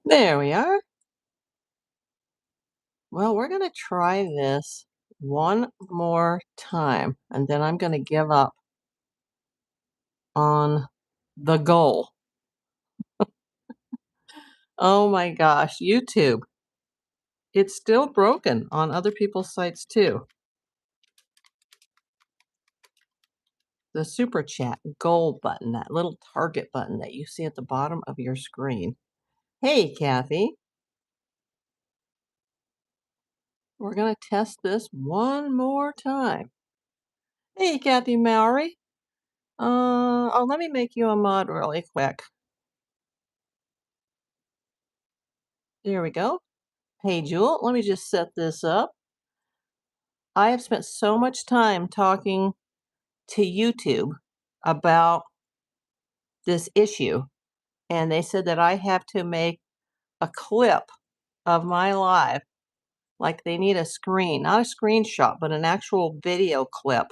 There we are. Well, we're going to try this one more time, and then I'm going to give up on the goal. Oh my gosh, YouTube. It's still broken on other people's sites too. The super chat goal button, that little target button that you see at the bottom of your screen. Hey, Kathy, we're going to test this one more time. Hey, Kathy Mowry. Let me make you a mod really quick. There we go. Hey, Jewel, let me just set this up. I have spent so much time talking to YouTube about this issue, and they said that I have to make a clip of my live, like they need a screen, not a screenshot, but an actual video clip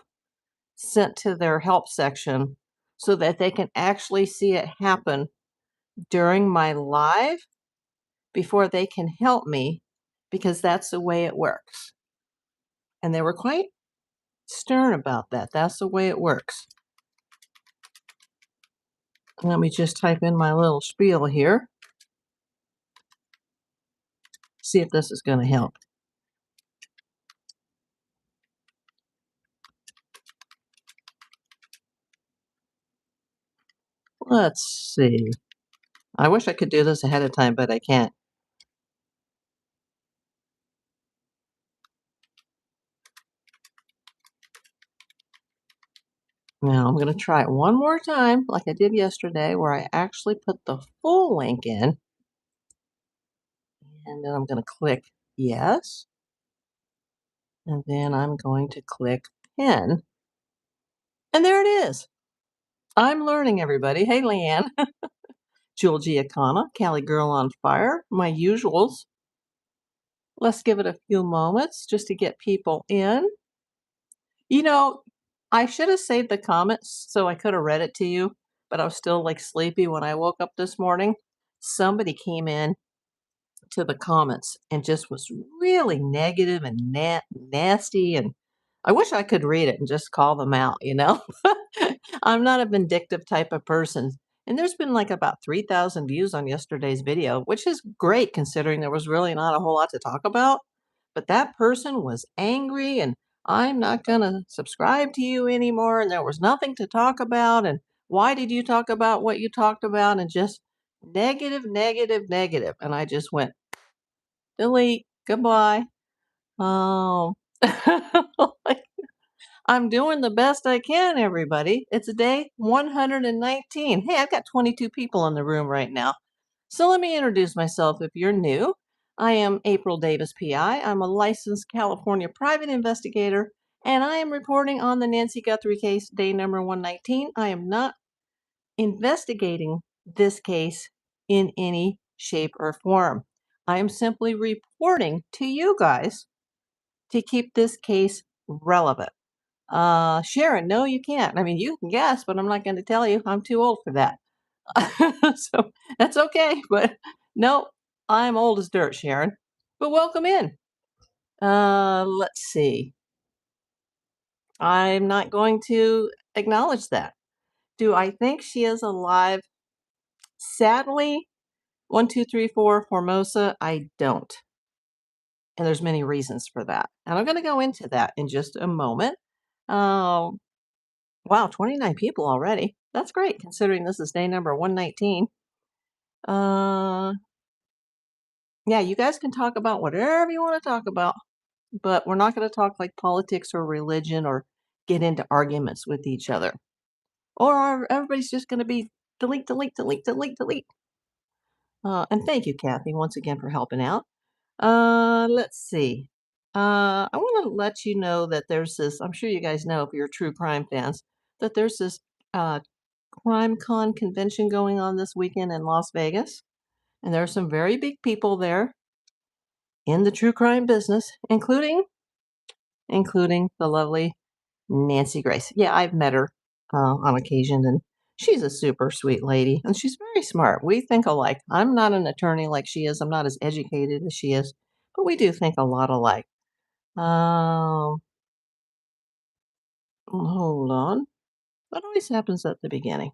sent to their help section so that they can actually see it happen during my live before they can help me because that's the way it works. And they were quite stern about that. That's the way it works. Let me just type in my little spiel here. See if this is going to help. Let's see. I wish I could do this ahead of time, but I can't. Now I'm going to try it one more time, like I did yesterday, where I actually put the full link in. And then I'm going to click yes. And then I'm going to click pin. And there it is. I'm learning, everybody. Hey, Leanne. Jewel Giacana, Cali Girl on Fire, my usuals. Let's give it a few moments just to get people in. You know, I should have saved the comments so I could have read it to you, but I was still like sleepy when I woke up this morning. Somebody came in to the comments and just was really negative and nasty. And I wish I could read it and just call them out, you know? I'm not a vindictive type of person. And there's been like about 3,000 views on yesterday's video, which is great considering there was really not a whole lot to talk about. But that person was angry and I'm not going to subscribe to you anymore. And there was nothing to talk about. And why did you talk about what you talked about? And just negative, negative, negative. And I just went, delete, goodbye. Oh, I'm doing the best I can, everybody. It's day 119. Hey, I've got 22 people in the room right now. So let me introduce myself if you're new. I am April Davis, PI. I'm a licensed California private investigator, and I am reporting on the Nancy Guthrie case, day number 119. I am not investigating this case in any shape or form. I am simply reporting to you guys to keep this case relevant. Sharon, no, you can't. I mean, you can guess, but I'm not going to tell you. I'm too old for that. So that's okay. But no, I'm old as dirt, Sharon. But welcome in. Let's see. I'm not going to acknowledge that. Do I think she is alive? Sadly, 1234 Formosa, I don't. And there's many reasons for that. And I'm going to go into that in just a moment. Wow, 29 people already. That's great considering this is day number 119. Yeah, you guys can talk about whatever you want to talk about, but we're not going to talk like politics or religion or get into arguments with each other. Or everybody's just going to be delete, delete, delete, delete, delete. And thank you, Kathy, once again for helping out. Let's see. I want to let you know that there's this, I'm sure you guys know if you're true crime fans, that there's this Crime Con convention going on this weekend in Las Vegas. And there are some very big people there in the true crime business, including the lovely Nancy Grace. Yeah, I've met her on occasion, and She's a super sweet lady, and she's very smart. We think alike. I'm not an attorney like she is. I'm not as educated as she is, but we do think a lot alike. Um, hold on. That always happens at the beginning.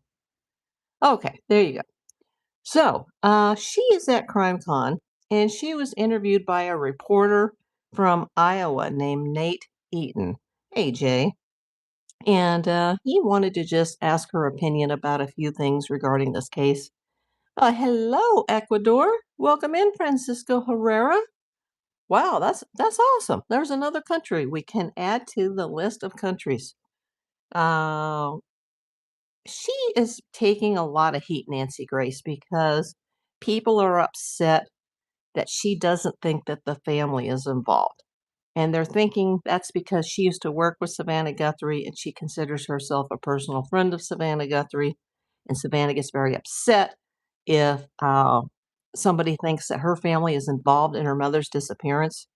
Okay, there you go. So, she is at CrimeCon, and she was interviewed by a reporter from Iowa named Nate Eaton. Hey, Jay. And he wanted to just ask her opinion about a few things regarding this case. Hello, Ecuador. Welcome in, Francisco Herrera. Wow, that's awesome. There's another country we can add to the list of countries. Uh, she is taking a lot of heat, Nancy Grace, because people are upset that she doesn't think that the family is involved. And they're thinking that's because she used to work with Savannah Guthrie and she considers herself a personal friend of Savannah Guthrie. And Savannah gets very upset if somebody thinks that her family is involved in her mother's disappearance.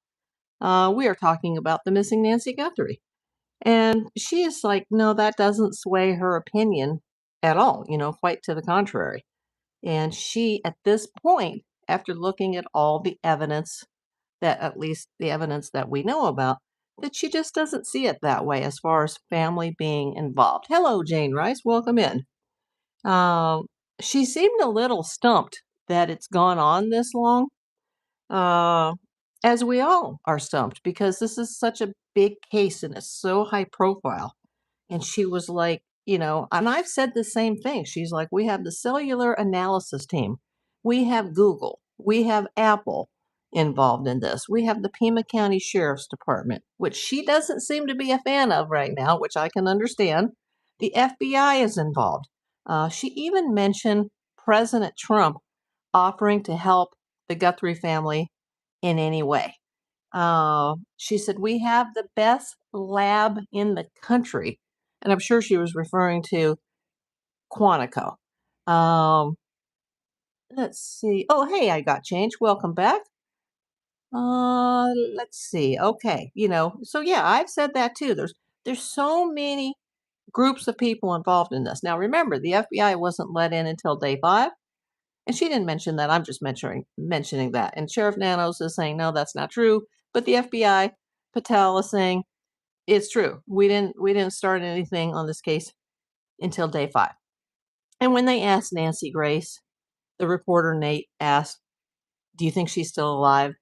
We are talking about the missing Nancy Guthrie. And she is like, no, that doesn't sway her opinion at all, quite to the contrary. And she, at this point, after looking at all the evidence, that at least the evidence that we know about, that she just doesn't see it that way as far as family being involved. Hello, Jane Rice. Welcome in. Um, she seemed a little stumped that it's gone on this long, uh, as we all are stumped because this is such a big case and it's so high profile. And she was like, and I've said the same thing. She's like, we have the cellular analysis team, we have Google, we have Apple involved in this. We have the Pima County Sheriff's Department, which she doesn't seem to be a fan of right now, which I can understand. The FBI is involved. She even mentioned President Trump offering to help the Guthrie family in any way. She said, we have the best lab in the country. And I'm sure she was referring to Quantico. Um, let's see. Oh, hey, I got change. Welcome back. Let's see. Okay, so yeah, I've said that too. There's so many groups of people involved in this. Now remember, the FBI wasn't let in until day 5. And she didn't mention that. I'm just mentioning that. And Sheriff Nanos is saying, no, that's not true. But the FBI, Patel is saying, it's true. We didn't start anything on this case until day 5. And when they asked Nancy Grace, the reporter Nate asked, do you think she's still alive?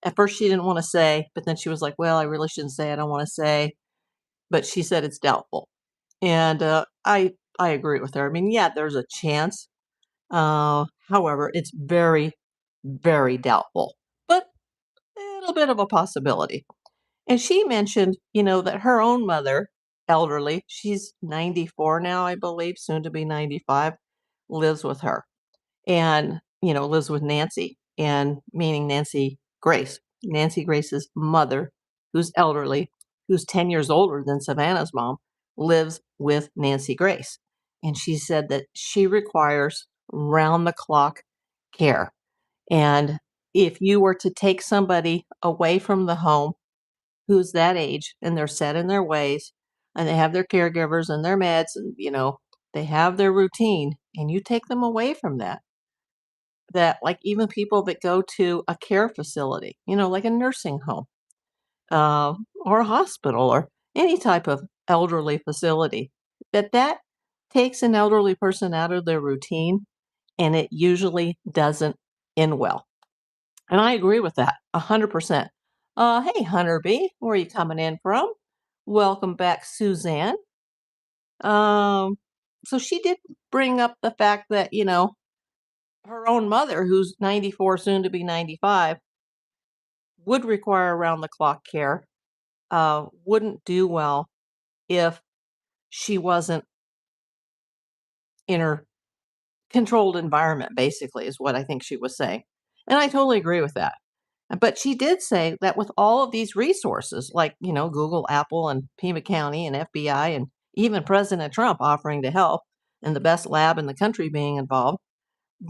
At first she didn't want to say, but then she was like, well, I really shouldn't say. I don't want to say. But she said it's doubtful. And I agree with her. I mean, yeah, there's a chance. However, it's very, very doubtful, but a little bit of a possibility. And she mentioned, that her own mother, elderly, she's 94 now, I believe, soon to be 95, lives with her and, lives with Nancy, and meaning Nancy Grace's mother, who's elderly, who's 10 years older than Savannah's mom, lives with Nancy Grace. And she said that she requires round the clock care. And if you were to take somebody away from the home who's that age and they're set in their ways and they have their caregivers and their meds and, they have their routine and you take them away from that like even people that go to a care facility, like a nursing home, or a hospital or any type of elderly facility, that takes an elderly person out of their routine and it usually doesn't end well. And I agree with that 100%. Hey, Hunter B, where are you coming in from? Welcome back, Suzanne. Um, so she did bring up the fact that, her own mother, who's 94, soon to be 95, would require around the clock care, wouldn't do well if she wasn't in her controlled environment, basically, is what I think she was saying. And I totally agree with that. But she did say that with all of these resources, like, Google, Apple, and Pima County, and FBI, and even President Trump offering to help, and the best lab in the country being involved,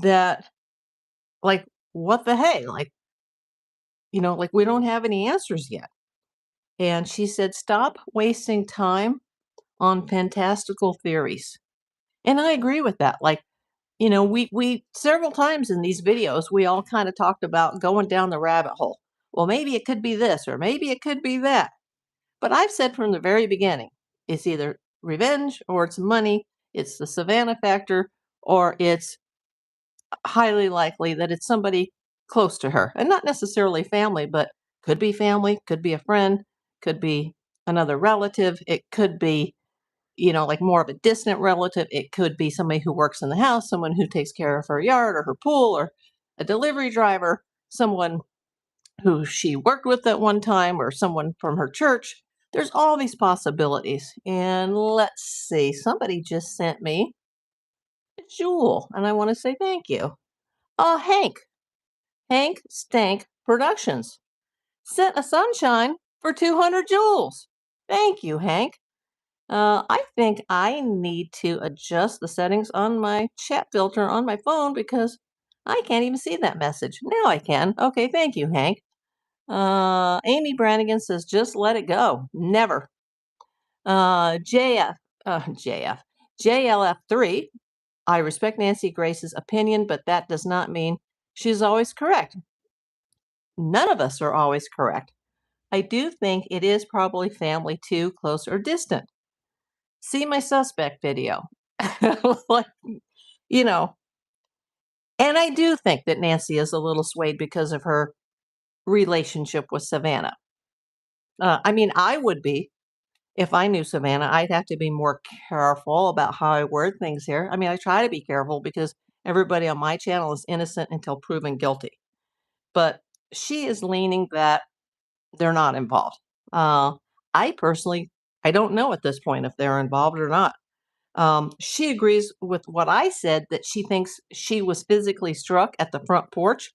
that, like, what the hey? Like we don't have any answers yet. And she said, stop wasting time on fantastical theories. And I agree with that. Like, we several times in these videos, we all kind of talked about going down the rabbit hole. Well, maybe it could be this, or maybe it could be that. But I've said from the very beginning, it's either revenge or it's money, it's the Savannah factor, or it's highly likely that it's somebody close to her. And not necessarily family, but could be family, could be a friend, could be another relative, it could be like more of a distant relative. It could be somebody who works in the house, someone who takes care of her yard or her pool, or a delivery driver, someone who she worked with at one time, or someone from her church. There's all these possibilities. And let's see, somebody just sent me a jewel, and I want to say thank you. Hank Stank Productions sent a sunshine for 200 jewels. Thank you, Hank. I think I need to adjust the settings on my chat filter on my phone because I can't even see that message. Now I can. Okay, thank you, Hank. Amy Brannigan says, just let it go. Never. JF, JLF3. I respect Nancy Grace's opinion, but that does not mean she's always correct. None of us are always correct. I do think it is probably family too, close or distant. See my suspect video. like, you know, and I do think that Nancy is a little swayed because of her relationship with Savannah. I mean, I would be if I knew Savannah. I'd have to be more careful about how I word things here. I mean, I try to be careful because everybody on my channel is innocent until proven guilty. But she is leaning that they're not involved. Uh, I personally, I don't know at this point if they're involved or not. She agrees with what I said, that she thinks she was physically struck at the front porch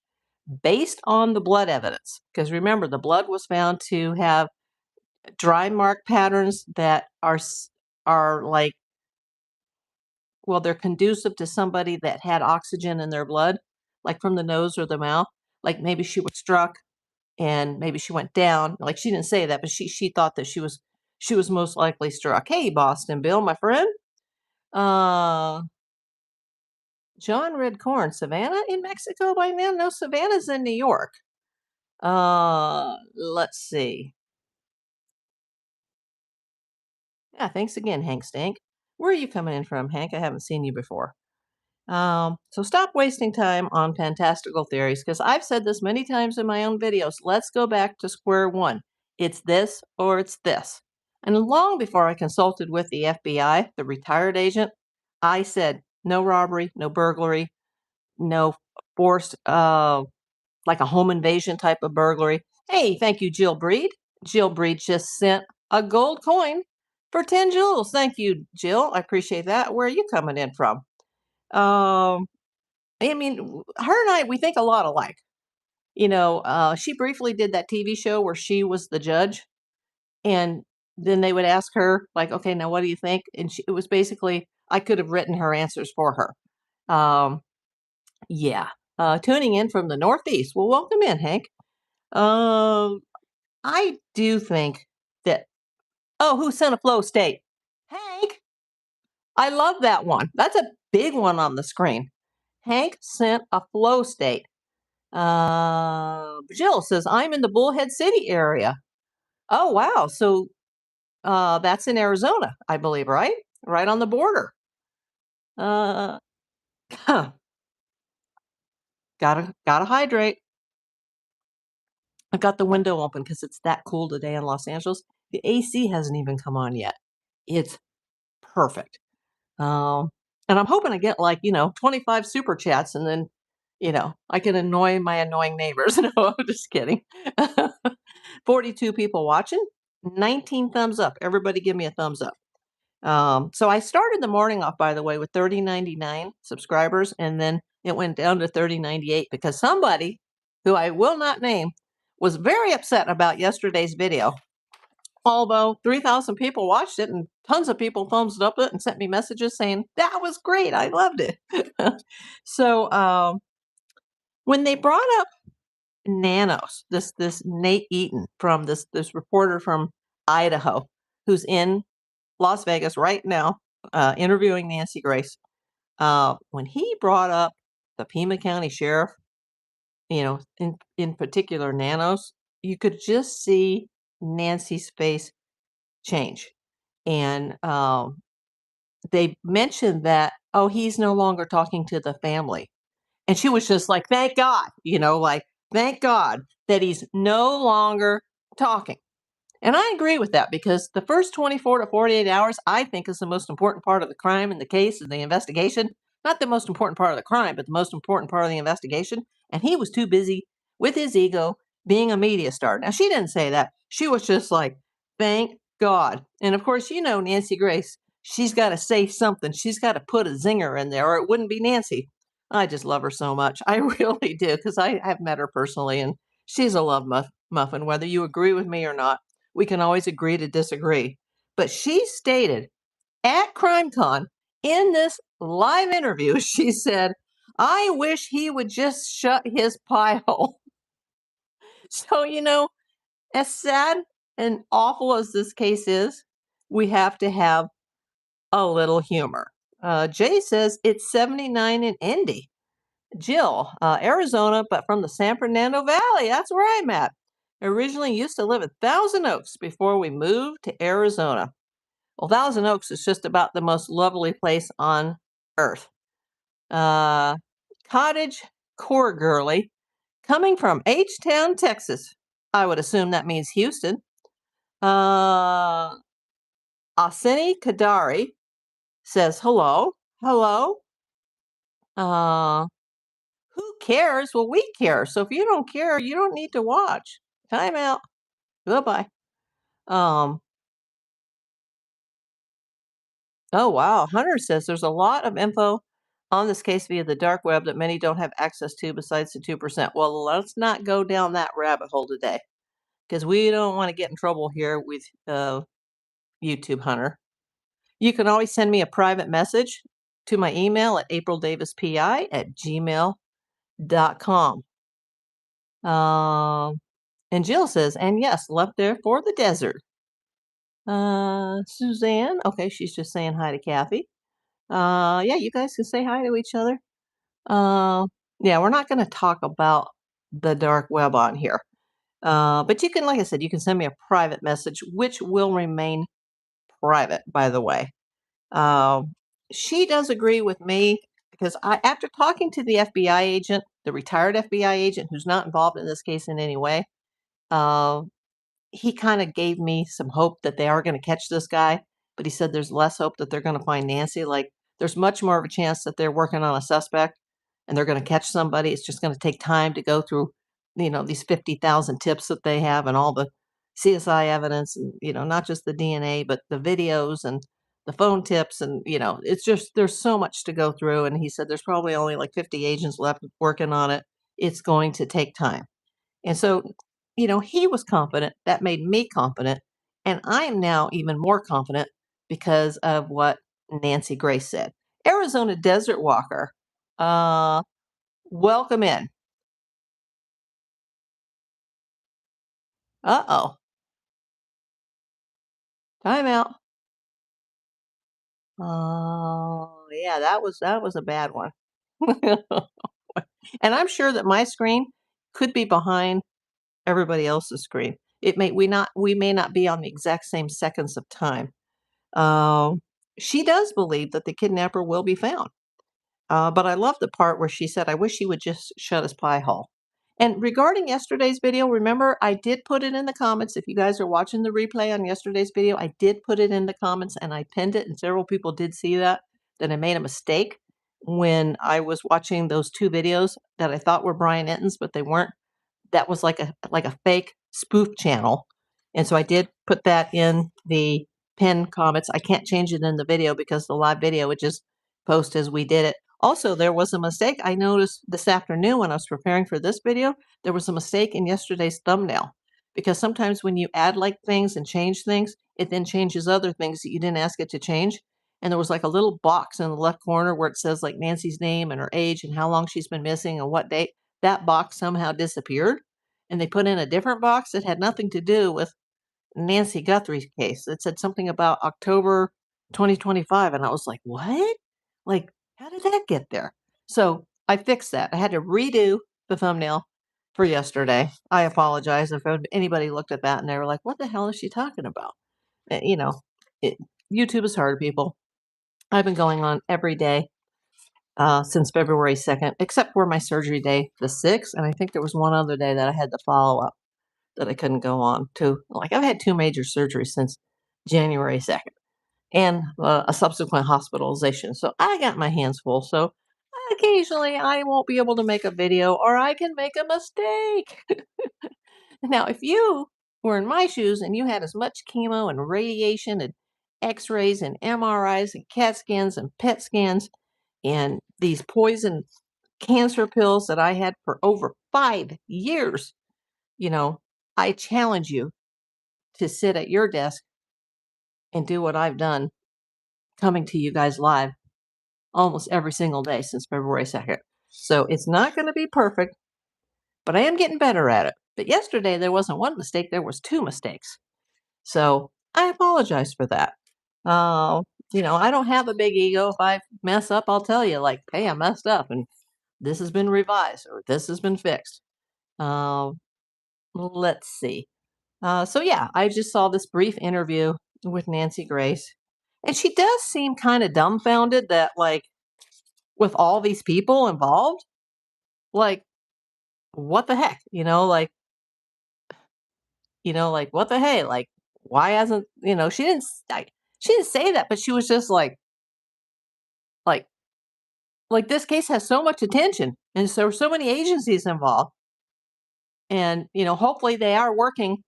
based on the blood evidence. Because remember, the blood was found to have dry mark patterns that are like, well, they're conducive to somebody that had oxygen in their blood, like from the nose or the mouth. Like maybe she was struck and maybe she went down. Like she didn't say that, but she thought that she was most likely struck. Hey, Boston Bill, my friend. Uh John Red Corn, Savannah in Mexico by now? No, Savannah's in New York. Let's see. Yeah, thanks again, Hank Stank. Where are you coming in from, Hank? I haven't seen you before. So stop wasting time on fantastical theories, because I've said this many times in my own videos. Let's go back to square one. It's this or it's this. And long before I consulted with the FBI, the retired agent, I said no robbery, no burglary, no forced like a home invasion type of burglary. Hey, thank you, Jill Breed. Jill Breed just sent a gold coin for 10 jewels. Thank you, Jill. I appreciate that. Where are you coming in from? I mean, her and I, we think a lot alike. She briefly did that TV show where she was the judge, and then they would ask her, like, okay, now what do you think? And it was basically, I could have written her answers for her. Yeah. Tuning in from the Northeast. Well, welcome in, Hank. I do think that, oh, who sent a flow state? Hank, I love that one. That's a big one on the screen. Hank sent a flow state. Jill says, I'm in the Bullhead City area. Oh, wow. So that's in Arizona, I believe, right? Right on the border. Huh. Gotta hydrate. I've got the window open because it's that cool today in Los Angeles. The AC hasn't even come on yet. It's perfect. Um, and I'm hoping I get 25 super chats, and then, I can annoy my annoying neighbors. No, I'm just kidding. 42 people watching, 19 thumbs up. Everybody give me a thumbs up. So I started the morning off, by the way, with 3099 subscribers, and then it went down to 3098 because somebody who I will not name was very upset about yesterday's video. Although 3,000 people watched it and tons of people thumbs up it and sent me messages saying, that was great. I loved it. So when they brought up nanos, this Nate Eaton from this reporter from Idaho who's in Las Vegas right now interviewing Nancy Grace, when he brought up the Pima County Sheriff, in particular Nanos, you could just see Nancy's face change. And they mentioned that, oh, he's no longer talking to the family. And she was just like, thank God, like, thank God that he's no longer talking. And I agree with that because the first 24 to 48 hours, I think, is the most important part of the crime and the case and the investigation. Not the most important part of the crime, but the most important part of the investigation. And he was too busy with his ego being a media star. Now, she didn't say that. She was just like, thank God. And of course, Nancy Grace, she's got to say something. She's got to put a zinger in there or it wouldn't be Nancy. I just love her so much. I really do because I have met her personally and she's a love muffin, whether you agree with me or not. We can always agree to disagree. But she stated at CrimeCon in this live interview, she said, I wish he would just shut his pie hole. So, as sad and awful as this case is, we have to have a little humor. Jay says it's 79 in Indy. Jill, Arizona, but from the San Fernando Valley. That's where I'm at. Originally used to live in Thousand Oaks before we moved to Arizona. Well, Thousand Oaks is just about the most lovely place on earth. Cottage Core Girly, coming from H-Town, Texas. I would assume that means Houston. Asini Kadari says hello. Hello. Who cares? Well, we care. So if you don't care, you don't need to watch. Time out. Goodbye. Um, oh, wow. Hunter says there's a lot of info on this case via the dark web that many don't have access to besides the 2%. Well, let's not go down that rabbit hole today because we don't want to get in trouble here with YouTube, Hunter. You can always send me a private message to my email at aprildavispi@gmail.com. And Jill says, and yes, left there for the desert. Suzanne, okay, she's just saying hi to Kathy. Yeah, you guys can say hi to each other. Yeah, we're not going to talk about the dark web on here. But you can, like I said, you can send me a private message, which will remain private, by the way. She does agree with me because after talking to the FBI agent, the retired FBI agent who's not involved in this case in any way, he kind of gave me some hope that they are going to catch this guy, but he said there's less hope that they're going to find Nancy. Like, there's much more of a chance that they're working on a suspect and they're going to catch somebody. It's just going to take time to go through, these 50,000 tips that they have and all the CSI evidence and, not just the DNA, but the videos and the phone tips. And, it's just, there's so much to go through. And he said there's probably only like 50 agents left working on it. It's going to take time. And so, he was confident. That made me confident. And I am now even more confident because of what Nancy Grace said. Arizona Desert Walker, welcome in. Uh-oh. Time out. Oh, yeah, that was a bad one. And I'm sure that my screen could be behind everybody else's screen. We may not be on the exact same seconds of time. She does believe that the kidnapper will be found. But I love the part where she said, I wish he would just shut his pie hole. And regarding yesterday's video, remember, I did put it in the comments. If you guys are watching the replay on yesterday's video, I did put it in the comments and I pinned it. And several people did see that I made a mistake when I was watching those two videos that I thought were Brian Enton's, but they weren't. That was like a fake spoof channel. And so I did put that in the pinned comments. I can't change it in the video because the live video would just post as we did it. Also, there was a mistake I noticed this afternoon when I was preparing for this video. There was a mistake in yesterday's thumbnail because sometimes when you add like things and change things, it then changes other things that you didn't ask it to change. And there was like a little box in the left corner where it says like Nancy's name and her age and how long she's been missing and what date. That box somehow disappeared. And they put in a different box that had nothing to do with Nancy Guthrie's case. It said something about October 2025. And I was like, what? Like, how did that get there? So I fixed that. I had to redo the thumbnail for yesterday. I apologize if anybody looked at that and they were like, what the hell is she talking about? You know, it, YouTube is hard, people. I've been going on every day since February 2nd, except for my surgery day, the 6th. And I think there was one other day that I had to follow up that I couldn't go on to. Like, I've had 2 major surgeries since January 2nd and a subsequent hospitalization. So I got my hands full. So occasionally I won't be able to make a video or I can make a mistake. Now, if you were in my shoes and you had as much chemo and radiation and x-rays and MRIs and CAT scans and PET scans and these poison cancer pills that I had for over 5 years, I challenge you to sit at your desk and do what I've done, coming to you guys live almost every single day since February 2nd. So it's not going to be perfect, but I am getting better at it. But yesterday there wasn't one mistake, there was 2 mistakes. So I apologize for that. I don't have a big ego. If I mess up, I'll tell you, like, hey, I messed up and this has been revised or this has been fixed. Uh, let's see. So yeah, I just saw this brief interview with Nancy Grace, and she does seem kind of dumbfounded that, like, with all these people involved, like, what the heck, like what the hey, like, why hasn't she didn't say that, but she was just like this case has so much attention, and so many agencies involved, and hopefully they are working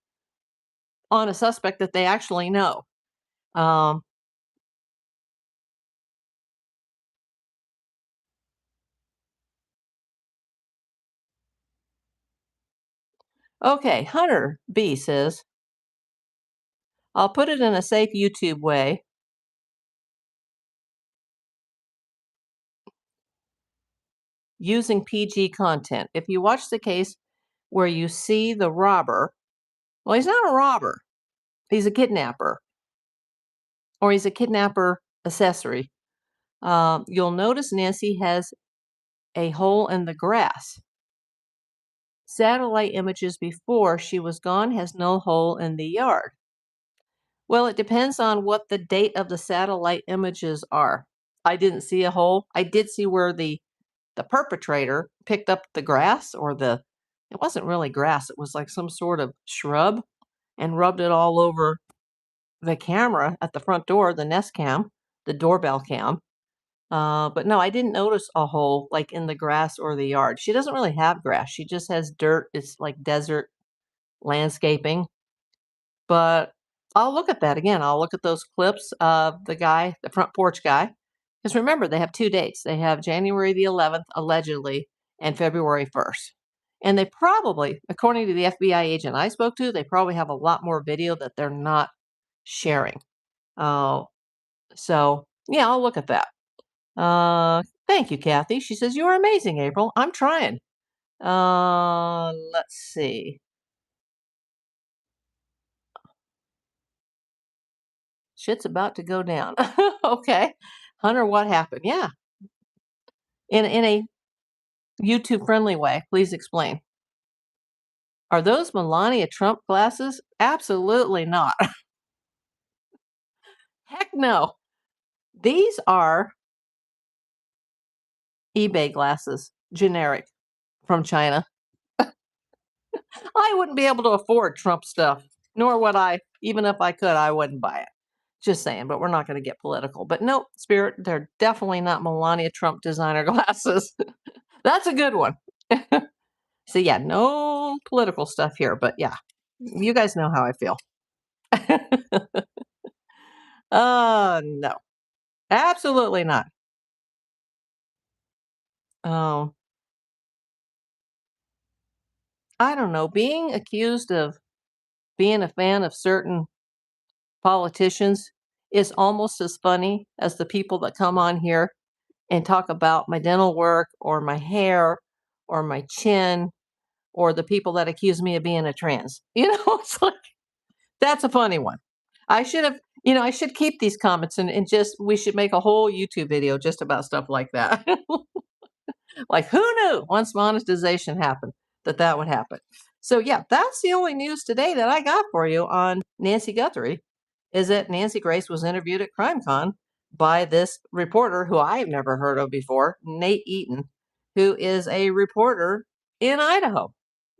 on a suspect that they actually know. Um, okay, Hunter B says, I'll put it in a safe YouTube way. Using PG content. If you watch the case where you see the robber, well, he's not a robber, he's a kidnapper, or he's a kidnapper accessory. You'll notice Nancy has a hole in the grass. Satellite images before she was gone has no hole in the yard. Well, it depends on what the date of the satellite images are. I didn't see a hole. I did see where the perpetrator picked up the grass, or it wasn't really grass, it was like some sort of shrub, and rubbed it all over the camera at the front door, the Nest Cam, the doorbell cam. But no, I didn't notice a hole like in the grass or the yard. She doesn't really have grass. She just has dirt. It's like desert landscaping. But I'll look at that again. I'll look at those clips of the guy, the front porch guy. Because remember, they have 2 dates. They have January the 11th, allegedly, and February 1st. And they probably, according to the FBI agent I spoke to, they probably have a lot more video that they're not sharing. So, yeah, I'll look at that. Thank you, Kathy. She says, you're amazing, April. I'm trying. Let's see. Shit's about to go down. Okay. Hunter, what happened? Yeah. In a YouTube friendly way, please explain. Are those Melania Trump glasses? Absolutely not. Heck no. These are eBay glasses, generic from China. I wouldn't be able to afford Trump stuff, nor would I. Even if I could, I wouldn't buy it. Just saying, but we're not going to get political. But nope, Spirit, they're definitely not Melania Trump designer glasses. That's a good one. So yeah, no political stuff here, but yeah, you guys know how I feel. No, absolutely not. Oh, I don't know. Being accused of being a fan of certain politicians is almost as funny as the people that come on here and talk about my dental work or my hair or my chin, or the people that accuse me of being a trans. It's like, that's a funny one. I should have, I should keep these comments and just we should make a whole YouTube video just about stuff like that. Like, who knew once monetization happened that would happen? So, yeah, that's the only news today that I got for you on Nancy Guthrie is that Nancy Grace was interviewed at CrimeCon by this reporter who I've never heard of before, Nate Eaton, who is a reporter in Idaho.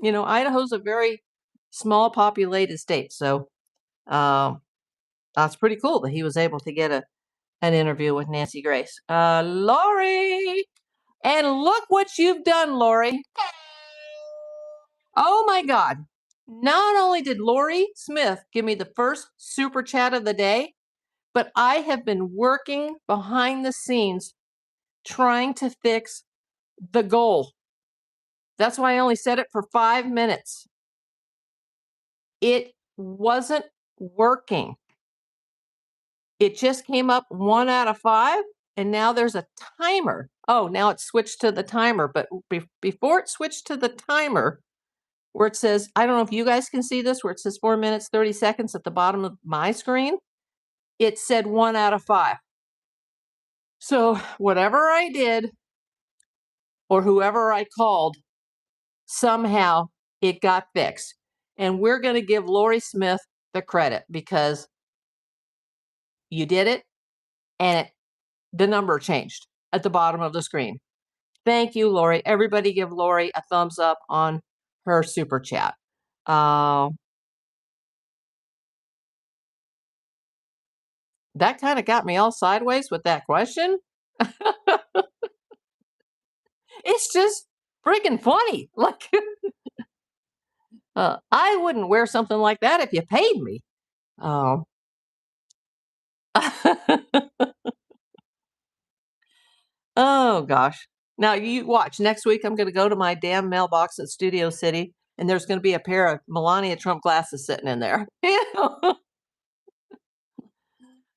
Idaho's a very small populated state. So, that's pretty cool that he was able to get an interview with Nancy Grace. Lori, and look what you've done, Lori. Oh my God. Not only did Lori Smith give me the first super chat of the day, but I have been working behind the scenes trying to fix the goal. That's why I only said it for 5 minutes. It wasn't working. It just came up 1 out of 5, and now there's a timer. Oh, now it's switched to the timer, but before it switched to the timer, where it says, I don't know if you guys can see this, where it says 4 minutes, 30 seconds at the bottom of my screen, it said 1 out of 5. So whatever I did, or whoever I called, somehow it got fixed. And we're going to give Lori Smith the credit because you did it, and the number changed at the bottom of the screen. Thank you, Lori. Everybody give Lori a thumbs up on her super chat. That kind of got me all sideways with that question. It's just freaking funny. Like, I wouldn't wear something like that if you paid me. Oh. Oh, gosh. Now, you watch. Next week, I'm going to go to my damn mailbox at Studio City, and there's going to be a pair of Melania Trump glasses sitting in there.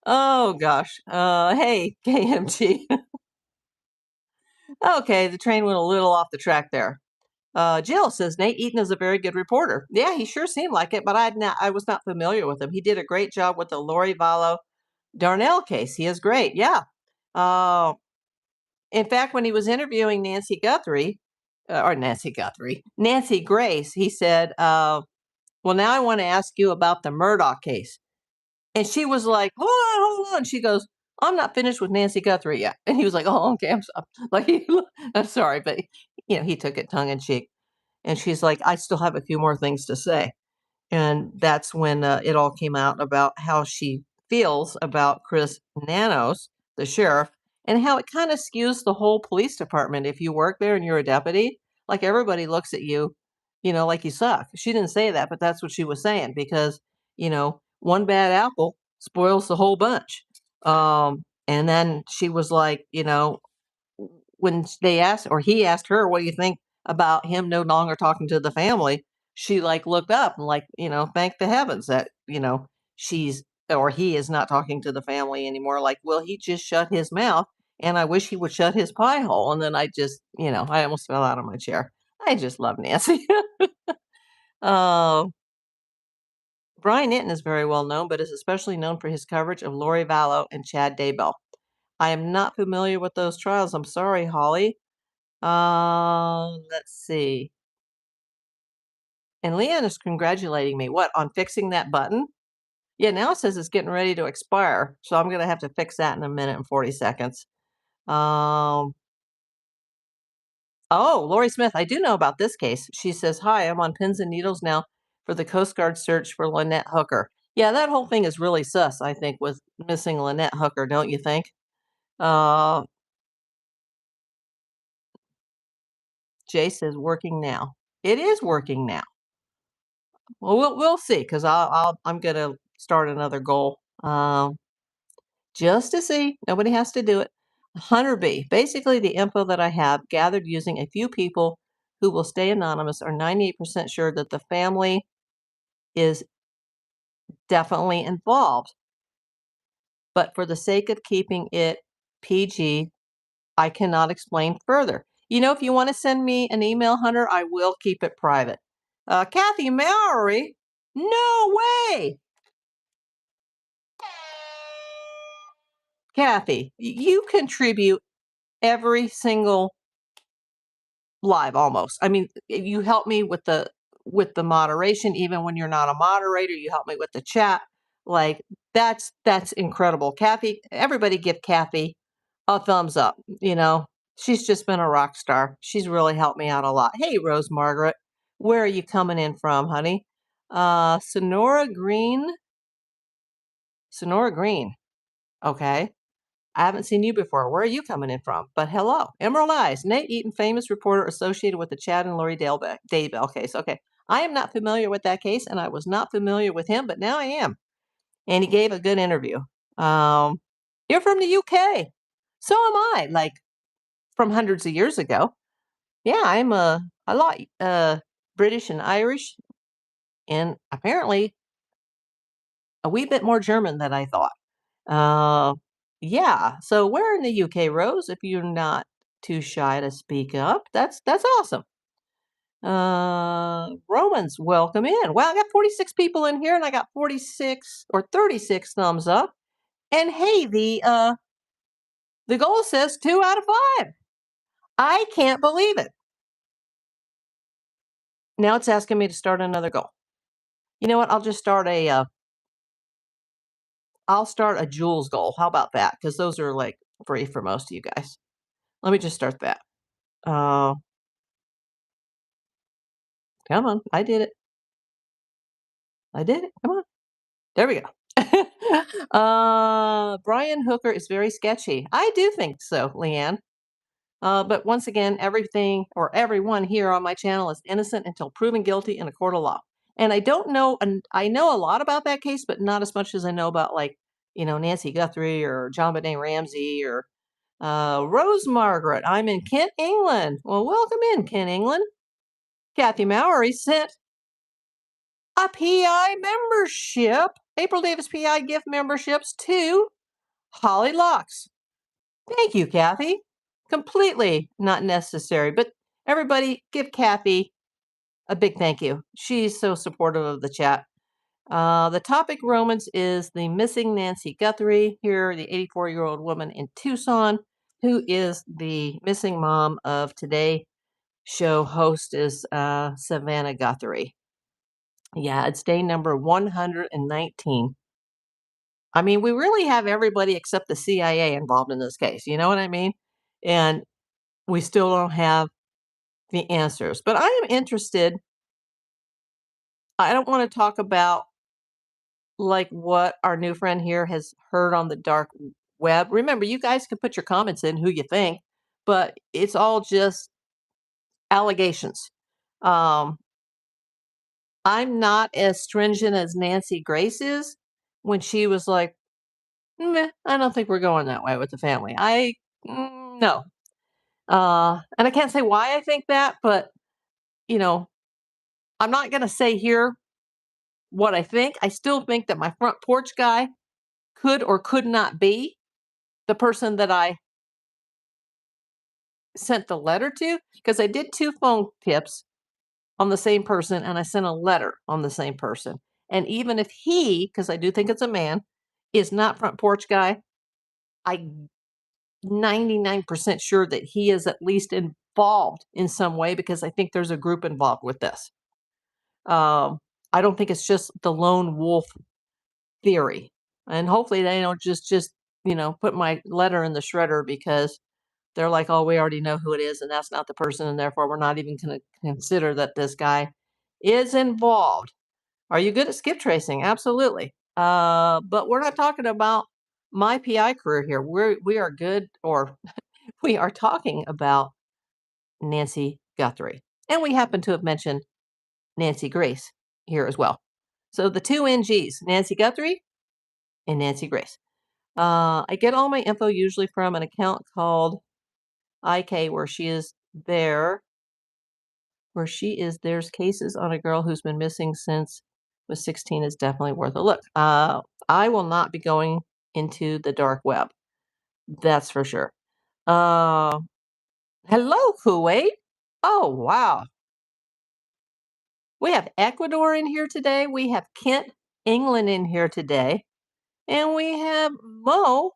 Oh, gosh. Hey, KMG. Okay, the train went a little off the track there. Jill says Nate Eaton is a very good reporter. Yeah, he sure seemed like it, but I was not familiar with him. He did a great job with the Lori Vallow Darnell case. He is great. Yeah. In fact, when he was interviewing Nancy Grace, he said, well, now I want to ask you about the Murdoch case. And she was like, hold on. She goes, I'm not finished with Nancy Guthrie yet. And he was like, oh, okay, I'm sorry. Like, I'm sorry, but he took it tongue in cheek. And she's like, I still have a few more things to say. And that's when it all came out about how she feels about Chris Nanos, the sheriff, and how it kind of skews the whole police department. If you work there and you're a deputy, like everybody looks at you, like you suck. She didn't say that, but that's what she was saying because, one bad apple spoils the whole bunch. And then she was like, when they asked or he asked her, what do you think about him no longer talking to the family? She like looked up and like, thank the heavens that, she's or he is not talking to the family anymore. Like, well, he just shut his mouth and I wish he would shut his pie hole. And then I just, I almost fell out of my chair. I just love Nancy. uh, Brian Inton is very well known, but is especially known for his coverage of Lori Vallow and Chad Daybell. I am not familiar with those trials. I'm sorry, Holly. Let's see. And Leanne is congratulating me. What, on fixing that button? Yeah, now it says it's getting ready to expire. So I'm going to have to fix that in a minute and 40 seconds. Oh, Lori Smith, I do know about this case. She says, hi, I'm on pins and needles now for the Coast Guard search for Lynette Hooker. Yeah, that whole thing is really sus, I think, with missing Lynette Hooker, don't you think? Jay says working now. It is working now. Well, we'll see because I'm gonna start another goal just to see. Nobody has to do it. Hunter B. Basically, the info that I have gathered using a few people who will stay anonymous are 98% sure that the family is definitely involved. But for the sake of keeping it PG, I cannot explain further. If you want to send me an email, Hunter, I will keep it private. Kathy Mowry? No way! Kathy, you contribute every single live almost. I mean, you help me with the moderation even when you're not a moderator, you help me with the chat. Like that's incredible. Kathy, everybody give Kathy a thumbs up, you know. She's just been a rock star. She's really helped me out a lot. Hey, Rose Margaret, where are you coming in from, honey? Sonora Green. Sonora Green. Okay. I haven't seen you before. Where are you coming in from? But hello, Emerald Eyes, Nate Eaton, famous reporter associated with the Chad and Lori Daybell case. Okay, I am not familiar with that case, and I was not familiar with him, but now I am. And he gave a good interview. Um, you're from the UK, so am I. Like from hundreds of years ago. Yeah, I'm a lot British and Irish, and apparently a wee bit more German than I thought. Uh, yeah. So where in the UK, Rose? If you're not too shy to speak up, that's awesome. Romans, welcome in. Wow, I got 46 people in here, and I got 46 or 36 thumbs up. And hey, the goal says 2 out of 5. I can't believe it. Now it's asking me to start another goal. You know what? I'll just start I'll start a Jules goal. How about that? Because those are like free for most of you guys. Let me just start that. Uh, Come on, I did it. I did it. Come on. There we go. Brian Hooker is very sketchy. I do think so, Leanne. But once again, everything or everyone here on my channel is innocent until proven guilty in a court of law. And I don't know, and I know a lot about that case, but not as much as I know about, like, you know, Nancy Guthrie or John Benet Ramsey or Rose Margaret. I'm in Kent, England. Well, welcome in, Kent, England. Kathy Mowery sent a PI membership, April Davis PI gift memberships to Holly Locks. Thank you, Kathy. Completely not necessary, but everybody give Kathy a big thank you. She's so supportive of the chat. The topic, Romans, is the missing Nancy Guthrie, here, the 84-year-old woman in Tucson, who is the missing mom of Today show host is Savannah Guthrie. Yeah, it's day number 119. I mean, we really have everybody except the CIA involved in this case. You know what I mean? And we still don't have the answers. But I am interested. I don't want to talk about like what our new friend here has heard on the dark web. Remember, you guys can put your comments in who you think, but it's all just allegations. Um, I'm not as stringent as Nancy Grace is when she was like, meh, I don't think we're going that way with the family. No. And I can't say why I think that, but you know, I'm not going to say here what I think. I still think that my front porch guy could or could not be the person that I sent the letter to, because I did 2 phone tips on the same person and I sent a letter on the same person. And even if he, because I do think it's a man, is not front porch guy, I'm 99% sure that he is at least involved in some way, because I think there's a group involved with this. I don't think it's just the lone wolf theory. And hopefully they don't just you know, put my letter in the shredder because they're like, oh, we already know who it is, and that's not the person, and therefore we're not even going to consider that this guy is involved. Are you good at skip tracing? Absolutely. But we're not talking about my PI career here. We are good, or we are talking about Nancy Guthrie. And we happen to have mentioned Nancy Grace here as well. So the 2 NGs, Nancy Guthrie and Nancy Grace. I get all my info usually from an account called IK, where she is there. There's cases on a girl who's been missing since was 16 is definitely worth a look. I will not be going into the dark web. That's for sure. Hello, Kuwait. Oh, wow. We have Ecuador in here today. We have Kent, England in here today. And we have Mo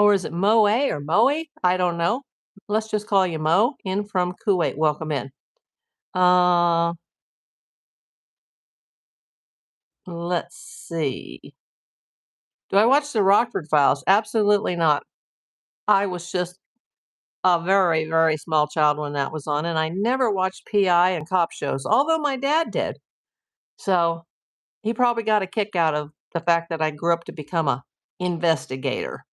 Or is it Moe or Moe? I don't know. Let's just call you Mo, in from Kuwait. Welcome in. Uh, let's see. Do I watch the Rockford Files? Absolutely not. I was just a very, very small child when that was on, and I never watched PI and cop shows, although my dad did. So he probably got a kick out of the fact that I grew up to become a investigator.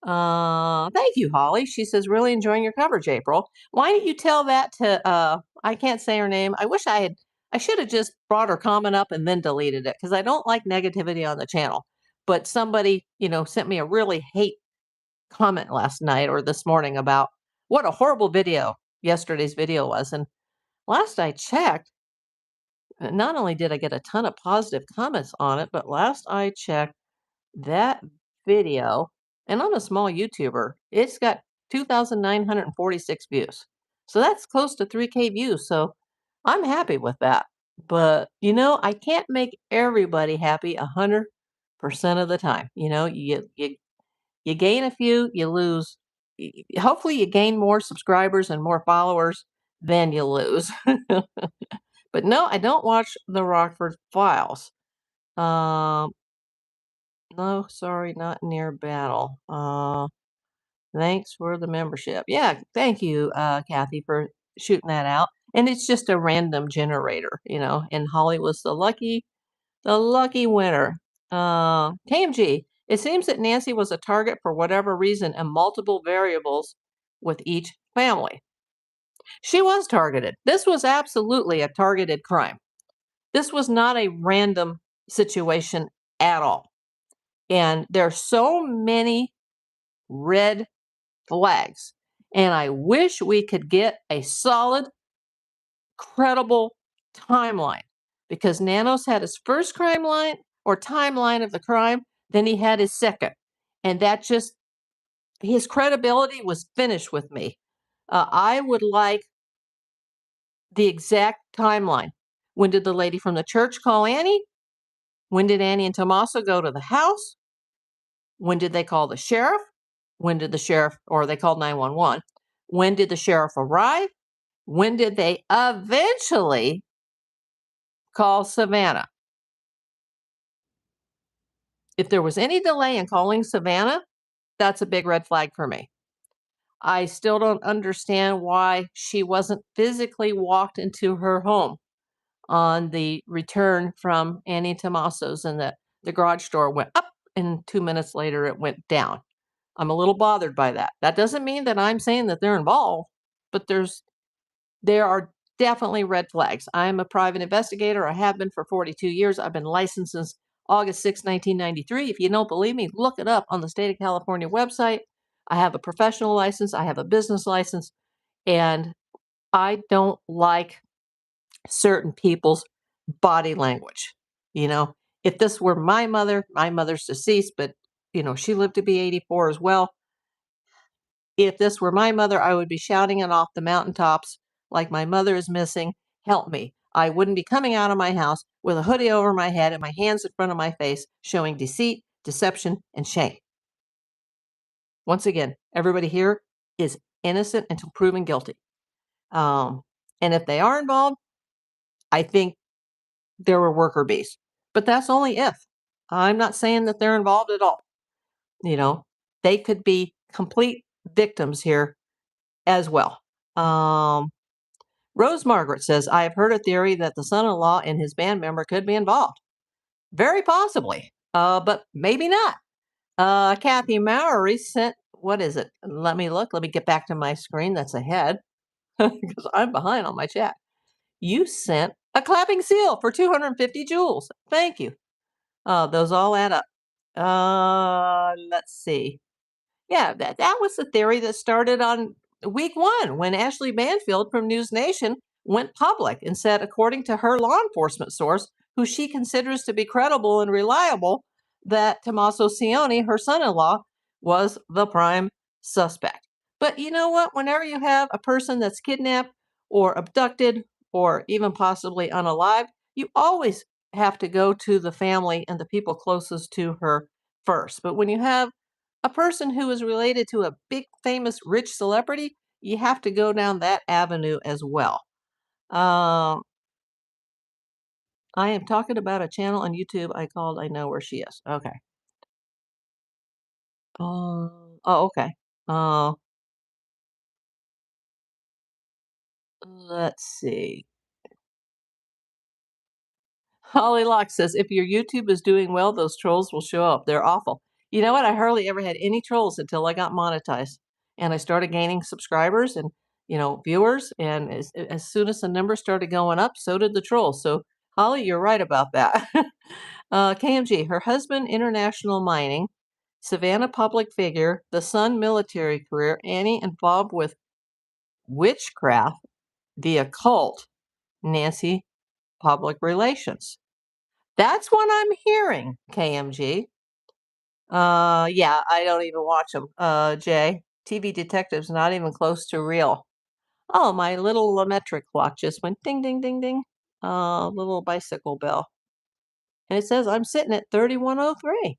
Thank you, Holly. She says, really enjoying your coverage, April. Why don't you tell that to I can't say her name. I should have just brought her comment up and then deleted it because I don't like negativity on the channel. But somebody, sent me a really hate comment last night or this morning about what a horrible video yesterday's video was. And last I checked, not only did I get a ton of positive comments on it, but last I checked, that video, and I'm a small YouTuber, it's got 2,946 views. So that's close to 3K views. So I'm happy with that. But, I can't make everybody happy 100% of the time. You gain a few, you lose. Hopefully, you gain more subscribers and more followers than you lose. But no, I don't watch the Rockford Files. Um, no, sorry, not near battle. Thanks for the membership. Yeah, thank you, Kathy, for shooting that out. And it's just a random generator, and Holly was the lucky winner. KMG, it seems that Nancy was a target for whatever reason and multiple variables with each family. She was targeted. This was absolutely a targeted crime. This was not a random situation at all. And there are so many red flags. And I wish we could get a solid, credible timeline because Nanos had his first crime line or timeline of the crime, then he had his second. And that just, his credibility was finished with me. I would like the exact timeline. When did the lady from the church call Annie? When did Annie and Tommaso go to the house? When did they call the sheriff? When did the sheriff, or they called 911? When did the sheriff arrive? When did they eventually call Savannah? If there was any delay in calling Savannah, that's a big red flag for me. I still don't understand why she wasn't physically walked into her home on the return from Annie Tommaso's, and the garage door went up and 2 minutes later it went down. I'm a little bothered by that. That doesn't mean that I'm saying that they're involved, but there are definitely red flags. I'm a private investigator. I have been for 42 years. I've been licensed since August 6, 1993. If you don't believe me, look it up on the state of California website. I have a professional license. I have a business license. And I don't like certain people's body language. If this were my mother's deceased, but, she lived to be 84 as well. If this were my mother, I would be shouting it off the mountaintops like my mother is missing. Help me. I wouldn't be coming out of my house with a hoodie over my head and my hands in front of my face, showing deceit, deception, and shame. Once again, everybody here is innocent until proven guilty. And if they are involved, I think there were worker bees. But that's only if. I'm not saying that they're involved at all. They could be complete victims here as well. Rose Margaret says, I have heard a theory that the son-in-law and his band member could be involved. Very possibly, but maybe not. Kathy Mowry sent, what is it? Let me look. Let me get back to my screen that's ahead because I'm behind on my chat. You sent a clapping seal for 250 jewels. Thank you. Those all add up. Let's see. Yeah, that was the theory that started on week one when Ashley Banfield from News Nation went public and said, according to her law enforcement source, who she considers to be credible and reliable, that Tommaso Cioni, her son-in-law, was the prime suspect. But you know what? Whenever you have a person that's kidnapped or abducted or even possibly unalived, you always have to go to the family and the people closest to her first. But when you have a person who is related to a big, famous, rich celebrity, you have to go down that avenue as well. Um, I am talking about a channel on YouTube I called I Know Where She Is. Okay. Okay. Uh, let's see. Holly Locke says, if your YouTube is doing well, those trolls will show up. They're awful. You know what? I hardly ever had any trolls until I got monetized. And I started gaining subscribers and, viewers. And as soon as the numbers started going up, so did the trolls. So, Holly, you're right about that. KMG, her husband, international mining, Savannah public figure, the son military career, Annie involved with witchcraft, the occult, Nancy public relations. That's what I'm hearing, KMG. Yeah, I don't even watch them. Jay, TV detective's not even close to real. Oh, my little metric clock just went ding, ding, ding, ding. Little bicycle bell. And it says I'm sitting at 3103.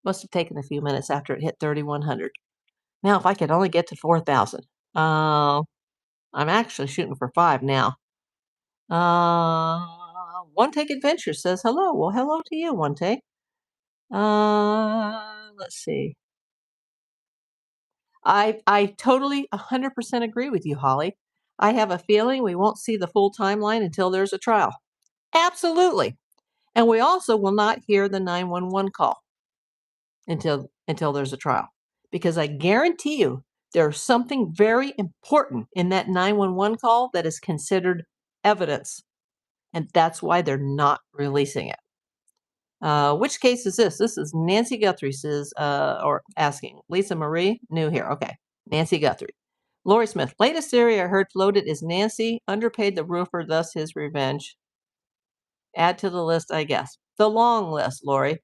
Must have taken a few minutes after it hit 3100. Now, if I could only get to 4,000. I'm actually shooting for 5 now. One Take Adventure says hello. Well, hello to you, One Take. Let's see. I totally 100% agree with you, Holly. I have a feeling we won't see the full timeline until there's a trial. Absolutely. And we also will not hear the 911 call until there's a trial. Because I guarantee you there's something very important in that 911 call that is considered evidence. And that's why they're not releasing it. Which case is this? This is Nancy Guthrie says, or asking. Lisa Marie, new here. Okay. Nancy Guthrie. Lori Smith. Latest theory I heard floated is Nancy underpaid the roofer, thus his revenge. Add to the list, I guess. The long list, Lori.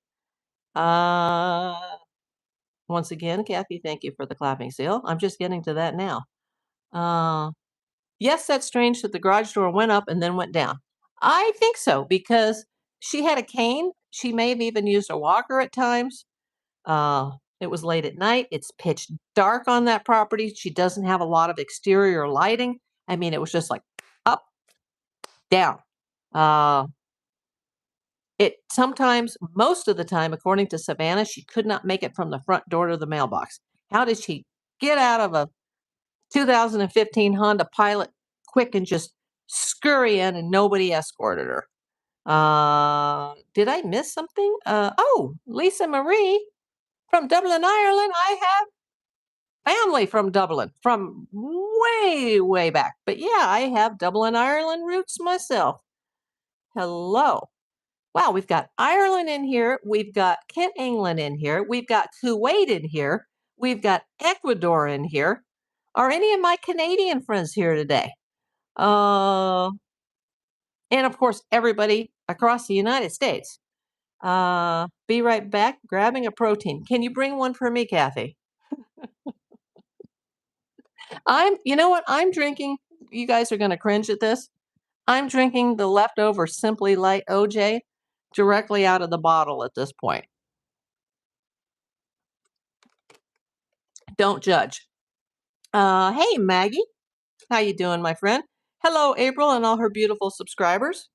Uh, Once again, Kathy, thank you for the clapping seal. I'm just getting to that now. Yes, that's strange that the garage door went up and then went down. I think so because she had a cane. She may have even used a walker at times. It was late at night. It's pitch dark on that property. She doesn't have a lot of exterior lighting. I mean, it was just like up, down. Uh, it sometimes, most of the time, according to Savannah, she could not make it from the front door to the mailbox. How did she get out of a 2015 Honda Pilot quick and just scurry in and nobody escorted her? Did I miss something? Oh, Lisa Marie from Dublin, Ireland. I have family from Dublin from way, way back. But yeah, I have Dublin, Ireland roots myself. Hello. Wow, we've got Ireland in here. We've got Kent, England in here. We've got Kuwait in here. We've got Ecuador in here. Are any of my Canadian friends here today? And of course, everybody across the United States. Be right back, grabbing a protein. Can you bring one for me, Kathy? You know what? I'm drinking. You guys are going to cringe at this. I'm drinking the leftover Simply Light OJ directly out of the bottle at this point. Don't judge. Hey, Maggie. How you doing, my friend? Hello, April, and all her beautiful subscribers.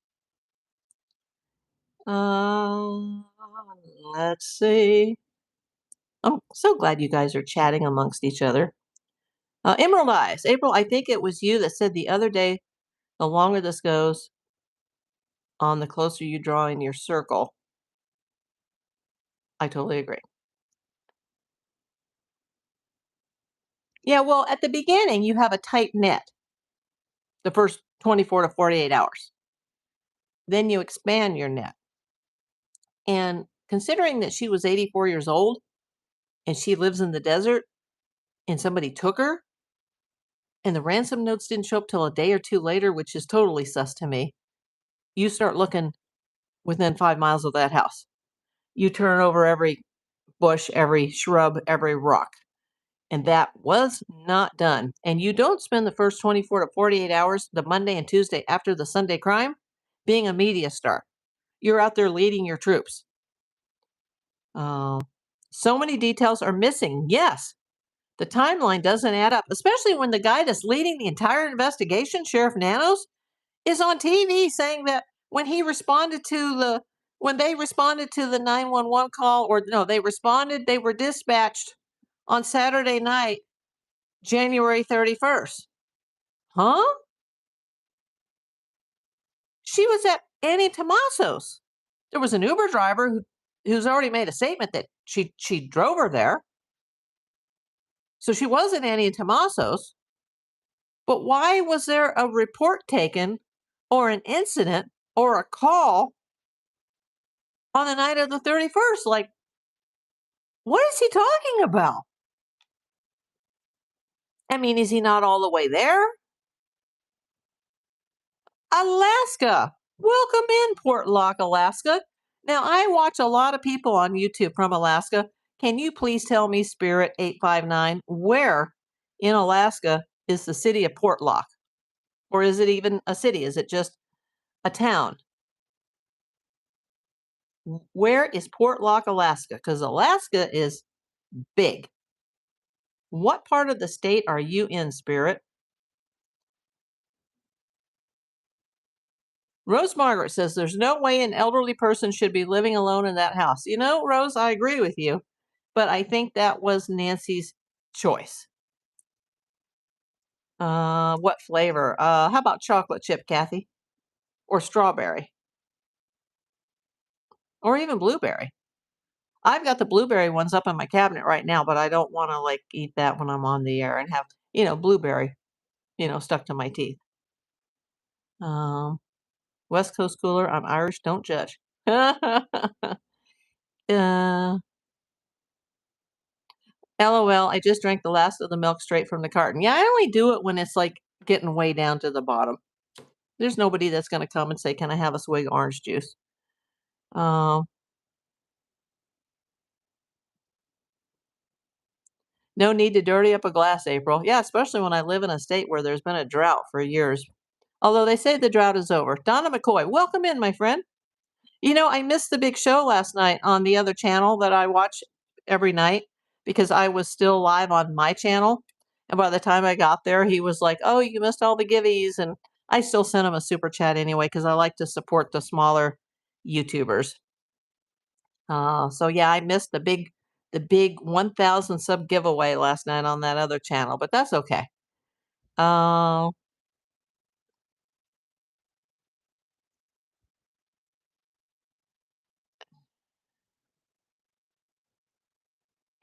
Let's see. I'm so glad you guys are chatting amongst each other. Emerald Eyes. April, I think it was you that said the other day, the longer this goes on, the closer you draw in your circle. I totally agree. Yeah, well, at the beginning, you have a tight net, the first 24 to 48 hours. Then you expand your net. And considering that she was 84 years old and she lives in the desert and somebody took her and the ransom notes didn't show up till a day or two later, which is totally sus to me, you start looking within 5 miles of that house. You turn over every bush, every shrub, every rock. And that was not done. And you don't spend the first 24 to 48 hours, the Monday and Tuesday after the Sunday crime, being a media star. You're out there leading your troops. So many details are missing. Yes, the timeline doesn't add up, especially when the guy that's leading the entire investigation, Sheriff Nanos, is on TV saying that when he responded to the when they responded to the 911 call, or no, they were dispatched on Saturday night, January 31st. Huh? She was at Annie Tomaso's. There was an Uber driver who's already made a statement that she drove her there. So she was at Annie Tomaso's. But why was there a report taken or an incident or a call on the night of the 31st? Like, what is he talking about? I mean, is he not all the way there? Alaska. Welcome in, Portlock, Alaska. Now, I watch a lot of people on YouTube from Alaska. Can you please tell me, Spirit 859, where in Alaska is the city of Portlock? Or is it even a city? Is it just a town? Where is Portlock, Alaska? Because Alaska is big. What part of the state are you in, Spirit? Rose Margaret says there's no way an elderly person should be living alone in that house. You know, Rose, I agree with you, but I think that was Nancy's choice. What flavor? How about chocolate chip, Kathy? Or strawberry? Or even blueberry? I've got the blueberry ones up in my cabinet right now, but I don't want to like eat that when I'm on the air and have, blueberry, stuck to my teeth. Um, West Coast cooler. I'm Irish. Don't judge. uh, LOL, I just drank the last of the milk straight from the carton. Yeah, I only do it when it's like getting way down to the bottom. There's nobody that's going to come and say, "Can I have a swig of orange juice?" Um, no need to dirty up a glass, April. Yeah, especially when I live in a state where there's been a drought for years. Although they say the drought is over. Donna McCoy, welcome in, my friend. I missed the big show last night on the other channel that I watch every night because I was still live on my channel. And by the time I got there, he was like, "Oh, you missed all the giveies." And I still sent him a super chat anyway because I like to support the smaller YouTubers. So yeah, I missed the big 1,000 sub giveaway last night on that other channel, but that's okay. Uh,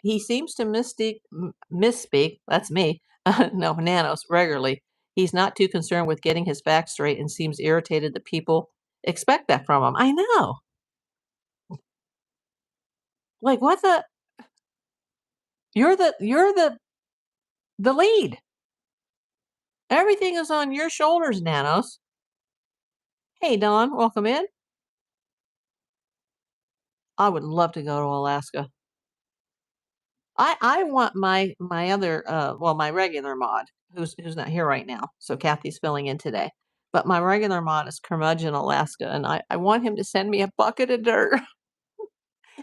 He seems to misspeak, that's me, no, Nanos, regularly. He's not too concerned with getting his facts straight and seems irritated that people expect that from him. I know. Like, what the? You're the lead. Everything is on your shoulders, Nanos. Hey, Don, welcome in. I would love to go to Alaska. I want my other my regular mod who's not here right now. So Kathy's filling in today. But my regular mod is Curmudgeon, Alaska, and I want him to send me a bucket of dirt.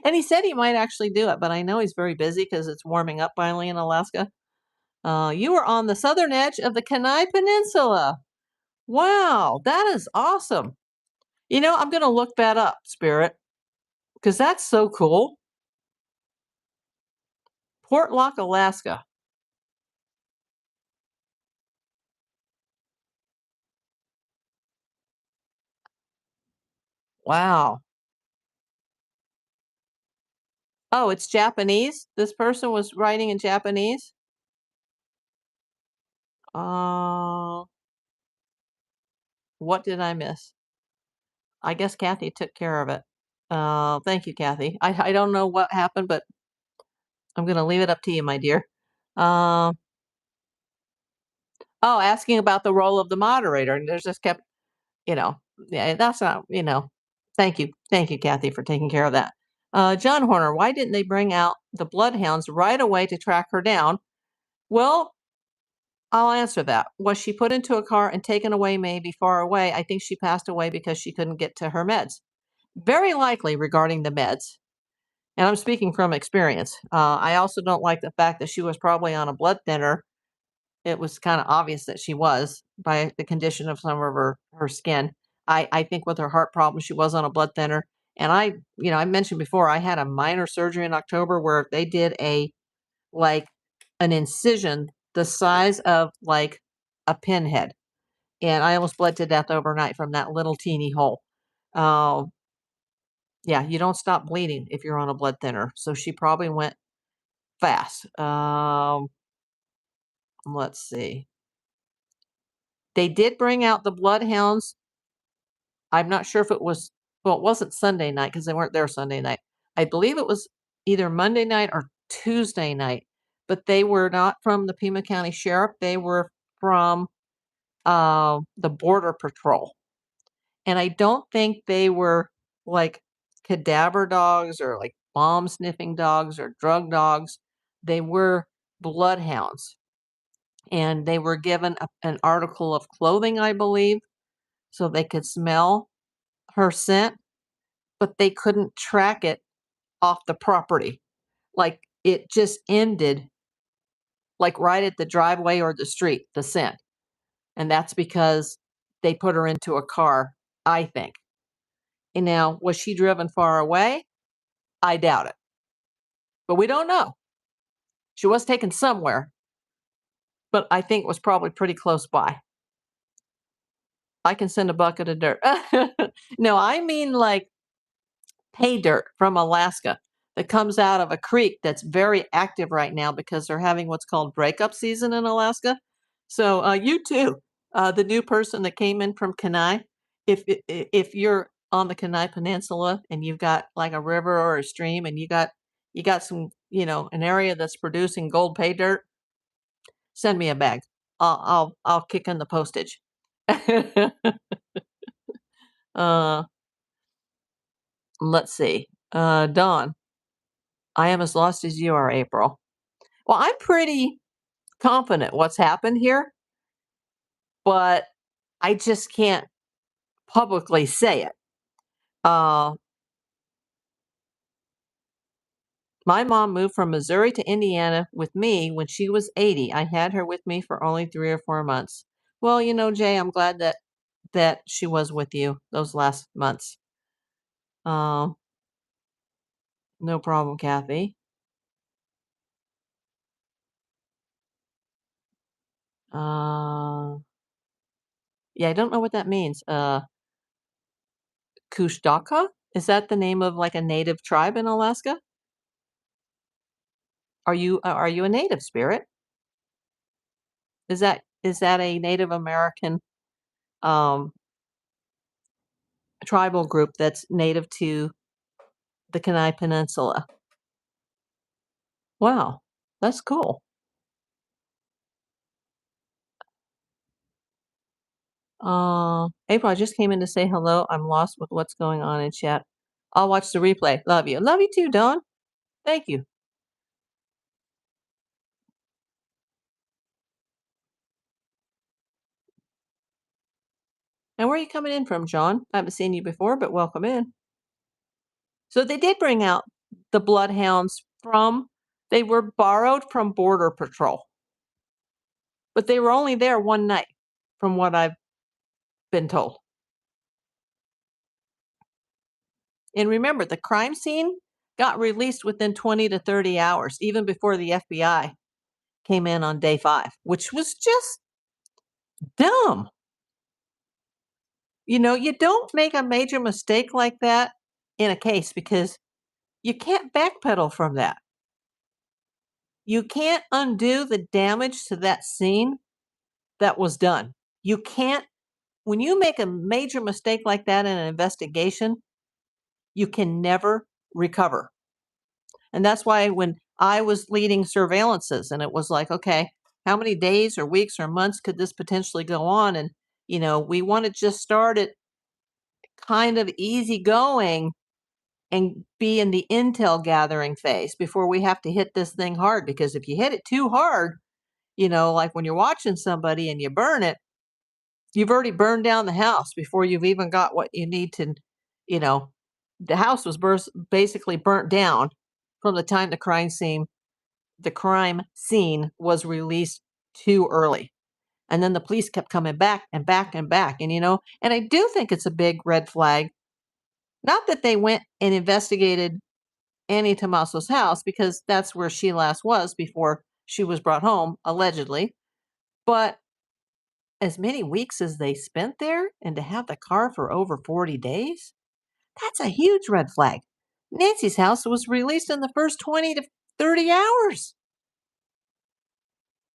And he said he might actually do it, but I know he's very busy because it's warming up finally in Alaska. You are on the southern edge of the Kenai Peninsula. Wow, that is awesome. I'm going to look that up, Spirit, because that's so cool. Portlock, Alaska. Wow. Oh, it's Japanese? This person was writing in Japanese? Uh, what did I miss? I guess Kathy took care of it. Thank you, Kathy. I don't know what happened, but I'm going to leave it up to you, my dear. Uh, asking about the role of the moderator, and there's just kept, you know, yeah, that's not. Thank you, Kathy, for taking care of that. John Horner, why didn't they bring out the bloodhounds right away to track her down? Well, I'll answer that. Was she put into a car and taken away maybe far away? I think she passed away because she couldn't get to her meds. Very likely regarding the meds. And I'm speaking from experience. I also don't like the fact that she was probably on a blood thinner. It was kind of obvious that she was by the condition of some of her skin. I think with her heart problem, she was on a blood thinner. And I mentioned before, I had a minor surgery in October where they did like an incision the size of like a pinhead. And I almost bled to death overnight from that little teeny hole. Uh, yeah, you don't stop bleeding if you're on a blood thinner. So she probably went fast. Let's see. They did bring out the bloodhounds. I'm not sure if it was, well, it wasn't Sunday night because they weren't there Sunday night. I believe it was either Monday night or Tuesday night, but they were not from the Pima County Sheriff. They were from the Border Patrol. And I don't think they were like cadaver dogs or like bomb sniffing dogs or drug dogs. They were bloodhounds. And they were given an article of clothing, I believe, so they could smell her scent, but they couldn't track it off the property. Like it just ended like right at the driveway or the street, the scent. And that's because they put her into a car, I think. And now, was she driven far away? I doubt it. But we don't know. She was taken somewhere, but I think it was probably pretty close by. I can send a bucket of dirt. No, I mean like pay dirt from Alaska that comes out of a creek that's very active right now because they're having what's called breakup season in Alaska. So you too, the new person that came in from Kenai, if you're on the Kenai Peninsula and you've got like a river or a stream and you got some an area that's producing gold pay dirt, send me a bag. I'll kick in the postage. uh, let's see. Dawn, I am as lost as you are, April. Well, I'm pretty confident what's happened here, but I just can't publicly say it. Uh, my mom moved from Missouri to Indiana with me when she was 80. I had her with me for only 3 or 4 months. Well, Jay, I'm glad that she was with you those last months. Um, no problem, Kathy. Yeah, I don't know what that means. Kushtaka? Is that the name of like a native tribe in Alaska? Are you a native spirit? Is that a Native American um, tribal group that's native to the Kenai Peninsula? Wow, that's cool. April, I just came in to say hello. I'm lost with what's going on in chat. I'll watch the replay. Love you. Love you too, Dawn. Thank you. And where are you coming in from, John? I haven't seen you before, but welcome in. So they did bring out the bloodhounds they were borrowed from Border Patrol, but they were only there one night, from what I've been told. And remember, the crime scene got released within 20 to 30 hours, even before the FBI came in on day 5, which was just dumb. You don't make a major mistake like that in a case because you can't backpedal from that. You can't undo the damage to that scene that was done. You can't, when you make a major mistake like that in an investigation, you can never recover. And that's why when I was leading surveillances and it was like, okay, how many days or weeks or months could this potentially go on? And, we want to just start it kind of easy going and be in the intel gathering phase before we have to hit this thing hard. Because if you hit it too hard, like when you're watching somebody and you burn it, you've already burned down the house before you've even got what you need to, you know, the house was basically burnt down from the time the crime scene was released too early. And then the police kept coming back and back and back. And I do think it's a big red flag. Not that they went and investigated Annie Tomaso's house, because that's where she last was before she was brought home, allegedly. But as many weeks as they spent there, and to have the car for over 40 days, that's a huge red flag. Nancy's house was released in the first 20 to 30 hours.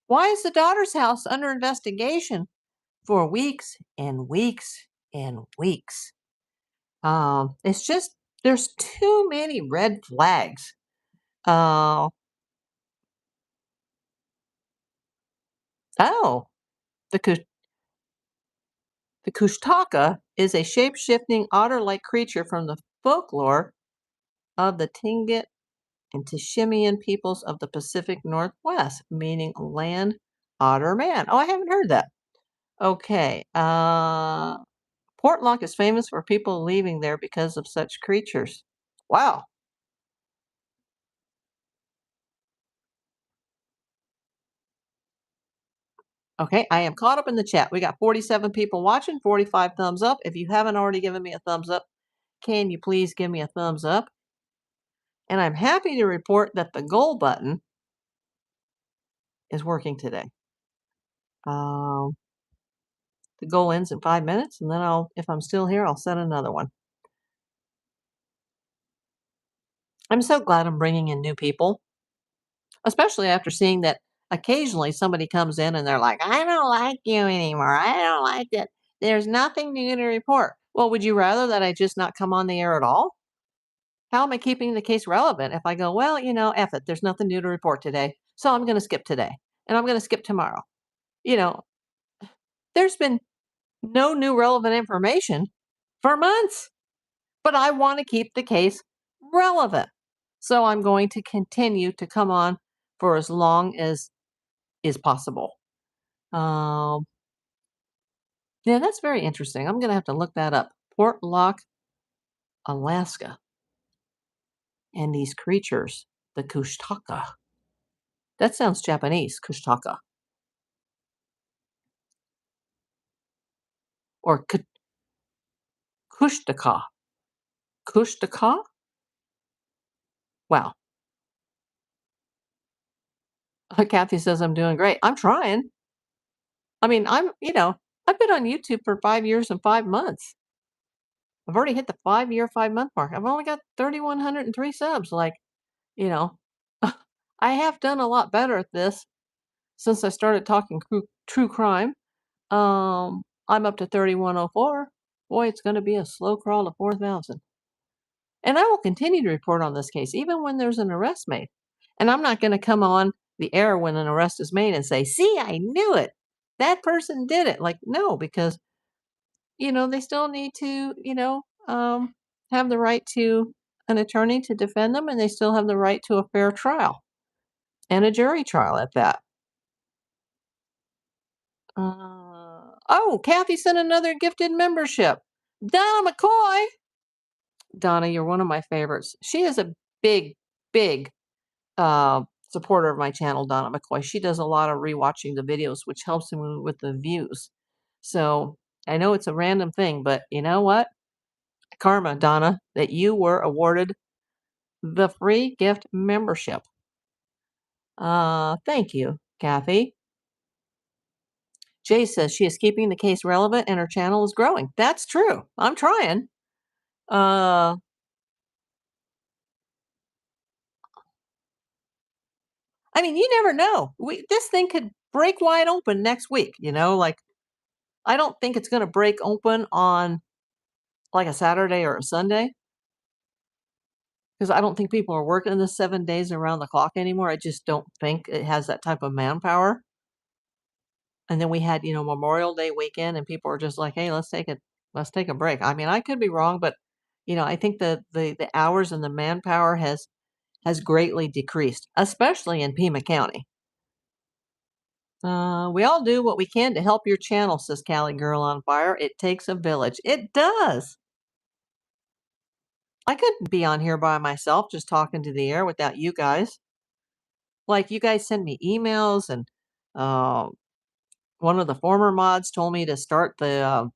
Why is the daughter's house under investigation for weeks and weeks and weeks? It's just, there's too many red flags. Uh, oh, the the Kushtaka is a shape-shifting otter-like creature from the folklore of the Tlingit and Tishimian peoples of the Pacific Northwest, meaning land otter man. Oh, I haven't heard that. Okay. Portlock is famous for people leaving there because of such creatures. Wow. Okay, I am caught up in the chat. We got 47 people watching, 45 thumbs up. If you haven't already given me a thumbs up, can you please give me a thumbs up? And I'm happy to report that the goal button is working today. Um, the goal ends in 5 minutes, and then if I'm still here, I'll set another one. I'm so glad I'm bringing in new people, especially after seeing that occasionally somebody comes in and they're like, I don't like you anymore. I don't like it. There's nothing new to report. Well, would you rather that I just not come on the air at all? How am I keeping the case relevant if I go, well, F it, there's nothing new to report today, so I'm going to skip today, and I'm going to skip tomorrow? You know, there's been no new relevant information for months, but I want to keep the case relevant. So I'm going to continue to come on for as long as is possible. Yeah, that's very interesting. I'm going to have to look that up. Portlock, Alaska, and these creatures, the Kushtaka. That sounds Japanese, Kushtaka. Or Kushtaka. Kushtaka? Wow. Kathy says I'm doing great. I'm trying. I mean, I've been on YouTube for 5 years and 5 months. I've already hit the 5-year, 5-month mark. I've only got 3,103 subs. You know, I have done a lot better at this since I started talking true crime. I'm up to 3,104. Boy, it's going to be a slow crawl to 4,000. And I will continue to report on this case, even when there's an arrest made. And I'm not going to come on the air when an arrest is made and say, see, I knew it. That person did it. No, because, they still need to, have the right to an attorney to defend them, and they still have the right to a fair trial and a jury trial at that. Oh, Kathy sent another gifted membership. Donna McCoy. Donna, you're one of my favorites. She is a big, big supporter of my channel, Donna McCoy. She does a lot of rewatching the videos, which helps me with the views. So I know it's a random thing, but you know what? Karma, Donna, that you were awarded the free gift membership. Thank you, Kathy. Jay says she is keeping the case relevant and her channel is growing. That's true. I'm trying. I mean, you never know. This thing could break wide open next week, I don't think it's going to break open on a Saturday or a Sunday, because I don't think people are working the 7 days around the clock anymore. I just don't think it has that type of manpower. And then we had, Memorial Day weekend, and people are just like, hey, let's take a break. I mean, I could be wrong, but I think the hours and the manpower has greatly decreased, especially in Pima County. We all do what we can to help your channel, says Cali Girl on Fire. It takes a village. It does. I couldn't be on here by myself just talking to the air without you guys. Like, you guys send me emails, and uh, one of the former mods told me to start the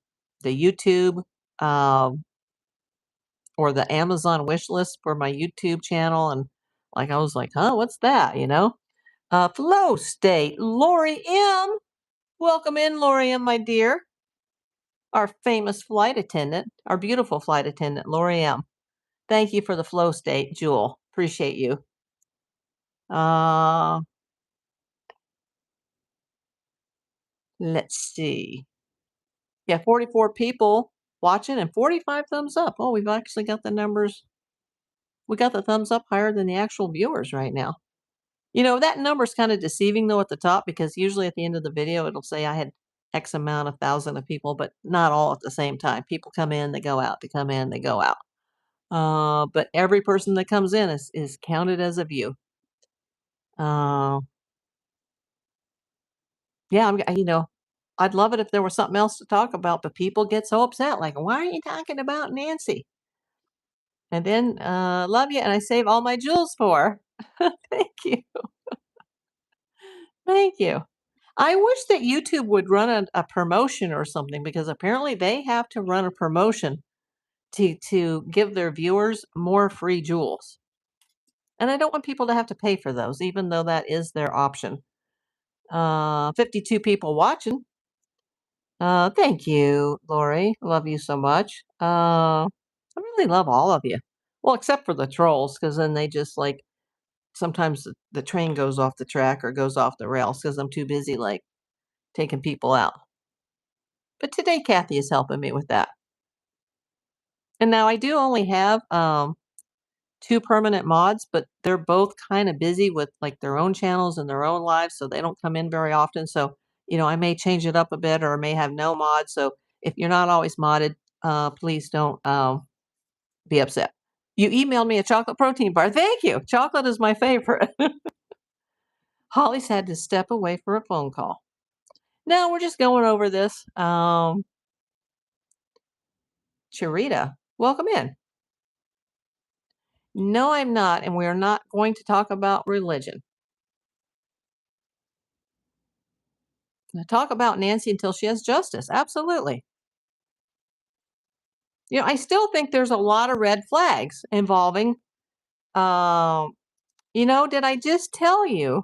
YouTube, um, or the Amazon wish list for my YouTube channel, and, like, I was like, "Huh, what's that?" You know? Flow State, Lori M. Welcome in, Lori M, my dear. Our famous flight attendant, our beautiful flight attendant, Lori M. Thank you for the flow state, Jewel. Appreciate you. Uh, let's see. Yeah, 44 people watching and 45 thumbs up. Oh, we've actually got the numbers. We got the thumbs up higher than the actual viewers right now. You know, that number's kind of deceiving though at the top, because usually at the end of the video it'll say I had X amount of thousand of people, but not all at the same time. People come in, they go out, they come in, they go out. But every person that comes in is counted as a view. Uh, yeah, I'd love it if there was something else to talk about, but people get so upset, like, why are you talking about Nancy? And then, love you, and I save all my jewels for her. Thank you. Thank you. I wish that YouTube would run a promotion or something, because apparently they have to run a promotion to give their viewers more free jewels. And I don't want people to have to pay for those, even though that is their option. 52 people watching. Thank you, Lori. Love you so much. I really love all of you. Well, except for the trolls, because then they just like sometimes the train goes off the track or goes off the rails because I'm too busy like taking people out. But today Kathy is helping me with that. And now I do only have two permanent mods, but they're both kind of busy with like their own channels and their own lives, so they don't come in very often. So, I may change it up a bit, or I may have no mods. So if you're not always modded, please don't be upset. You emailed me a chocolate protein bar. Thank you. Chocolate is my favorite. Holly's had to step away for a phone call. No, we're just going over this. Charita, welcome in. No, I'm not, and we are not going to talk about religion. Talk about Nancy until she has justice. Absolutely. I still think there's a lot of red flags involving, did I just tell you,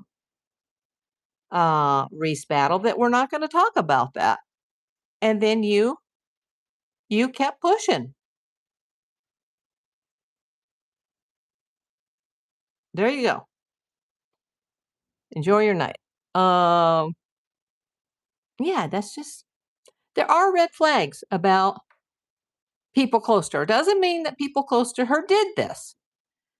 Reese Battle, that we're not going to talk about that? And then you kept pushing. There you go. Enjoy your night. Yeah, that's just, there are red flags about people close to her. Doesn't mean that people close to her did this,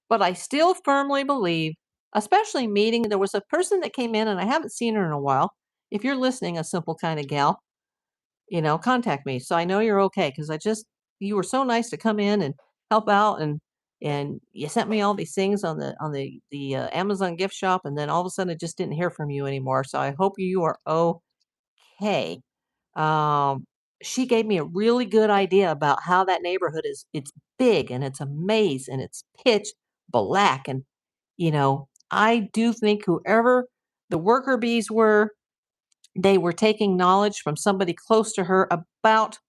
but I still firmly believe, especially meeting, there was a person that came in and I haven't seen her in a while. If you're listening, a simple kind of gal, contact me so I know you're okay, because you were so nice to come in and help out, and you sent me all these things on the Amazon gift shop, and then all of a sudden I just didn't hear from you anymore. So I hope you are okay. Um, she gave me a really good idea about how that neighborhood is. It's big and it's a maze and it's pitch black. And, I do think whoever the worker bees were, they were taking knowledge from somebody close to her about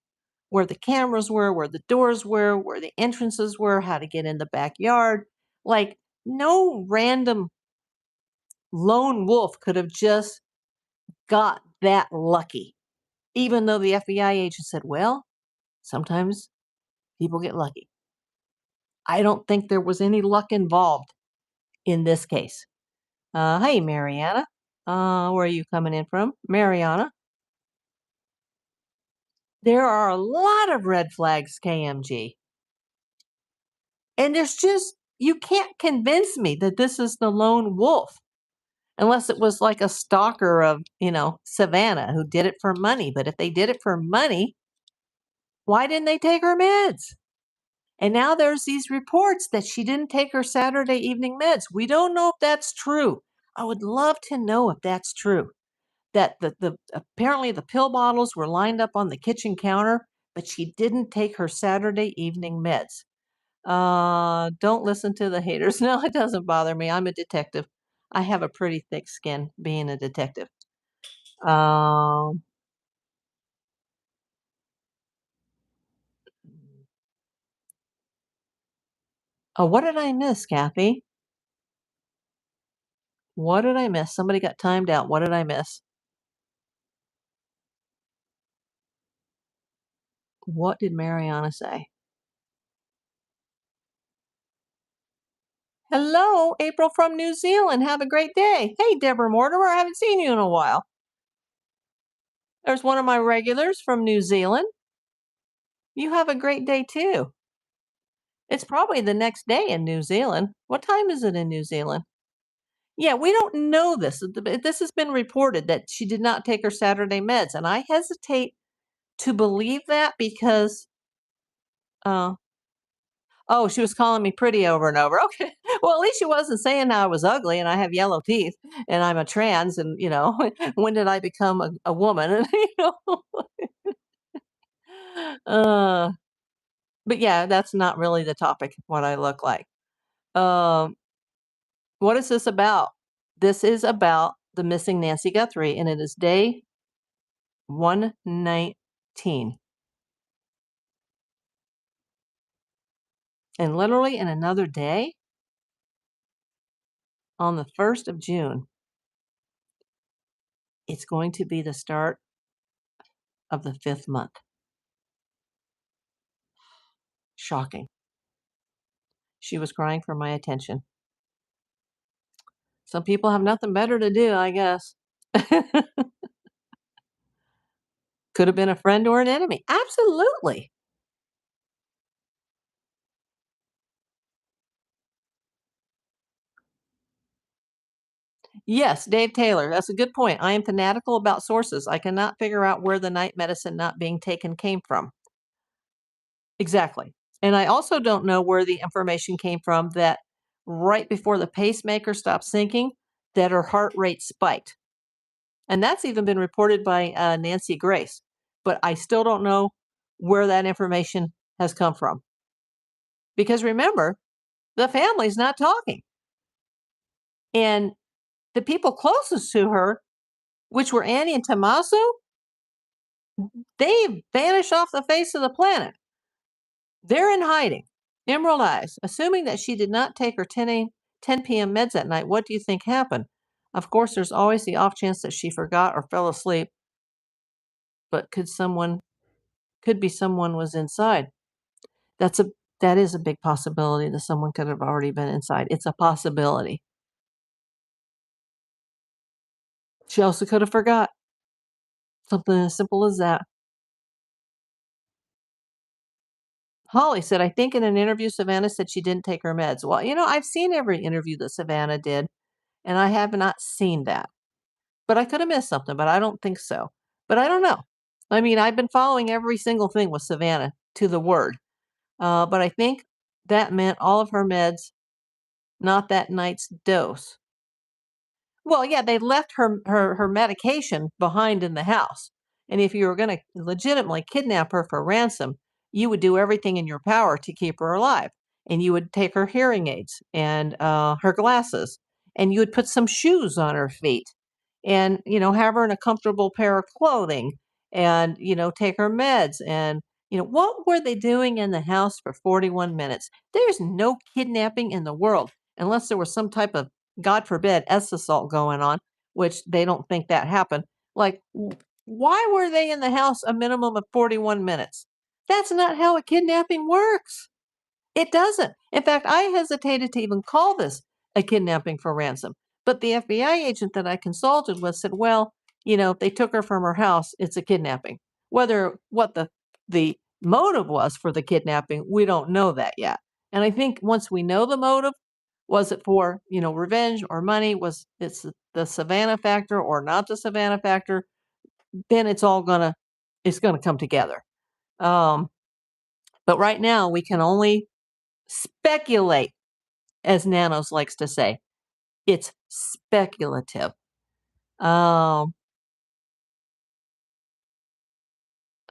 where the cameras were, where the doors were, where the entrances were, how to get in the backyard. Like, no random lone wolf could have just got that lucky, even though the FBI agent said, well, sometimes people get lucky. I don't think there was any luck involved in this case. Hey, Mariana. Where are you coming in from? Mariana. There are a lot of red flags, KMG. And you can't convince me that this is the lone wolf, unless it was like a stalker of, Savannah who did it for money. But if they did it for money, why didn't they take her meds? And now there's these reports that she didn't take her Saturday evening meds. We don't know if that's true. I would love to know if that's true. That the apparently the pill bottles were lined up on the kitchen counter, but she didn't take her Saturday evening meds. Don't listen to the haters. No, it doesn't bother me. I'm a detective. I have a pretty thick skin being a detective. Um, oh, what did I miss, Kathy? What did I miss? Somebody got timed out. What did I miss? What did Mariana say? Hello, April from New Zealand. Have a great day. Hey, Deborah Mortimer. I haven't seen you in a while. There's one of my regulars from New Zealand. You have a great day too. It's probably the next day in New Zealand. What time is it in New Zealand? Yeah, we don't know this. This has been reported that she did not take her Saturday meds, and I hesitate to believe that because, uh, oh, she was calling me pretty over and over. Okay, well, at least she wasn't saying I was ugly and I have yellow teeth and I'm a trans and when did I become a woman? And uh, but yeah, that's not really the topic. What I look like. Um, what is this about? This is about the missing Nancy Guthrie, and it is day 119. And literally in another day, on the 1st of June, it's going to be the start of the 5th month. Shocking. She was crying for my attention. Some people have nothing better to do, I guess. Could have been a friend or an enemy. Absolutely. Yes, Dave Taylor. That's a good point. I am fanatical about sources. I cannot figure out where the night medicine not being taken came from. Exactly. And I also don't know where the information came from that right before the pacemaker stopped syncing, that her heart rate spiked. And that's even been reported by Nancy Grace. But I still don't know where that information has come from. Because remember, the family's not talking. And the people closest to her, which were Annie and Tommaso, they vanished off the face of the planet. They're in hiding. Emerald Eyes, assuming that she did not take her 10 p.m. meds that night, what do you think happened? Of course, there's always the off chance that she forgot or fell asleep, but could be someone was inside. That's a that is a big possibility that someone could have already been inside. It's a possibility. She also could have forgot. Something as simple as that. Holly said, I think in an interview, Savannah said she didn't take her meds. Well, I've seen every interview that Savannah did, and I have not seen that. But I could have missed something, but I don't think so. But I don't know. I mean, I've been following every single thing with Savannah to the word. But I think that meant all of her meds, not that night's dose. Well, yeah, they left her medication behind in the house, and if you were gonna legitimately kidnap her for ransom, you would do everything in your power to keep her alive, and you would take her hearing aids and, her glasses, and you would put some shoes on her feet, and, have her in a comfortable pair of clothing, and, take her meds, and, what were they doing in the house for 41 minutes? There's no kidnapping in the world unless there was some type of, God forbid, S assault going on, which they don't think that happened. Like, why were they in the house a minimum of 41 minutes? That's not how a kidnapping works. It doesn't. In fact, I hesitated to even call this a kidnapping for ransom. But the FBI agent that I consulted with said, well, if they took her from her house, it's a kidnapping. Whether what the motive was for the kidnapping, we don't know that yet. And I think once we know the motive, was it for, revenge or money? Was it's the Savannah factor or not the Savannah factor? Then it's gonna come together. Um, but right now we can only speculate, as Nanos likes to say. It's speculative. Um,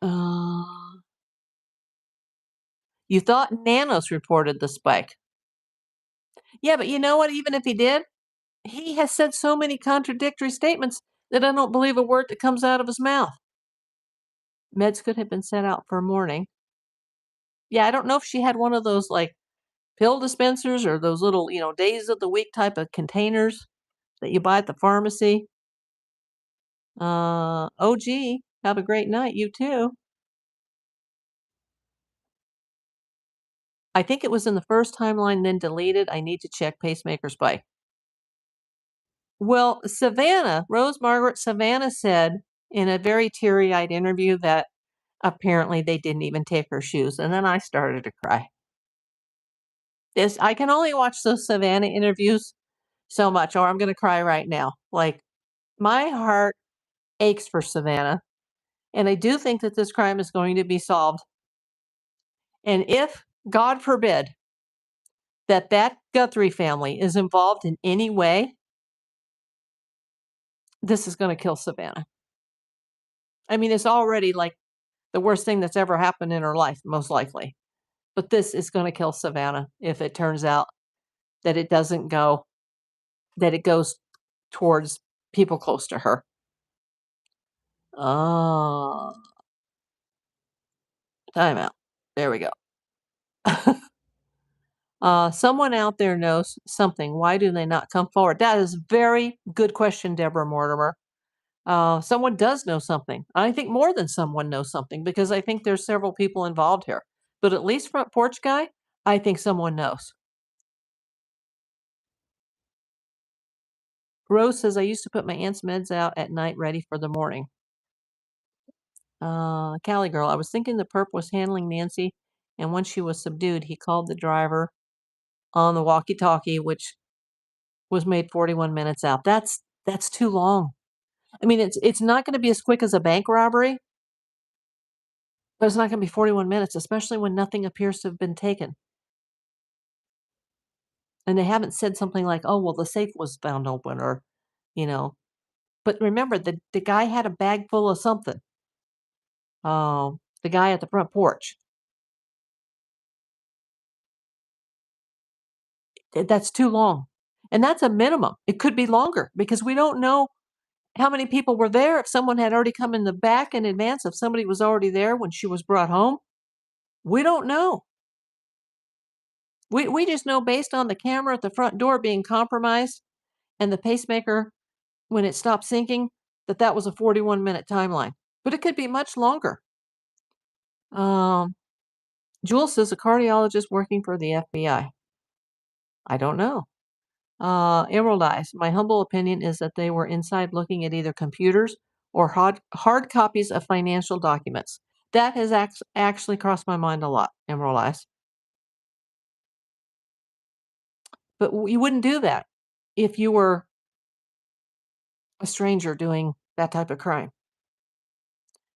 uh, You thought Nanos reported the spike. Yeah, but you know what? Even if he did, he has said so many contradictory statements that I don't believe a word that comes out of his mouth. Meds could have been set out for morning. Yeah, I don't know if she had one of those, like, pill dispensers or those little, days of the week type of containers that you buy at the pharmacy. OG, have a great night. You too. I think it was in the first timeline, then deleted. I need to check pacemaker spike. Well, Savannah, Rose Margaret Savannah said in a very teary-eyed interview that apparently they didn't even take her shoes, and then I started to cry. I can only watch those Savannah interviews so much, or I'm gonna cry right now. Like, my heart aches for Savannah, and I do think that this crime is going to be solved. And if, God forbid, that Guthrie family is involved in any way, this is gonna kill Savannah. I mean, it's already, like, the worst thing that's ever happened in her life, most likely. But this is gonna kill Savannah if it turns out that it doesn't go that it goes towards people close to her. Oh, timeout. There we go. Someone out there knows something. Why do they not come forward? That is a very good question, Deborah Mortimer. Someone does know something. I think more than someone knows something because I think there's several people involved here. But at least front porch guy, I think someone knows. Rose says, I used to put my aunt's meds out at night ready for the morning. Cali girl, I was thinking the perp was handling Nancy, and when she was subdued, he called the driver on the walkie-talkie, which was made 41 minutes out. That's too long. I mean, it's not going to be as quick as a bank robbery, but it's not going to be 41 minutes, especially when nothing appears to have been taken. And they haven't said something like, "Oh, well, the safe was found open," or, you know. But remember, the guy had a bag full of something. The guy at the front porch. That's too long. And that's a minimum. It could be longer because we don't know how many people were there. If someone had already come in the back in advance, if somebody was already there when she was brought home, we don't know. We just know based on the camera at the front door being compromised and the pacemaker when it stopped syncing that that was a 41-minute timeline. But it could be much longer. Jules says a cardiologist working for the FBI. I don't know. Emerald Eyes. My humble opinion is that they were inside looking at either computers or hard copies of financial documents. That has actually crossed my mind a lot, Emerald Eyes. But you wouldn't do that if you were a stranger doing that type of crime.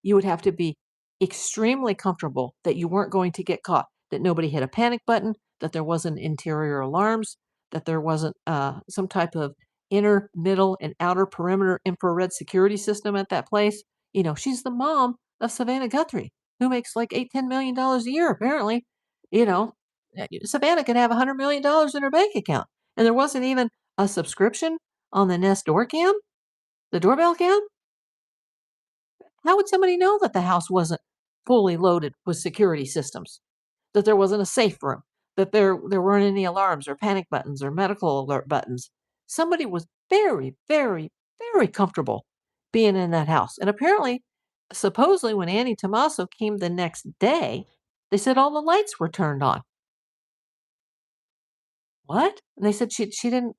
You would have to be extremely comfortable that you weren't going to get caught, that nobody hit a panic button, that there wasn't interior alarms, that there wasn't some type of inner, middle, and outer perimeter infrared security system at that place. She's the mom of Savannah Guthrie, who makes like $8-10 million a year, apparently. You know, Savannah could have $100 million in her bank account. And there wasn't even a subscription on the Nest door cam, the doorbell cam. How would somebody know that the house wasn't fully loaded with security systems? That there wasn't a safe room? That there weren't any alarms or panic buttons or medical alert buttons? Somebody was very, very, very comfortable being in that house. And apparently, supposedly, when Annie Tommaso came the next day, they said all the lights were turned on. What? And they said she didn't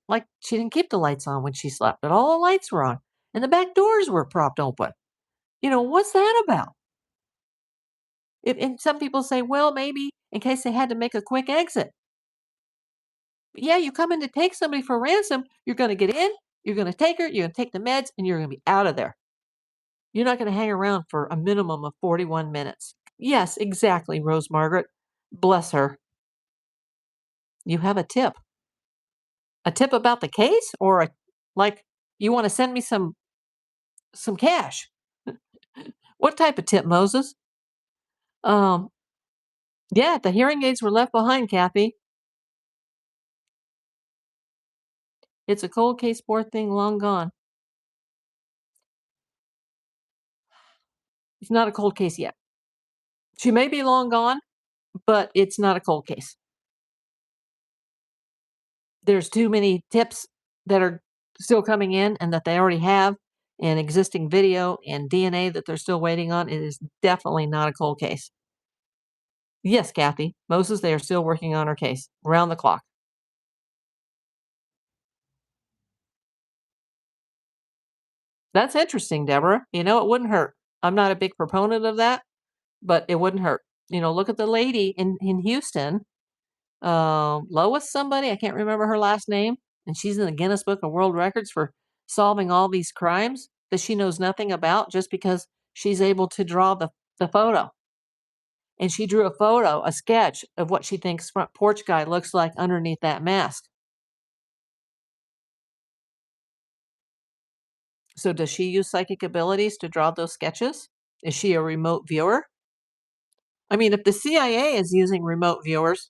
keep the lights on when she slept, but all the lights were on and the back doors were propped open. What's that about? And some people say, well, maybe in case they had to make a quick exit. Yeah, you come in to take somebody for ransom, you're going to get in, you're going to take her, you're going to take the meds, and you're going to be out of there. You're not going to hang around for a minimum of 41 minutes. Yes, exactly, Rose Margaret. Bless her. You have a tip. A tip about the case, or like you want to send me some cash? What type of tip, Moses? Um, Yeah, the hearing aids were left behind, Kathy. It's a cold case, poor thing, long gone. It's not a cold case yet. She may be long gone, but it's not a cold case. There's too many tips that are still coming in and that they already have, and existing video and DNA that they're still waiting on. It is definitely not a cold case. Yes, Kathy. Moses, they are still working on her case round the clock. That's interesting, Deborah. You know, it wouldn't hurt. I'm not a big proponent of that, but it wouldn't hurt. You know, look at the lady in Houston, Lois somebody, I can't remember her last name, and she's in the Guinness Book of World Records for solving all these crimes that she knows nothing about just because she's able to draw the photo. And she drew a photo, a sketch of what she thinks front porch guy looks like underneath that mask. So does she use psychic abilities to draw those sketches? Is she a remote viewer? I mean, if the CIA is using remote viewers,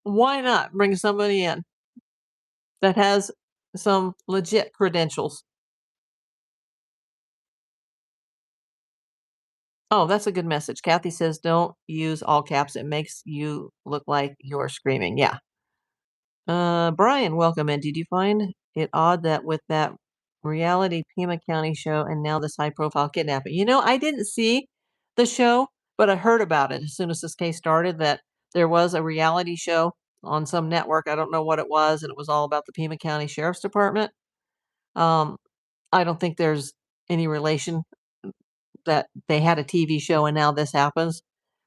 why not bring somebody in that has some legit credentials? Oh, that's a good message. Kathy says, don't use all caps. It makes you look like you're screaming. Yeah. Brian, welcome in. Did you find it odd that with that reality Pima County show and now this high profile kidnapping? You know, I didn't see the show, but I heard about it as soon as this case started that there was a reality show on some network. I don't know what it was, and it was all about the Pima County Sheriff's Department. Um, I don't think there's any relation that they had a TV show and now this happens.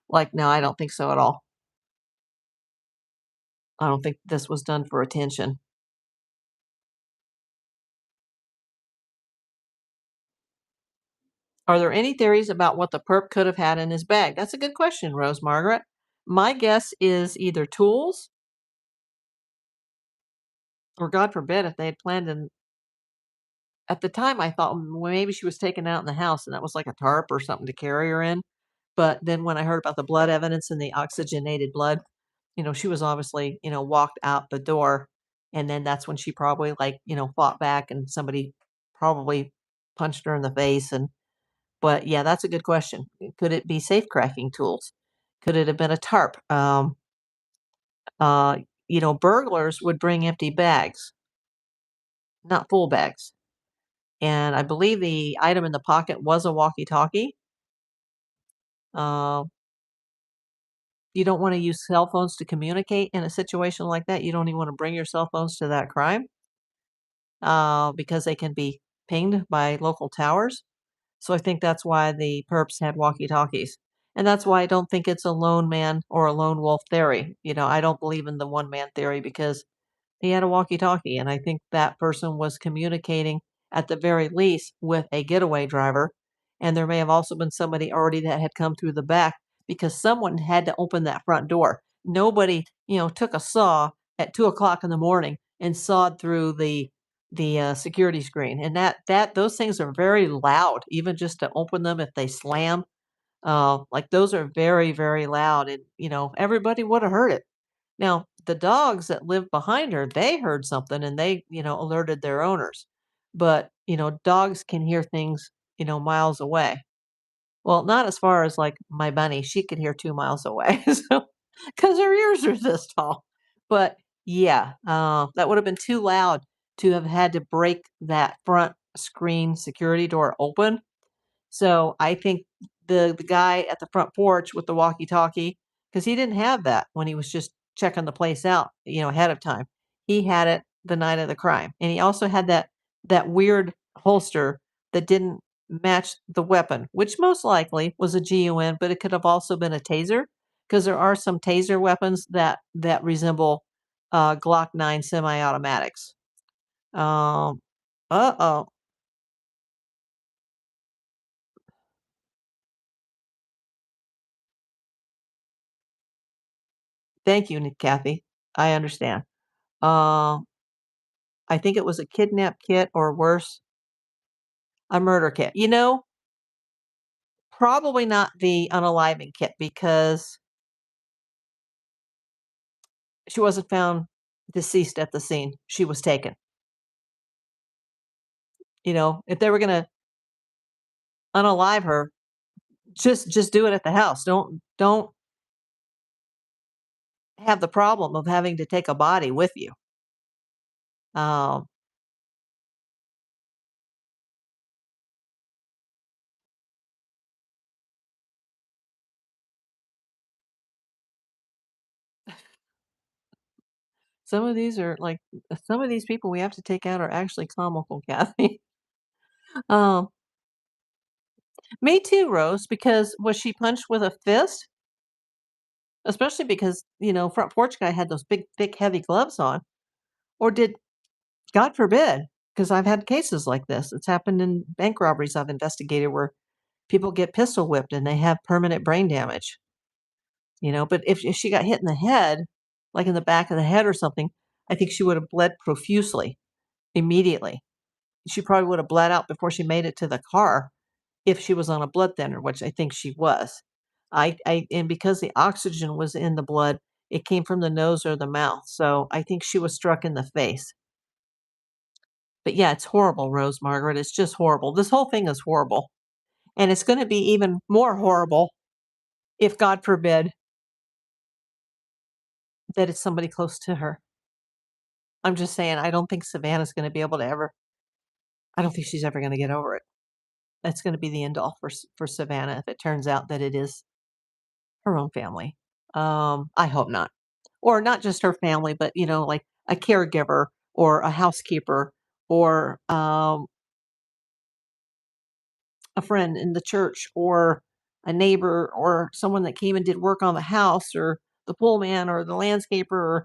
Like, no, I don't think so at all. I don't think this was done for attention. Are there any theories about what the perp could have had in his bag? That's a good question, Rose Margaret. My guess is either tools or, God forbid, if they had planned and at the time I thought well, maybe she was taken out in the house and that was like a tarp or something to carry her in. But then when I heard about the blood evidence and the oxygenated blood, you know, she was obviously, you know, walked out the door. And then that's when she probably like, you know, fought back and somebody probably punched her in the face. And, but yeah, that's a good question. Could it be safe cracking tools? Could it have been a tarp? Uh, you know, burglars would bring empty bags, not full bags. And I believe the item in the pocket was a walkie talkie. Uh, you don't want to use cell phones to communicate in a situation like that. You don't even want to bring your cell phones to that crime because they can be pinged by local towers. So I think that's why the perps had walkie-talkies. And that's why I don't think it's a lone man or a lone wolf theory. You know, I don't believe in the one man theory because he had a walkie-talkie, and I think that person was communicating at the very least with a getaway driver. And there may have also been somebody already that had come through the back because someone had to open that front door. Nobody, you know, took a saw at 2 o'clock in the morning and sawed through the security screen. And that those things are very loud, even just to open them if they slam. Like those are very, very loud, and you know everybody would have heard it. Now, the dogs that lived behind her, they heard something and they, you know, alerted their owners. But, you know, dogs can hear things, you know, miles away. Well, not as far as like my bunny. She could hear 2 miles away. So, because her ears are this tall. But yeah, that would have been too loud to have had to break that front screen security door open. So I think the guy at the front porch with the walkie-talkie, because he didn't have that when he was just checking the place out, you know, ahead of time. He had it the night of the crime, and he also had that weird holster that didn't match the weapon, which most likely was a GUN, but it could have also been a taser, because there are some taser weapons that resemble Glock 9 semi-automatics. Um, uh-oh. Thank you, Kathy. I understand. Uh, I think it was a kidnap kit or worse, a murder kit. You know, probably not the unaliving kit because She wasn't found deceased at the scene. She was taken. If they were gonna unalive her, just do it at the house. Don't have the problem of having to take a body with you. Um, some of these are like some of these people we have to take out are actually comical, Kathy. Um, Me too, Rose, because was she punched with a fist? Especially because, front porch guy had those big, thick, heavy gloves on. Or did, God forbid, because I've had cases like this. It's happened in bank robberies I've investigated where people get pistol whipped and they have permanent brain damage. But if she got hit in the head, like in the back of the head or something, I think she would have bled profusely immediately. She probably would have bled out before she made it to the car if she was on a blood thinner, which I think she was. And because the oxygen was in the blood, it came from the nose or the mouth. So I think she was struck in the face. But yeah, it's horrible, Rose Margaret. It's just horrible. This whole thing is horrible. And it's going to be even more horrible if, God forbid, that it's somebody close to her. I'm just saying, I don't think Savannah's going to be able to ever, I don't think she's ever going to get over it. That's going to be the end all for Savannah if it turns out that it is her own family. I hope not. Or not just her family, but, like a caregiver or a housekeeper or a friend in the church or a neighbor or someone that came and did work on the house or the pool man or the landscaper.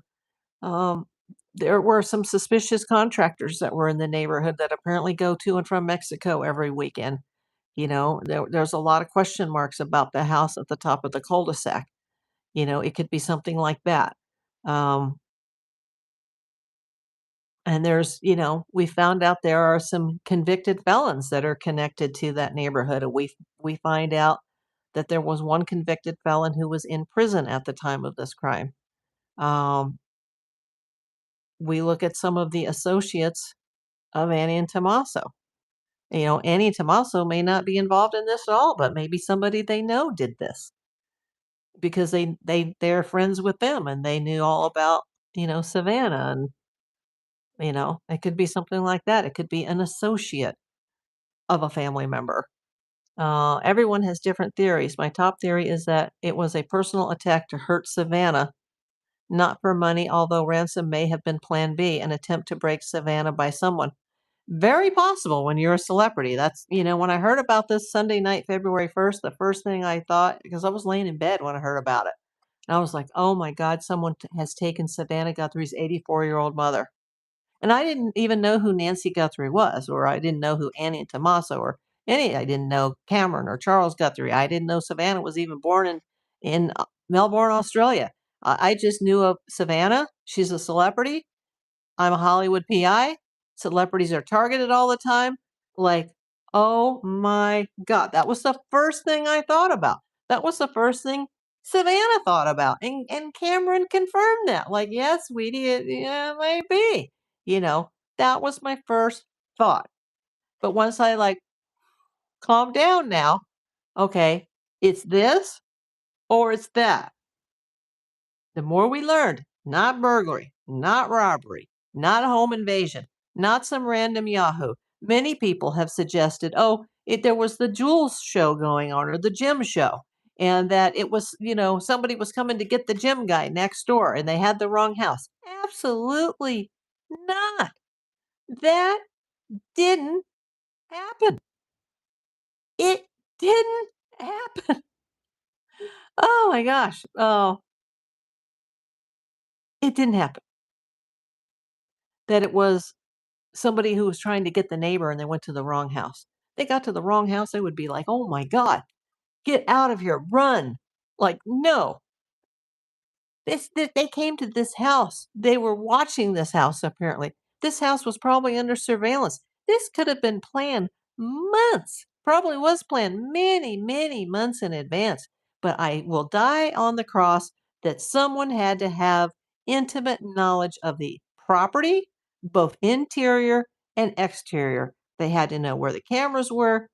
Um, there were some suspicious contractors that were in the neighborhood that apparently go to and from Mexico every weekend. There's a lot of question marks about the house at the top of the cul-de-sac. It could be something like that. Um, and we found out there are some convicted felons that are connected to that neighborhood. And we find out that there was one convicted felon who was in prison at the time of this crime. Um, we look at some of the associates of Annie and Tommaso. Annie and Tommaso may not be involved in this at all, but maybe somebody they know did this because they're friends with them and they knew all about, Savannah and, it could be something like that. It could be an associate of a family member. Everyone has different theories. My top theory is that it was a personal attack to hurt Savannah, not for money, although ransom may have been plan B, an attempt to break Savannah by someone. Very possible when you're a celebrity. That's, when I heard about this Sunday night, February 1st, the first thing I thought, because I was laying in bed when I heard about it, and I was like, oh my God, someone has taken Savannah Guthrie's 84-year-old mother. And I didn't even know who Nancy Guthrie was, or I didn't know who Annie and Tommaso or I didn't know Cameron or Charles Guthrie. I didn't know Savannah was even born in Melbourne, Australia. I just knew of Savannah. She's a celebrity. I'm a Hollywood PI. Celebrities are targeted all the time. Like, oh my God. That was the first thing I thought about. That was the first thing Savannah thought about. And Cameron confirmed that. Like, yes, sweetie, yeah, it might be. You know, that was my first thought. But once I like calmed down now, okay, it's this or it's that. The more we learned, not burglary, not robbery, not a home invasion, not some random Yahoo. Many people have suggested, oh, there was the Jules show going on or the gym show, and that it was, somebody was coming to get the gym guy next door and they had the wrong house. Absolutely not. That didn't happen. It didn't happen. Oh my gosh. Oh, it didn't happen. That it was somebody who was trying to get the neighbor and they went to the wrong house. They got to the wrong house, they would be like, "Oh my god, get out of here, run." Like, no. They came to this house. They were watching this house apparently. This house was probably under surveillance. This could have been planned months. Probably was planned many, many months in advance. But I will die on the cross that someone had to have intimate knowledge of the property, both interior and exterior. They had to know where the cameras were,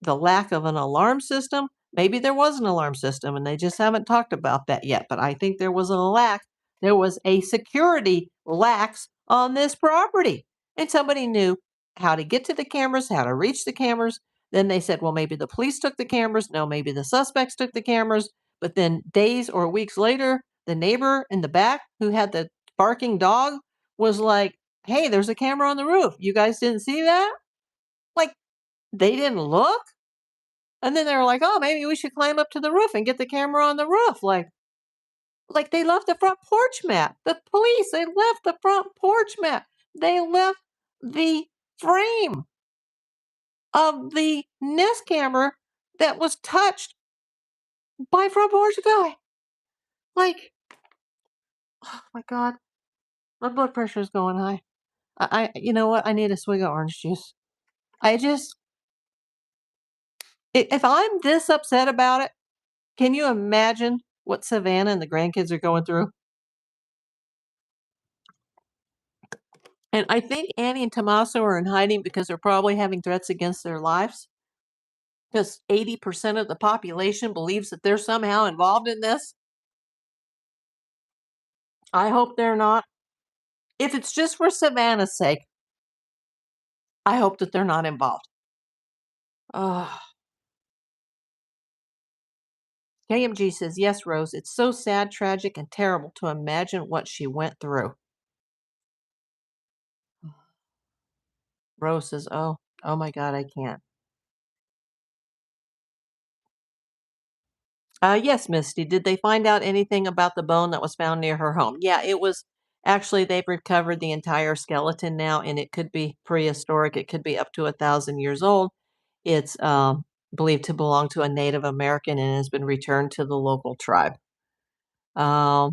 the lack of an alarm system. Maybe there was an alarm system and they just haven't talked about that yet, but I think there was a lack. There was a security lax on this property. And somebody knew how to get to the cameras, how to reach the cameras. Then they said, well, maybe the police took the cameras. No, maybe the suspects took the cameras. But then days or weeks later, the neighbor in the back who had the barking dog was like, hey, there's a camera on the roof. You guys didn't see that? Like, they didn't look? And then they were like, "Oh, maybe we should climb up to the roof and get the camera on the roof." Like they left the front porch mat. The police, they left the front porch mat. They left the frame of the Nest camera that was touched by front porch guy. Like, oh my God, my blood pressure is going high. You know what? I need a swig of orange juice. I just, if I'm this upset about it, can you imagine what Savannah and the grandkids are going through? And I think Annie and Tommaso are in hiding because they're probably having threats against their lives. Because 80% of the population believes that they're somehow involved in this. I hope they're not. If it's just for Savannah's sake, I hope that they're not involved. KMG says, yes, Rose, it's so sad, tragic, and terrible to imagine what she went through. Rose says, oh my God, I can't. Yes, Misty. Did they find out anything about the bone that was found near her home? Yeah, it was actually, they've recovered the entire skeleton now, and it could be prehistoric. It could be up to 1,000 years old. It's believed to belong to a Native American and has been returned to the local tribe. That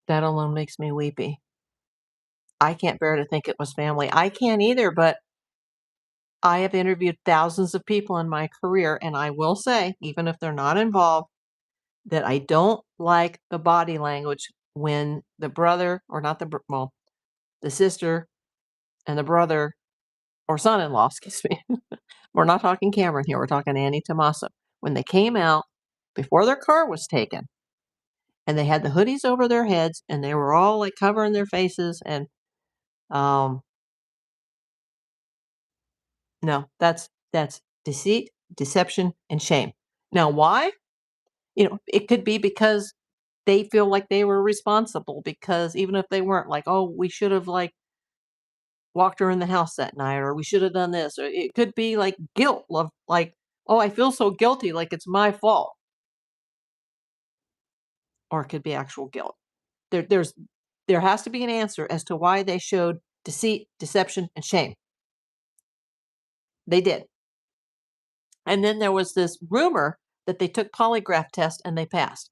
alone makes me weepy. I can't bear to think it was family. I can't either, but I have interviewed thousands of people in my career, and I will say, even if they're not involved, that I don't like the body language when the brother, or not well, the sister and the brother, or son-in-law, excuse me. We're not talking Cameron here. We're talking Annie Tommaso. When they came out before their car was taken, and they had the hoodies over their heads, and they were all like covering their faces, and um, no, that's deceit, deception, and shame. Now, why? It could be because they feel like they were responsible, because even if they weren't, like, oh, we should have like walked her in the house that night, or we should have done this, or it could be like guilt of like, oh, I feel so guilty, like it's my fault, or it could be actual guilt. There has to be an answer as to why they showed deceit, deception, and shame. They did. And then there was this rumor that they took polygraph tests and they passed.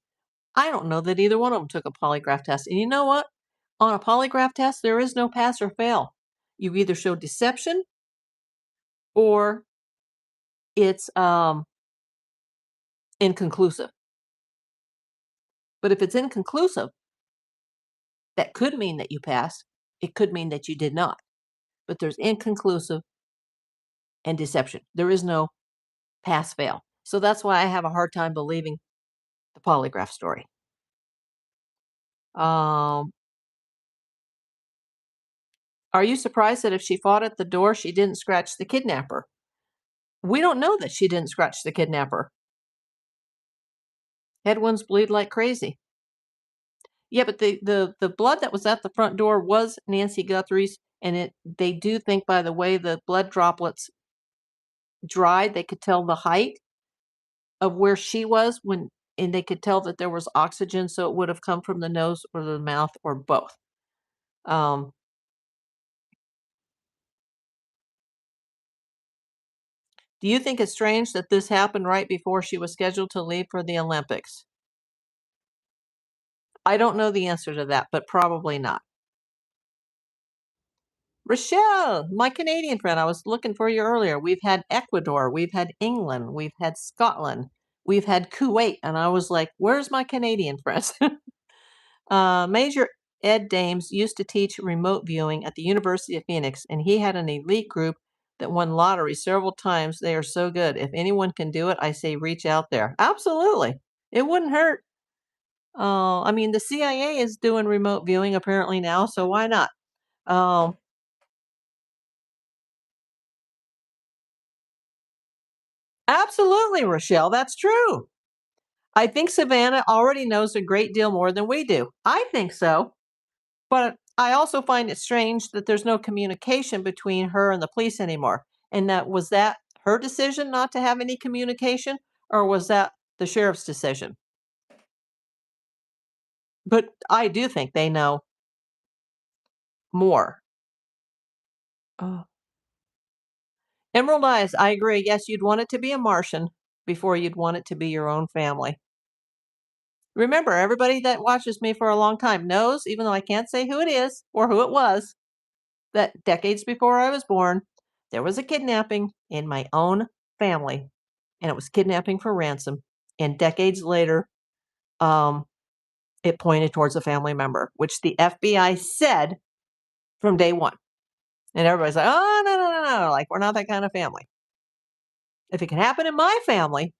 I don't know that either one of them took a polygraph test. And you know what? On a polygraph test, there is no pass or fail. You either show deception or it's inconclusive. But if it's inconclusive, that could mean that you passed. It could mean that you did not. But there's inconclusive and deception. There is no pass fail. So that's why I have a hard time believing the polygraph story. Are you surprised that if she fought at the door, she didn't scratch the kidnapper? We don't know that she didn't scratch the kidnapper. Head wounds bleed like crazy. Yeah, but the blood that was at the front door was Nancy Guthrie's, and they do think by the way the blood droplets dried, they could tell the height of where she was and they could tell that there was oxygen, so it would have come from the nose or the mouth or both. Do you think it's strange that this happened right before she was scheduled to leave for the Olympics? I don't know the answer to that, but probably not. Rochelle, my Canadian friend, I was looking for you earlier. We've had Ecuador, we've had England, we've had Scotland, We've had Kuwait, and I was like, "Where's my Canadian friends?" Major Ed Dames used to teach remote viewing at the University of Phoenix, and he had an elite group that won lottery several times. They are so good. If anyone can do it, I say reach out there. Absolutely. It wouldn't hurt. I mean, the CIA is doing remote viewing apparently now, so why not? Um, Absolutely, Rochelle. That's true. I think Savannah already knows a great deal more than we do. I think so. But I also find it strange that there's no communication between her and the police anymore. And that was that her decision not to have any communication, or was that the sheriff's decision? But I do think they know more. Oh. Emerald Eyes, I agree. Yes, you'd want it to be a Martian before you'd want it to be your own family. Remember, everybody that watches me for a long time knows, even though I can't say who it is or who it was, that decades before I was born, there was a kidnapping in my own family, and it was kidnapping for ransom. And decades later, um, it pointed towards a family member, which the FBI said from day one. And everybody's like, oh, no, no, no, no. Like, we're not that kind of family. If it can happen in my family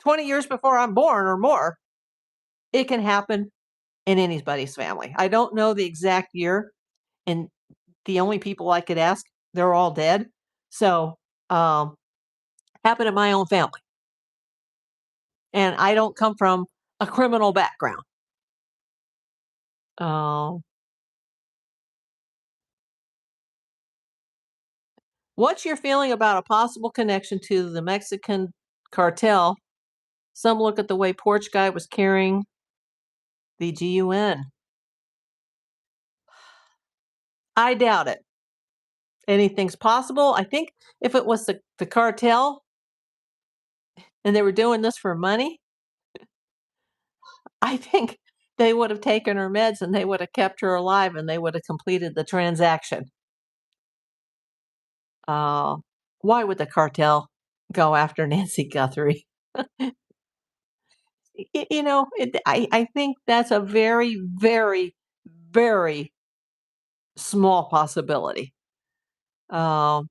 20 years before I'm born or more, it can happen in anybody's family. I don't know the exact year. And the only people I could ask, they're all dead. So, um, happened in my own family. And I don't come from a criminal background. Uh, what's your feeling about a possible connection to the Mexican cartel? Some look at the way Porch Guy was carrying the GUN. I doubt it. Anything's possible. I think if it was the cartel and they were doing this for money, I think they would have taken her meds and they would have kept her alive and they would have completed the transaction. Uh, why would the cartel go after Nancy Guthrie? I think that's a very, very, very small possibility. Um,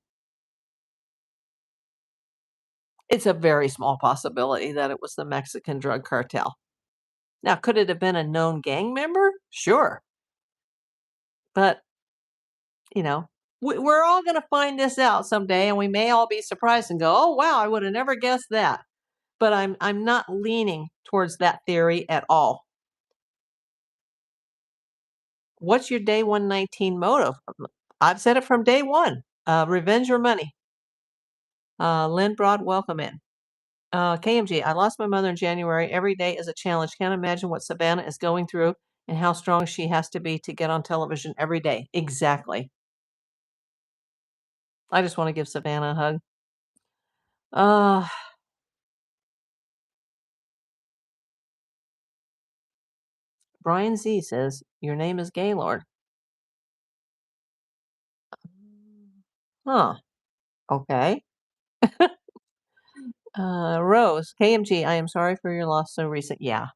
it's a very small possibility that it was the Mexican drug cartel. Now, could it have been a known gang member? Sure. But, you know, we're all going to find this out someday, and we may all be surprised and go, oh, wow, I would have never guessed that. But I'm not leaning towards that theory at all. What's your day 119 motive? I've said it from day one. Revenge or money. Lynn Broad, welcome in. KMG, I lost my mother in January. Every day is a challenge. Can't imagine what Savannah is going through and how strong she has to be to get on television every day. Exactly. I just want to give Savannah a hug. Uh, Brian Z says, your name is Gaylord. Huh. Okay. Rose, KMG, I am sorry for your loss so recent. Yeah.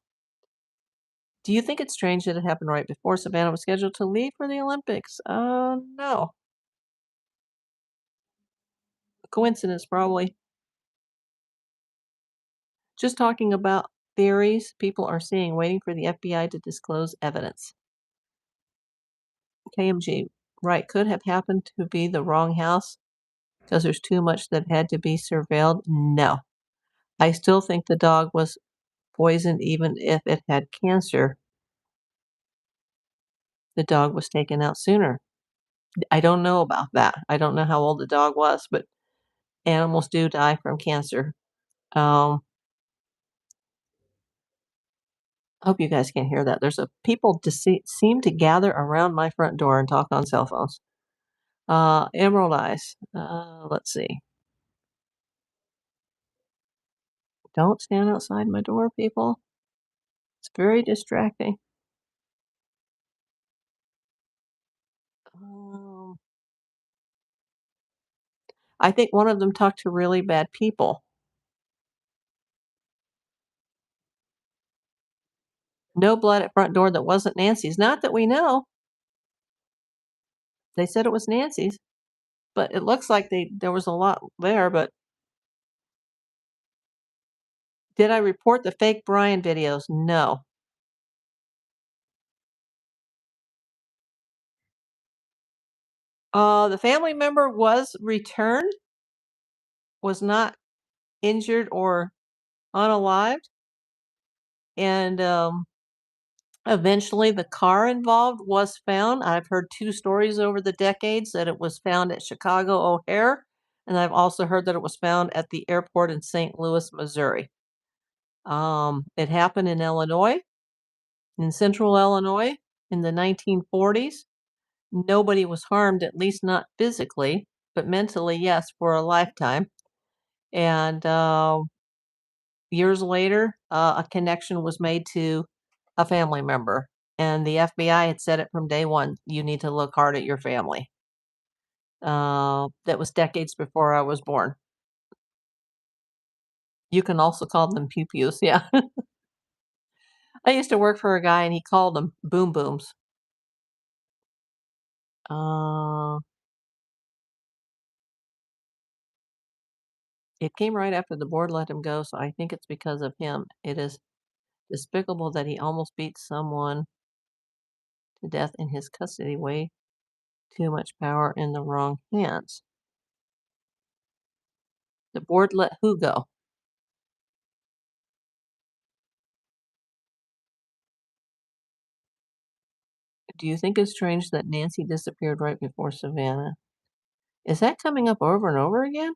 Do you think it's strange that it happened right before Savannah was scheduled to leave for the Olympics? No. Coincidence, probably. Just talking about theories people are seeing, waiting for the FBI to disclose evidence. KMG, right, could have happened to be the wrong house because there's too much that had to be surveilled. No. I still think the dog was poisoned, even if it had cancer. The dog was taken out sooner. I don't know about that. I don't know how old the dog was, but animals do die from cancer. Um, I hope you guys can't hear that. There's a people seem to gather around my front door and talk on cell phones. Emerald Eyes. Let's see. Don't stand outside my door, people. It's very distracting. Um, I think one of them talked to really bad people. No blood at front door that wasn't Nancy's. Not that we know. They said it was Nancy's, but it looks like there was a lot there, but did I report the fake Brian videos? No. The family member was returned, was not injured or unalived, and, eventually the car involved was found. I've heard 2 stories over the decades that it was found at Chicago O'Hare, and I've also heard that it was found at the airport in St. Louis, Missouri. It happened in Illinois, in central Illinois in the 1940s. Nobody was harmed, at least not physically, but mentally, yes, for a lifetime. And years later, a connection was made to a family member. And the FBI had said it from day one, you need to look hard at your family. That was decades before I was born. You can also call them pew pews. Yeah. I used to work for a guy and he called them boom booms. Uh, it came right after the board let him go, so I think it's because of him. It is despicable that he almost beat someone to death in his custody. Way too much power in the wrong hands. The board let who go? Do you think it's strange that Nancy disappeared right before Savannah? Is that coming up over and over again?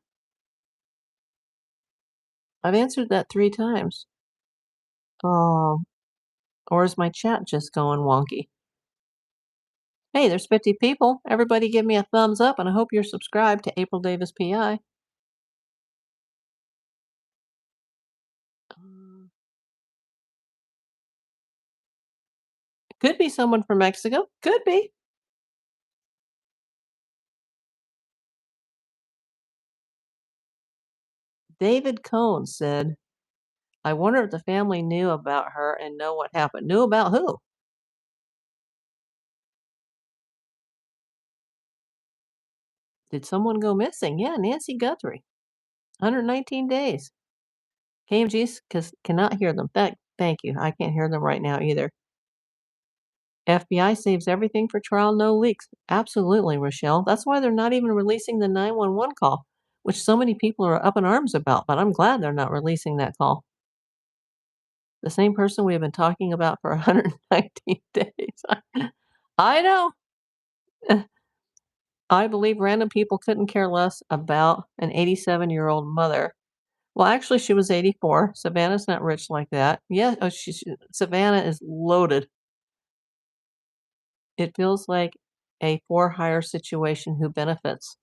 I've answered that 3 times. Oh, or is my chat just going wonky? Hey, there's 50 people. Everybody give me a thumbs up, and I hope you're subscribed to April Davis PI. Uh, Could be someone from Mexico. Could be. David Cohn said, I wonder if the family knew about her and know what happened. Knew about who? Did someone go missing? Yeah, Nancy Guthrie. 119 days. KMGs cannot hear them. Thank you. I can't hear them right now either. FBI saves everything for trial, no leaks. Absolutely, Rochelle. That's why they're not even releasing the 911 call, which so many people are up in arms about, but I'm glad they're not releasing that call. The same person we have been talking about for 119 days. I know. I believe random people couldn't care less about an 87-year-old mother. Well, actually, she was 84. Savannah's not rich like that. Yeah, oh, Savannah is loaded. It feels like a for hire situation. Who benefits?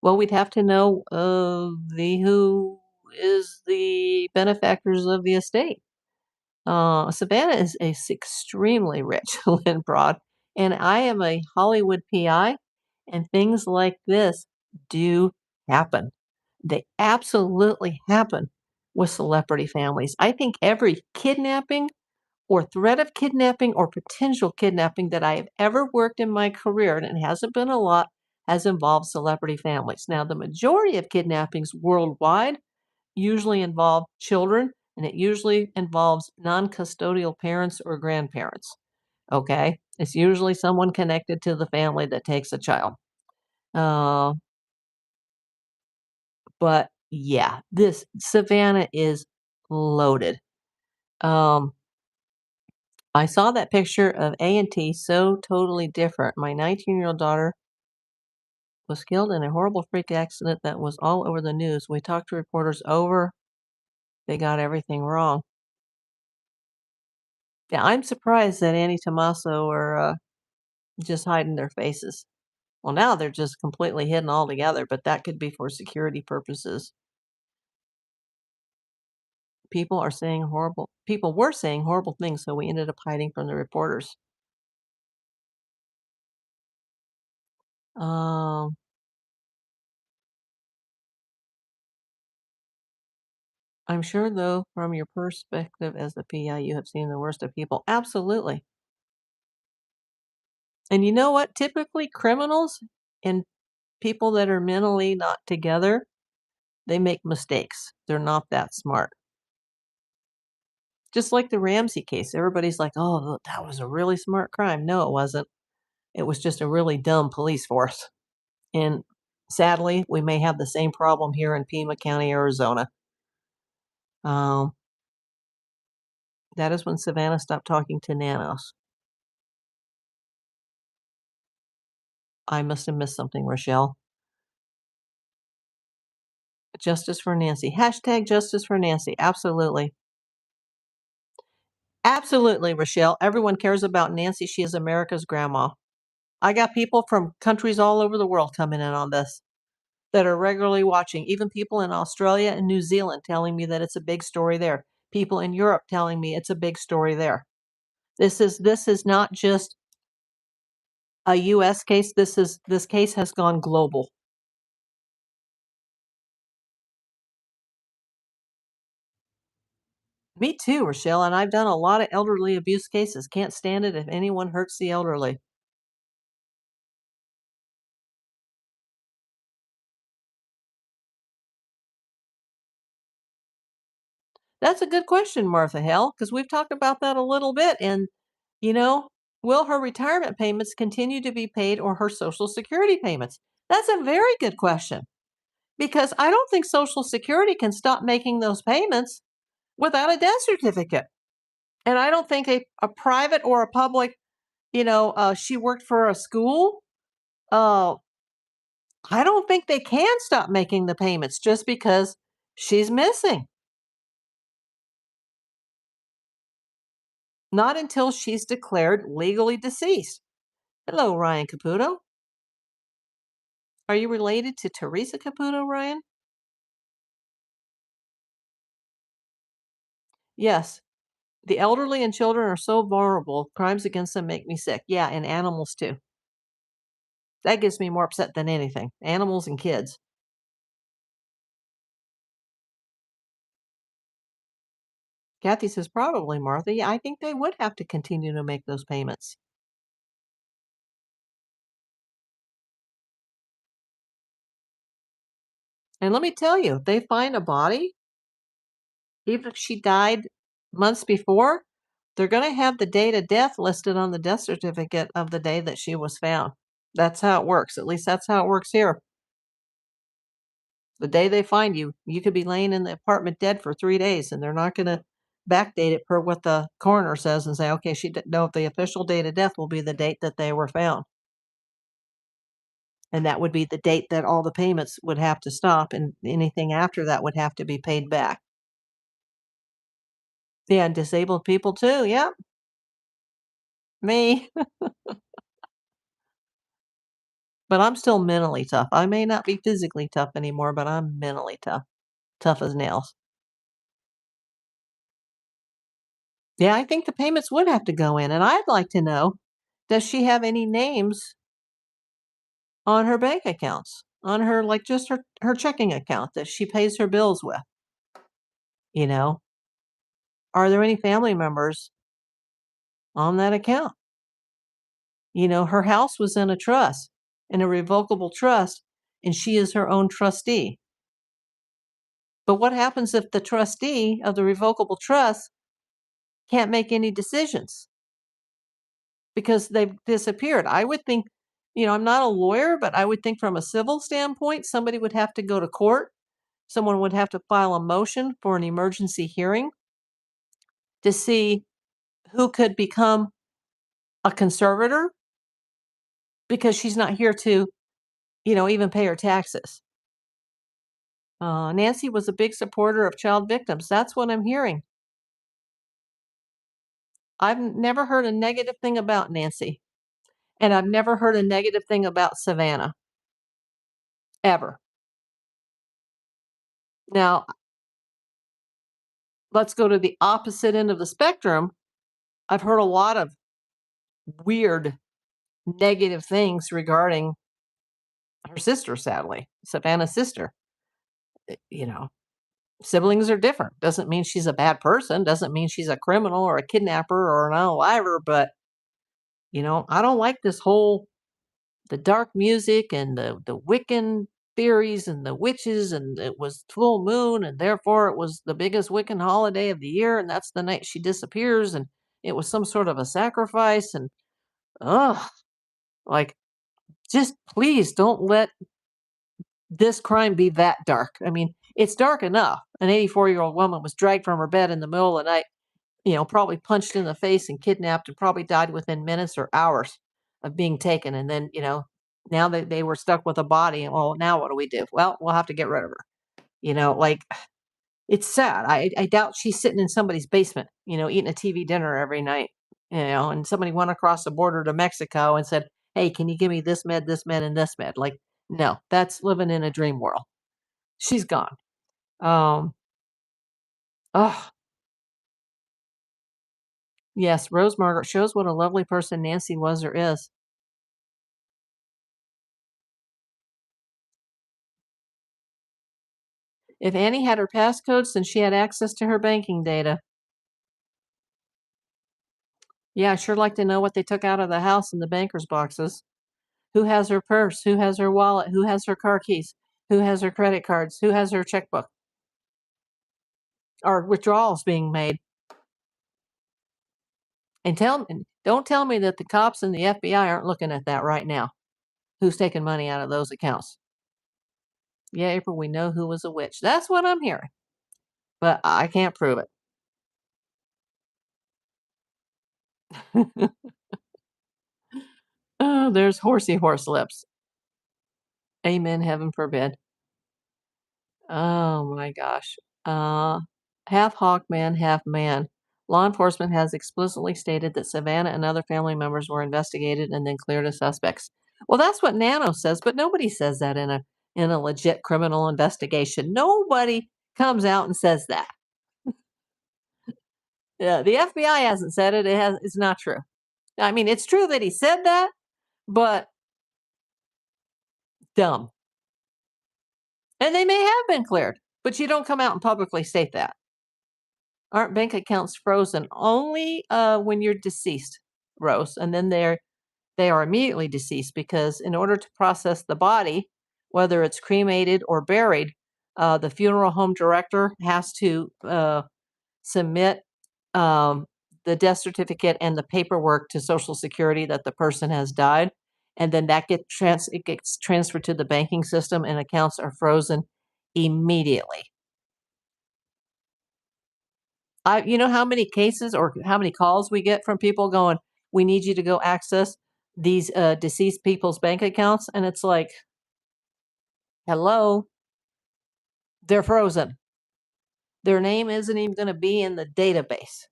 Well, we'd have to know the who is the benefactors of the estate. Savannah is extremely rich, Lynn Broad, and I am a Hollywood PI, and things like this do happen. They absolutely happen with celebrity families. I think every kidnapping or threat of kidnapping or potential kidnapping that I have ever worked in my career, and it hasn't been a lot, has involved celebrity families. Now, the majority of kidnappings worldwide usually involve children, and it usually involves non-custodial parents or grandparents. Okay? It's usually someone connected to the family that takes a child. Uh, but yeah, this Savannah is loaded. Um, I saw that picture of A&T so totally different. My 19-year-old daughter was killed in a horrible freak accident that was all over the news. We talked to reporters over. They got everything wrong. Yeah, I'm surprised that Annie Tomaso are just hiding their faces. Well, now they're just completely hidden altogether, but that could be for security purposes. People were saying horrible things, so we ended up hiding from the reporters. Um, I'm sure, though, from your perspective as the PI, you have seen the worst of people. Absolutely. And you know what? Typically, criminals and people that are mentally not together, they make mistakes. They're not that smart. Just like the Ramsey case, everybody's like, "Oh, that was a really smart crime." No, it wasn't. It was just a really dumb police force. And sadly, we may have the same problem here in Pima County, Arizona. Um, that is when Savannah stopped talking to Nanos. I must have missed something, Rochelle. Justice for Nancy. Hashtag justice for Nancy. Absolutely. Absolutely, Rochelle. Everyone cares about Nancy. She is America's grandma. I got people from countries all over the world coming in on this that are regularly watching, even people in Australia and New Zealand telling me that it's a big story there. People in Europe telling me it's a big story there. This is not just a US case. This case has gone global. Me too, Rochelle, and I've done a lot of elderly abuse cases. Can't stand it if anyone hurts the elderly. That's a good question, Martha Hell, because we've talked about that a little bit. And, you know, will her retirement payments continue to be paid or her Social Security payments? That's a very good question because I don't think Social Security can stop making those payments without a death certificate. And I don't think a private or a public, she worked for a school. Uh, I don't think they can stop making the payments just because she's missing. Not until she's declared legally deceased. Hello, Ryan Caputo. Are you related to Teresa Caputo, Ryan? Yes. The elderly and children are so vulnerable. Crimes against them make me sick. Yeah, and animals too. That gets me more upset than anything. Animals and kids. Kathy says, probably, Martha. Yeah, I think they would have to continue to make those payments. And let me tell you, they find a body, even if she died months before, they're going to have the date of death listed on the death certificate of the day that she was found. That's how it works. At least that's how it works here. The day they find you, you could be laying in the apartment dead for 3 days, and they're not gonna backdate it per what the coroner says and say, "Okay, she did" no, the official date of death will be the date that they were found, and that would be the date that all the payments would have to stop, and anything after that would have to be paid back. Yeah, and disabled people too, yep, me. But I'm still mentally tough. I may not be physically tough anymore, but I'm mentally tough, tough as nails. Yeah, I think the payments would have to go in, and I'd like to know, does she have any names on her bank accounts, on her like, just her checking account that she pays her bills with, you know? Are there any family members on that account? Her house was in a trust, in a revocable trust, and she is her own trustee. But what happens if the trustee of the revocable trust can't make any decisions because they've disappeared? I would think, I'm not a lawyer, but I would think from a civil standpoint, somebody would have to go to court. Someone would have to file a motion for an emergency hearing to see who could become a conservator because she's not here to, even pay her taxes. Nancy was a big supporter of child victims. That's what I'm hearing. I've never heard a negative thing about Nancy, and I've never heard a negative thing about Savannah, ever. Now, let's go to the opposite end of the spectrum. I've heard a lot of weird, negative things regarding her sister, sadly, Savannah's sister. You know, Siblings are different. Doesn't mean she's a bad person. Doesn't mean she's a criminal or a kidnapper or an unaliver. But, I don't like this whole the dark music and the Wiccan theories and the witches, and it was full moon, and therefore it was the biggest Wiccan holiday of the year, and that's the night she disappears, and it was some sort of a sacrifice, and ugh, like, just please don't let this crime be that dark. I mean, it's dark enough. An 84-year-old woman was dragged from her bed in the middle of the night, probably punched in the face and kidnapped, and probably died within minutes or hours of being taken. And then, now that they were stuck with a body, and well, now what do we do? Well, we'll have to get rid of her. Like, it's sad. I doubt she's sitting in somebody's basement, eating a TV dinner every night, and somebody went across the border to Mexico and said, "Hey, can you give me this med, and this med?" Like, no, that's living in a dream world. She's gone. Um, oh, yes, Rose Margaret shows what a lovely person Nancy was or is. If Annie had her passcodes, then she had access to her banking data. Yeah, I sure like to know what they took out of the house in the banker's boxes. Who has her purse? Who has her wallet? Who has her car keys? Who has her credit cards? Who has her checkbook? Are withdrawals being made? And don't tell me that the cops and the FBI aren't looking at that right now. Who's taking money out of those accounts? Yeah, April, we know who was a witch. That's what I'm hearing, but I can't prove it. Oh, there's horsey horse lips. Amen. Heaven forbid. Oh my gosh. Uh, Half hawk man, half man. Law enforcement has explicitly stated that Savannah and other family members were investigated and then cleared as suspects. Well, that's what Nano says, but nobody says that in a legit criminal investigation. Nobody comes out and says that. Yeah, the FBI hasn't said it. It's not true. I mean, it's true that he said that, but dumb. And they may have been cleared, but you don't come out and publicly state that. Aren't bank accounts frozen only when you're deceased, Rose? And then they are immediately deceased because in order to process the body, whether it's cremated or buried, the funeral home director has to submit um, the death certificate and the paperwork to Social Security that the person has died, and then it gets transferred to the banking system, and accounts are frozen immediately. You know how many cases or how many calls we get from people going, "We need you to go access these deceased people's bank accounts," and it's like, "Hello, they're frozen. Their name isn't even going to be in the database."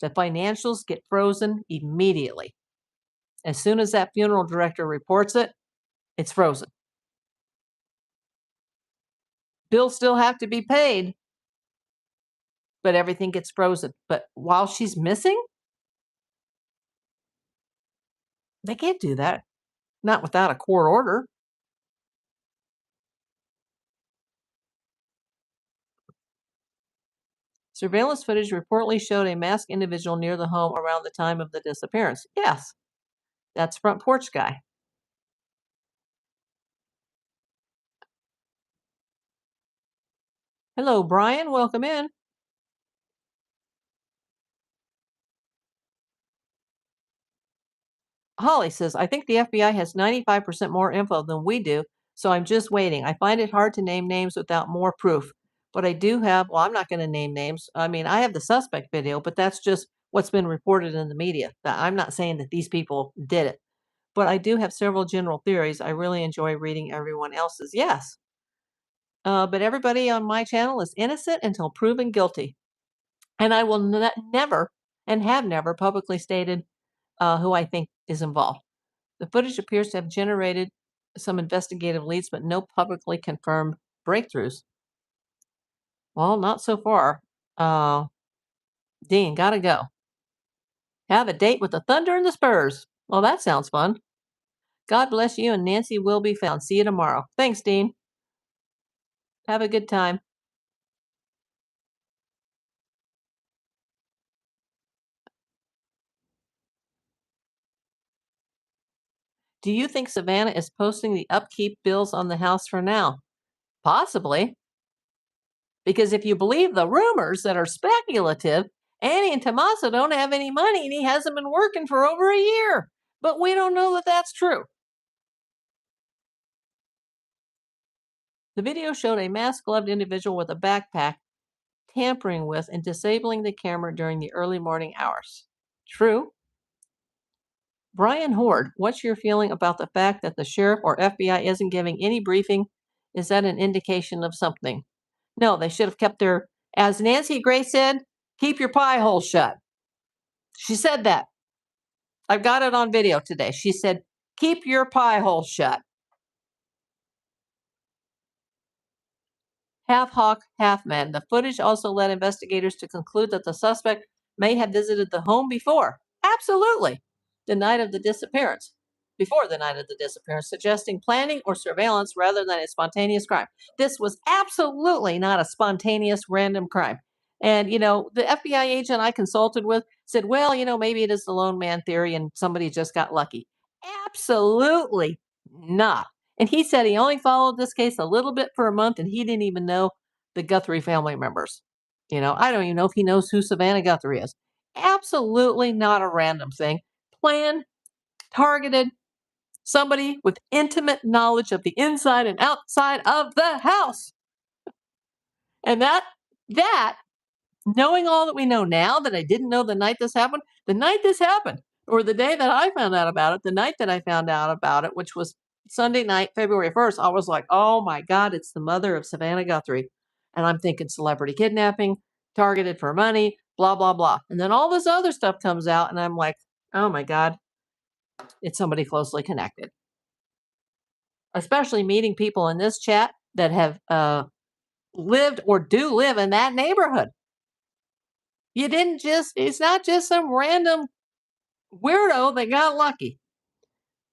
The financials get frozen immediately. As soon as that funeral director reports it, it's frozen. Bills still have to be paid, but everything gets frozen. But while she's missing, they can't do that. Not without a court order. Surveillance footage reportedly showed a masked individual near the home around the time of the disappearance. Yes, that's front porch guy. Hello, Brian. Welcome in. Holly says, I think the FBI has 95% more info than we do, so I'm just waiting. I find it hard to name names without more proof. But I do have, well, I'm not going to name names. I mean, I have the suspect video, but that's just what's been reported in the media. I'm not saying that these people did it, but I do have several general theories. I really enjoy reading everyone else's. Yes. But everybody on my channel is innocent until proven guilty. And I will never and have never publicly stated who I think is involved. The footage appears to have generated some investigative leads, but no publicly confirmed breakthroughs. Well, not so far. Uh, Dean, gotta go. Have a date with the Thunder and the Spurs. Well, that sounds fun. God bless you, and Nancy will be found. See you tomorrow. Thanks, Dean. Have a good time. Do you think Savannah is posting the upkeep bills on the house for now? Possibly, because if you believe the rumors that are speculative, Annie and Tommaso don't have any money and he hasn't been working for over a year. But we don't know that that's true. The video showed a mask gloved individual with a backpack tampering with and disabling the camera during the early morning hours. True. Brian Horde, what's your feeling about the fact that the sheriff or FBI isn't giving any briefing? Is that an indication of something? No, they should have kept their, as Nancy Grace said, keep your pie hole shut. She said that. I've got it on video today. She said, keep your pie hole shut. Half hawk, half man. The footage also led investigators to conclude that the suspect may have visited the home before. Absolutely. The night of the disappearance. Before the night of the disappearance, suggesting planning or surveillance rather than a spontaneous crime. This was absolutely not a spontaneous random crime. And, the FBI agent I consulted with said, well, maybe it is the lone man theory and somebody just got lucky. Absolutely not. And he said he only followed this case a little bit for a month and he didn't even know the Guthrie family members. I don't even know if he knows who Savannah Guthrie is. Absolutely not a random thing. Planned, targeted, somebody with intimate knowledge of the inside and outside of the house. And that knowing all that we know now that I didn't know the night this happened, or the day that I found out about it, the night that I found out about it, which was Sunday night, February 1st, I was like, oh my God, it's the mother of Savannah Guthrie. And I'm thinking celebrity kidnapping, targeted for money, blah, blah, blah. And then all this other stuff comes out, and I'm like, oh my God, it's somebody closely connected. Especially meeting people in this chat that have lived or do live in that neighborhood. It's not just some random weirdo that got lucky.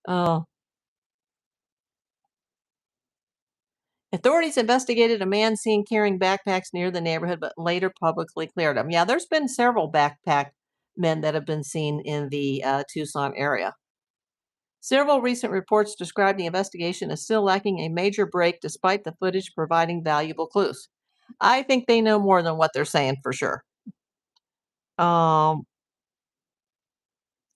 Uh, Authorities investigated a man seen carrying backpacks near the neighborhood, but later publicly cleared him. Yeah, there's been several backpack men that have been seen in the Tucson area. Several recent reports describe the investigation as still lacking a major break despite the footage providing valuable clues. I think they know more than what they're saying for sure. Um,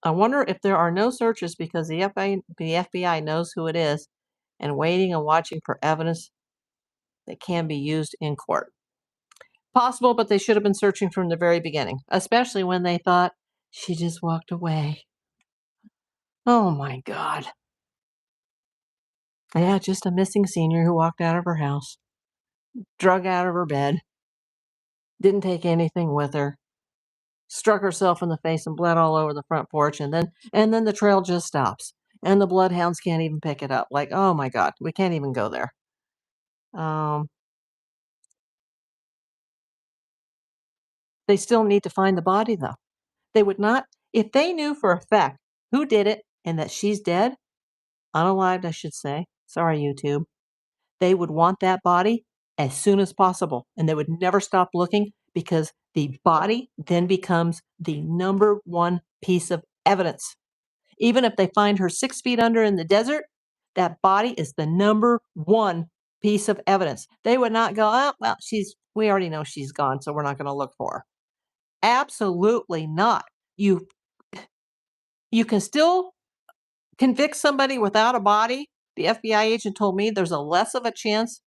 I wonder if there are no searches because the FBI knows who it is and waiting and watching for evidence that can be used in court. Possible, but they should have been searching from the very beginning, especially when they thought she just walked away. Oh my God. Yeah, just a missing senior who walked out of her house, drug out of her bed, didn't take anything with her, struck herself in the face and bled all over the front porch, and then the trail just stops. And the bloodhounds can't even pick it up. Like, oh my God, we can't even go there. Um, they still need to find the body though. They would not, if they knew for a fact who did it and that she's dead, unalived, I should say. Sorry, YouTube. They would want that body as soon as possible, and they would never stop looking because the body then becomes the number one piece of evidence. Even if they find her 6 feet under in the desert, that body is the number one piece of evidence. They would not go, oh, well, we already know she's gone, so we're not going to look for her. Absolutely not. You can still convict somebody without a body. The FBI agent told me there's a less of a chance.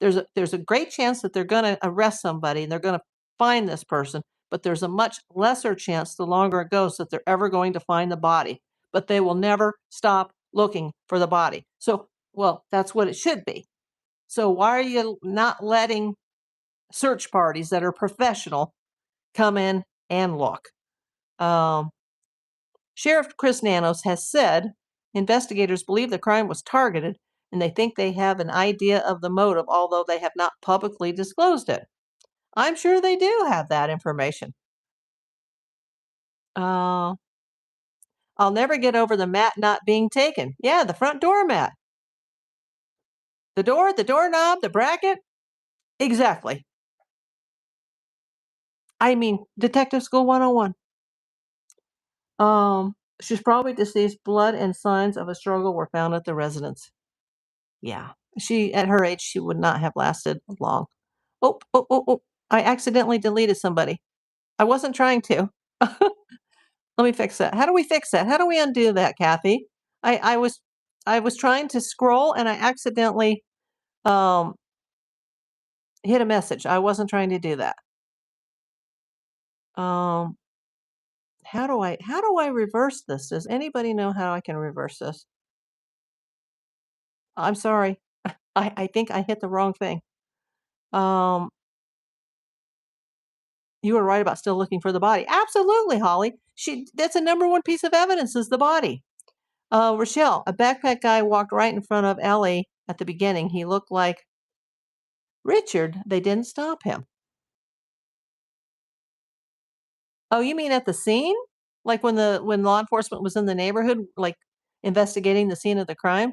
There's a great chance that they're going to arrest somebody and they're going to find this person, but there's a much lesser chance the longer it goes that they're ever going to find the body. But they will never stop looking for the body. So, well, that's what it should be. So why are you not letting search parties that are professional come in and look? Um, Sheriff Chris Nanos has said investigators believe the crime was targeted and they think they have an idea of the motive, although they have not publicly disclosed it. I'm sure they do have that information. Uh, I'll never get over the mat not being taken. Yeah, the front door mat. The doorknob, the bracket, Exactly. I mean, detective school 101. She's probably deceased. Blood and signs of a struggle were found at the residence. Yeah. She, at her age, she would not have lasted long. Oh, oh, oh, oh. I accidentally deleted somebody. I wasn't trying to. Let me fix that. How do we fix that? How do we undo that, Kathy? I was trying to scroll and I accidentally um hit a message. I wasn't trying to do that. Um how do I reverse this? Does anybody know how I can reverse this? I'm sorry. I think I hit the wrong thing. Um you were right about still looking for the body. Absolutely, Holly. That's a number one piece of evidence is the body. Rochelle, a backpack guy walked right in front of Ellie at the beginning. He looked like Richard. They didn't stop him. Oh, you mean at the scene? Like when law enforcement was in the neighborhood, like investigating the scene of the crime?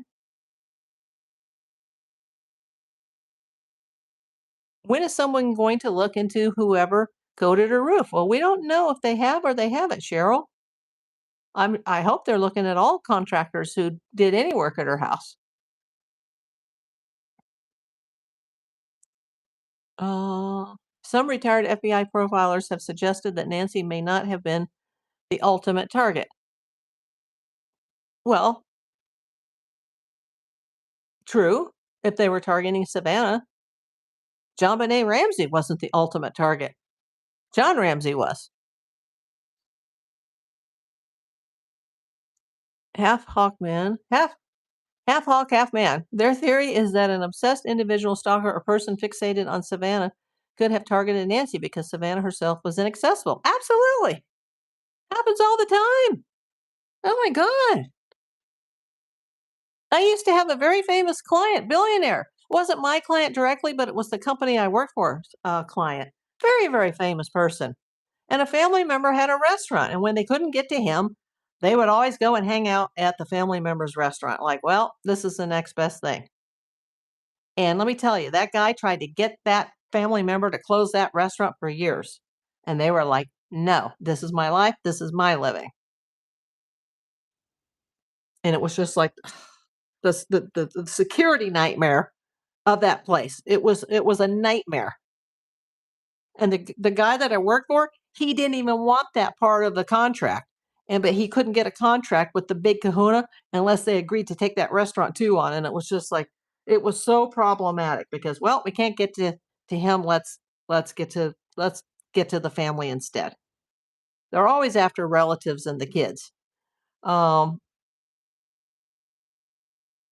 When is someone going to look into whoever coated her roof? Well, we don't know if they have or they haven't, Cheryl. I hope they're looking at all contractors who did any work at her house. Some retired FBI profilers have suggested that Nancy may not have been the ultimate target. Well, true. If they were targeting Savannah, John Benet Ramsey wasn't the ultimate target. John Ramsey was. Half hawk man, half hawk, half man. Their theory is that an obsessed individual stalker or person fixated on Savannah could have targeted Nancy because Savannah herself was inaccessible. Absolutely. Happens all the time. Oh my God. I used to have a very famous client, billionaire. Wasn't my client directly, but it was the company I worked for client. Very, very famous person. And a family member had a restaurant. And when they couldn't get to him, they would always go and hang out at the family member's restaurant. Like, well, this is the next best thing. And let me tell you, that guy tried to get that family member to close that restaurant for years. And they were like, no, this is my life. This is my living. And it was just like the security nightmare of that place. It was a nightmare. And the guy that I worked for, he didn't even want that part of the contract. But he couldn't get a contract with the big kahuna unless they agreed to take that restaurant too on. And it was just like it was so problematic because well, we can't get to him. Let's get to the family instead. They're always after relatives and the kids. Um,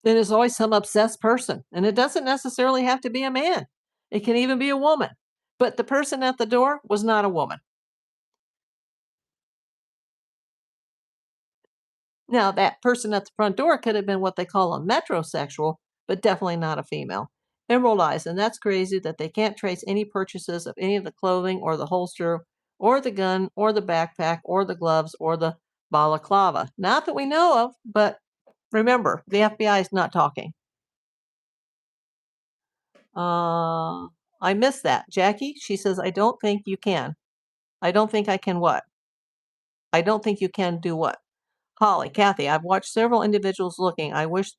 then there's always some obsessed person, and it doesn't necessarily have to be a man. It can even be a woman. But the person at the door was not a woman. Now, that person at the front door could have been what they call a metrosexual, but definitely not a female. Emerald eyes, and that's crazy that they can't trace any purchases of any of the clothing or the holster or the gun or the backpack or the gloves or the balaclava. Not that we know of, but remember, the FBI is not talking. Uh, I missed that. Jackie, she says, I don't think you can. I don't think I can what? I don't think you can do what? Holly, Kathy, I've watched several individuals looking. I wish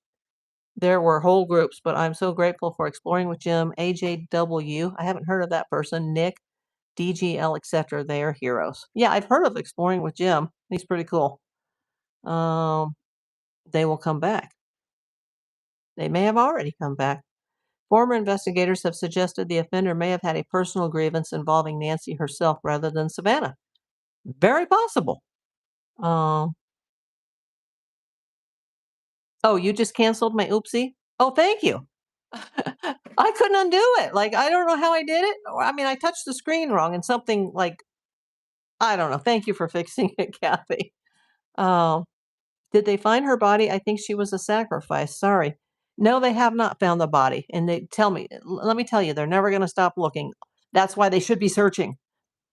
there were whole groups, but I'm so grateful for exploring with Jim, AJW. I haven't heard of that person. Nick, DGL, etc. They are heroes. Yeah, I've heard of exploring with Jim. He's pretty cool. Um, they will come back. They may have already come back. Former investigators have suggested the offender may have had a personal grievance involving Nancy herself rather than Savannah. Very possible. Um, oh, you just canceled my oopsie? Oh, thank you. I couldn't undo it. Like, I don't know how I did it. I mean, I touched the screen wrong and something like, I don't know. Thank you for fixing it, Kathy. Um, did they find her body? I think she was a sacrifice. Sorry. No, they have not found the body. And they tell me, let me tell you, they're never going to stop looking. That's why they should be searching.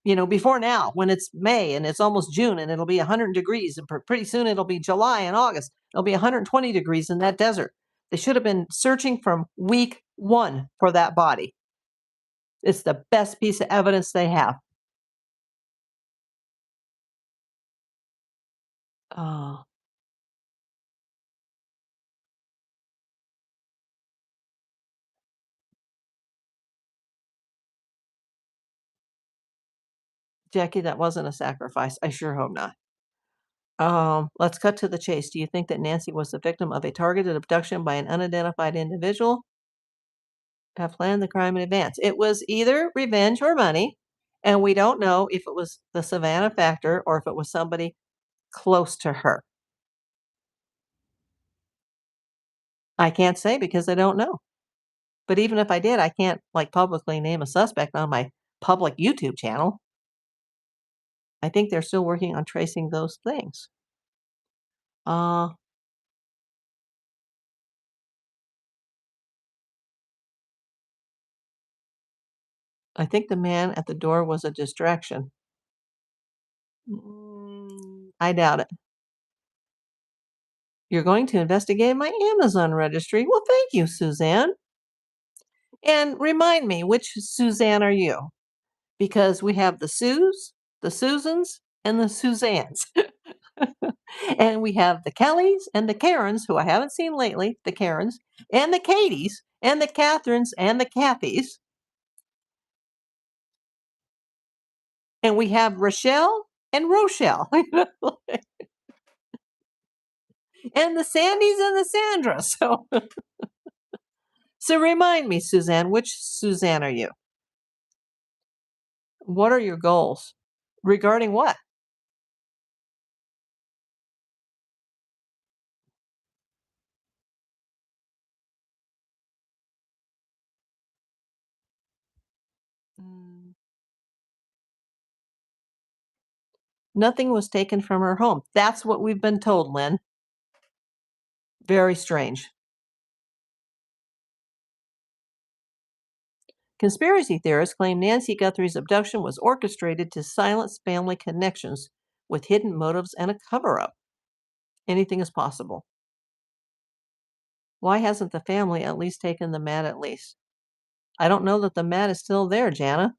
Before now, when it's May and it's almost June and it'll be 100 degrees, and pretty soon it'll be July and August. It'll be 120 degrees in that desert. They should have been searching from week one for that body. It's the best piece of evidence they have. Oh, Jackie, that wasn't a sacrifice. I sure hope not. Let's cut to the chase. Do you think that Nancy was the victim of a targeted abduction by an unidentified individual? Have planned the crime in advance. It was either revenge or money, and we don't know if it was the Savannah factor or if it was somebody close to her. I can't say because I don't know. But even if I did, I can't like publicly name a suspect on my public YouTube channel. I think they're still working on tracing those things. Uh, I think the man at the door was a distraction. I doubt it. You're going to investigate my Amazon registry. Well, thank you, Suzanne. And remind me, which Suzanne are you? Because we have the Sues, the Susans, and the Suzannes. And we have the Kellys and the Karens, who I haven't seen lately, the Karens, and the Katies, and the Catherines, and the Kathys. And we have Rochelle and Rochelle. And the Sandys and the Sandras. So remind me, Suzanne, which Suzanne are you? What are your goals? Regarding what? Mm, Nothing was taken from her home. That's what we've been told, Lynn. Very strange. Conspiracy theorists claim Nancy Guthrie's abduction was orchestrated to silence family connections with hidden motives and a cover up. Anything is possible. Why hasn't the family at least taken the mat at least? I don't know that the mat is still there, Jana.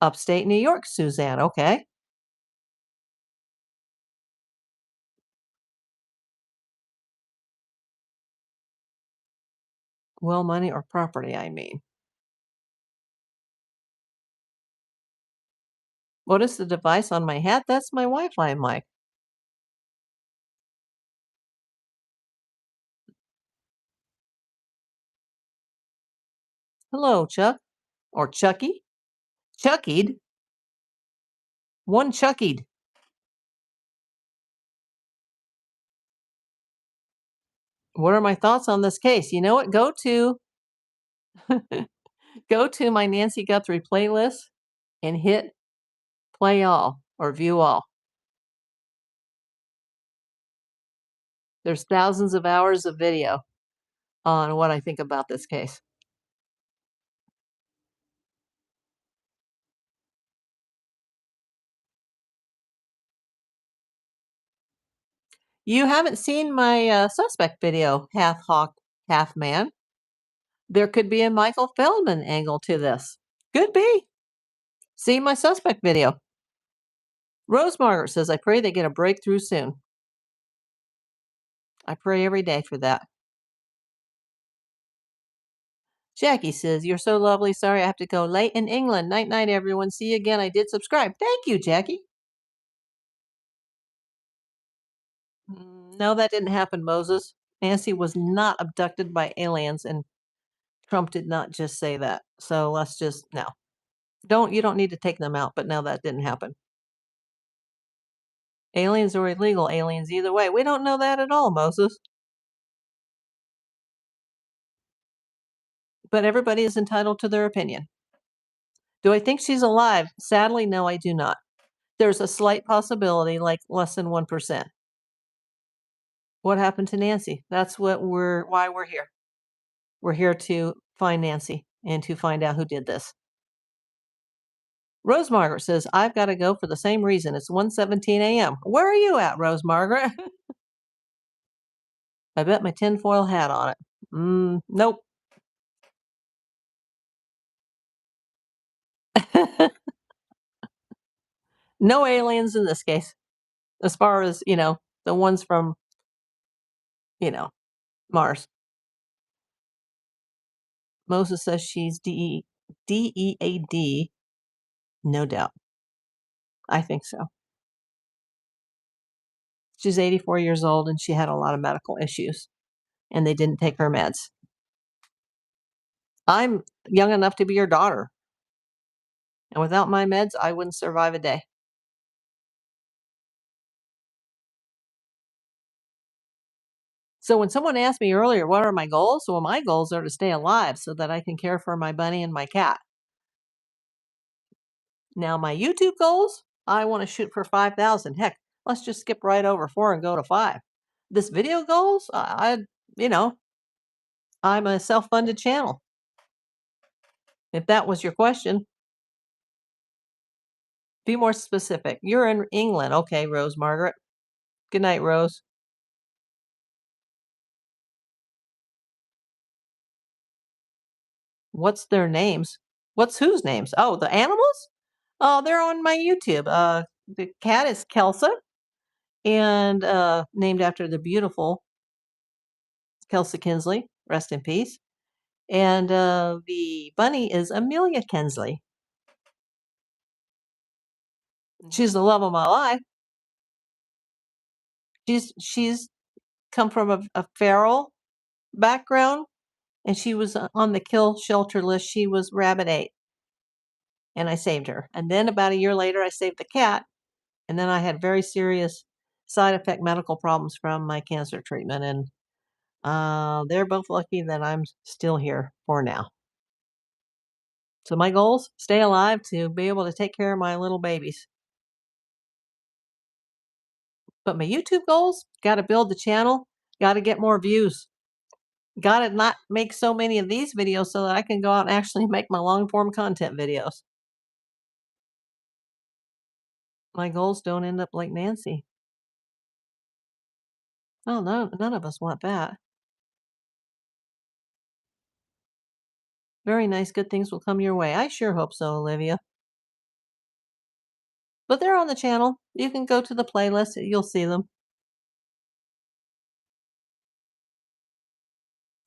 Upstate New York, Suzanne. Okay. Well, money or property, I mean. What is the device on my hat? That's my Wi Fi mic. Hello, Chuck. Or Chucky. Chuckied. One Chuckied. What are my thoughts on this case? You know what? Go to my Nancy Guthrie playlist and hit play all or view all. There's thousands of hours of video on what I think about this case. You haven't seen my suspect video, half hawk, half man. There could be a Michael Feldman angle to this. Could be. See my suspect video. Rose Margaret says, I pray they get a breakthrough soon. I pray every day for that. Jackie says, you're so lovely. Sorry I have to go late in England. Night, night, everyone. See you again. I did subscribe. Thank you, Jackie. No, that didn't happen, Moses. Nancy was not abducted by aliens, and Trump did not just say that. So let's just no. You don't need to take them out, but no, that didn't happen. Aliens or illegal aliens, either way. We don't know that at all, Moses. But everybody is entitled to their opinion. Do I think she's alive? Sadly, no, I do not. There's a slight possibility, like less than 1%. What happened to Nancy? That's why we're here. We're here to find Nancy and to find out who did this. Rose Margaret says, I've got to go for the same reason. It's 1:17 a.m. Where are you at, Rose Margaret? I bet my tinfoil hat on it. Nope. No aliens in this case, as far as, the ones from, you know, Mars. Moses says she's DEAD. No doubt. I think so. She's 84 years old and she had a lot of medical issues and they didn't take her meds. I'm young enough to be your daughter. And without my meds, I wouldn't survive a day. So when someone asked me earlier, what are my goals? Well, my goals are to stay alive so that I can care for my bunny and my cat. Now, my YouTube goals, I want to shoot for 5,000. Heck, let's just skip right over 4 and go to 5. This video goals, you know, I'm a self-funded channel. If that was your question, be more specific. You're in England. Okay, Rose Margaret. Good night, Rose. What's their names? What's whose names? Oh, the animals? Oh, they're on my YouTube. The cat is Kelsa, and named after the beautiful Kelsa Kinsley. Rest in peace. And the bunny is Amelia Kinsley. She's the love of my life. She's come from a feral background, and she was on the kill shelter list. She was rabbit 8, and I saved her. And then about a year later, I saved the cat, and then I had very serious side effect medical problems from my cancer treatment, and they're both lucky that I'm still here for now. So my goals, stay alive to be able to take care of my little babies. But my YouTube goals, got to build the channel, got to get more views. Got to not make so many of these videos so that I can go out and actually make my long form content videos. My goals don't end up like Nancy. Oh, no, none of us want that. Very nice. Good things will come your way. I sure hope so, Olivia. But they're on the channel. You can go to the playlist. You'll see them.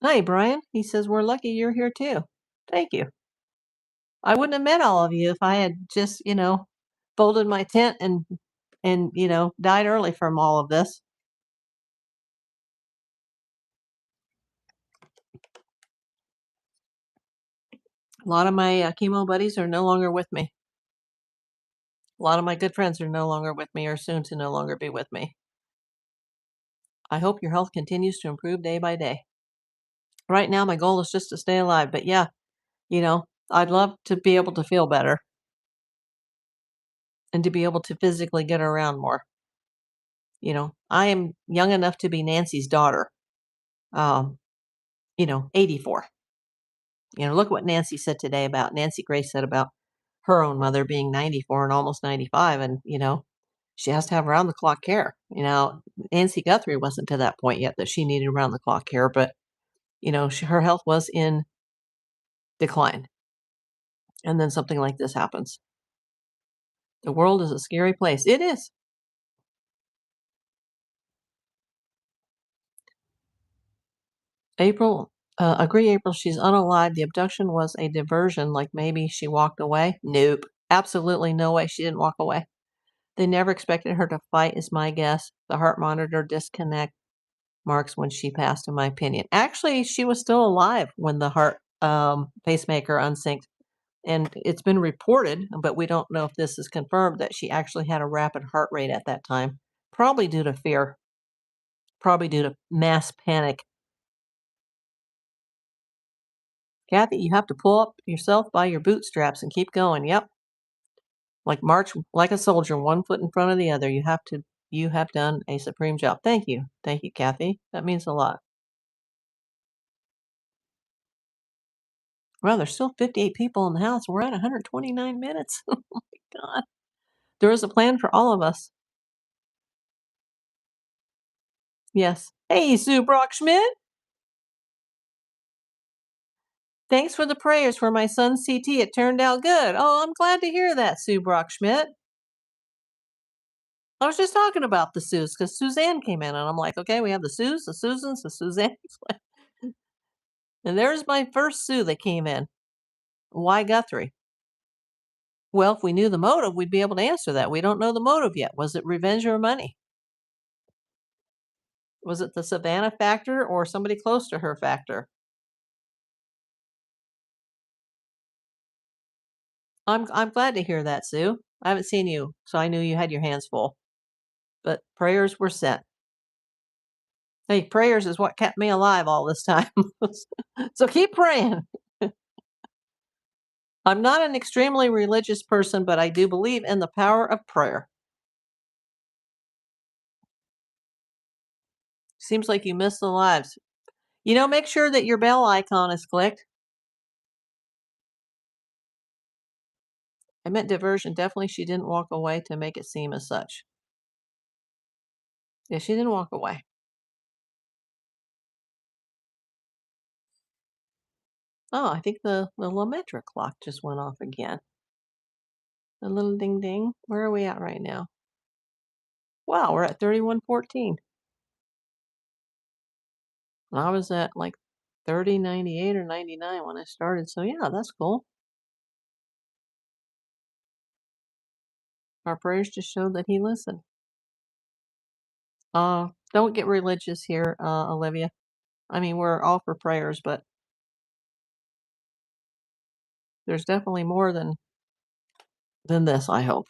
Hi, Brian. He says, we're lucky you're here too. Thank you. I wouldn't have met all of you if I had just, folded my tent and died early from all of this. A lot of my chemo buddies are no longer with me. A lot of my good friends are no longer with me or soon to no longer be with me. I hope your health continues to improve day by day. Right now, my goal is just to stay alive. But yeah, I'd love to be able to feel better and to be able to physically get around more. I am young enough to be Nancy's daughter, 84. Look what Nancy said today about Nancy Grace said about her own mother being 94 and almost 95. And, she has to have round the clock care. Nancy Guthrie wasn't to that point yet that she needed round the clock care, but, her health was in decline. And then something like this happens. The world is a scary place. It is. Agree, April. She's unalive. The abduction was a diversion, like maybe she walked away. Nope. Absolutely no way she didn't walk away. They never expected her to fight, is my guess. The heart monitor disconnect marks when she passed, in my opinion. Actually, she was still alive when the heart pacemaker unsynced. And it's been reported, but we don't know if this is confirmed, that she actually had a rapid heart rate at that time. Probably due to fear. Probably due to mass panic. Kathy, you have to pull up yourself by your bootstraps and keep going. Yep. Like march like a soldier, one foot in front of the other. You have done a supreme job. Thank you. Thank you, Kathy. That means a lot. Well, there's still 58 people in the house. We're at 129 minutes. Oh my God. There is a plan for all of us. Yes. Hey, Sue Brock Schmidt. Thanks for the prayers for my son's CT. It turned out good. Oh, I'm glad to hear that, Sue Brock-Schmidt. I was just talking about the Sues because Suzanne came in, and I'm like, okay, we have the Sues, the Susans, the Suzannes. And there's my first Sue that came in. Why Guthrie? Well, if we knew the motive, we'd be able to answer that. We don't know the motive yet. Was it revenge or money? Was it the Savannah factor or somebody close to her factor? I'm glad to hear that, Sue. I haven't seen you, so I knew you had your hands full. But prayers were sent. Hey, prayers is what kept me alive all this time. So keep praying. I'm not an extremely religious person, but I do believe in the power of prayer. Seems like you missed the lives. Make sure that your bell icon is clicked. I meant diversion. Definitely, she didn't walk away to make it seem as such. Yeah, she didn't walk away. Oh, I think the Lemaitre clock just went off again. A little ding ding. Where are we at right now? Wow, we're at 31:14. I was at like 30:98 or 99 when I started. So yeah, that's cool. Our prayers just showed that he listened. Don't get religious here, Olivia. I mean, we're all for prayers, but there's definitely more than this, I hope.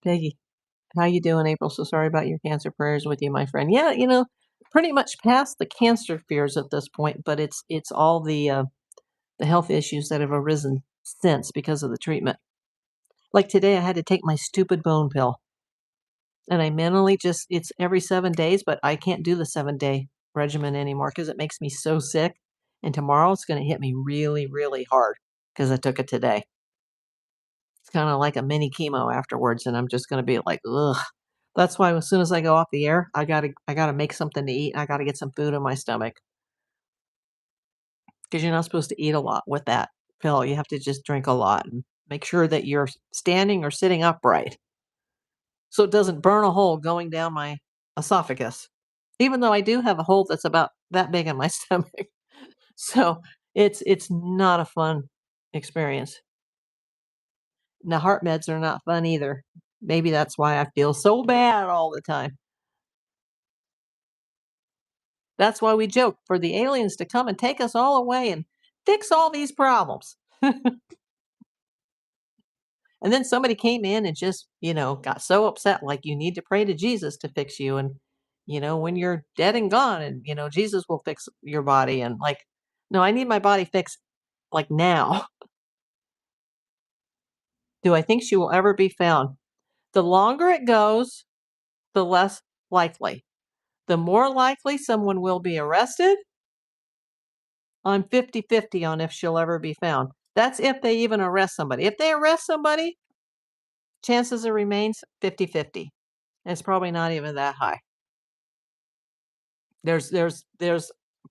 Peggy, how you doing, April? So sorry about your cancer. Prayers with you, my friend. Yeah, pretty much past the cancer fears at this point, but it's all the health issues that have arisen since because of the treatment. Like today, I had to take my stupid bone pill, and I mentally just it's every 7 days, but I can't do the 7 day regimen anymore because it makes me so sick. And tomorrow it's going to hit me really, really hard because I took it today. It's kind of like a mini chemo afterwards, and I'm just going to be like, ugh. That's why as soon as I go off the air, I gotta make something to eat. I gotta get some food in my stomach because you're not supposed to eat a lot with that pill. You have to just drink a lot and make sure that you're standing or sitting upright so it doesn't burn a hole going down my esophagus. Even though I do have a hole that's about that big in my stomach, so it's not a fun experience. Now heart meds are not fun either. Maybe that's why I feel so bad all the time. That's why we joke for the aliens to come and take us all away and fix all these problems. And then somebody came in and just, got so upset, like you need to pray to Jesus to fix you. And, when you're dead and gone, and, Jesus will fix your body. And like, no, I need my body fixed like now. Do I think she will ever be found? The longer it goes, the less likely. The more likely someone will be arrested. I'm 50-50 on if she'll ever be found. That's if they even arrest somebody. If they arrest somebody, chances of remains 50-50. It's probably not even that high. There's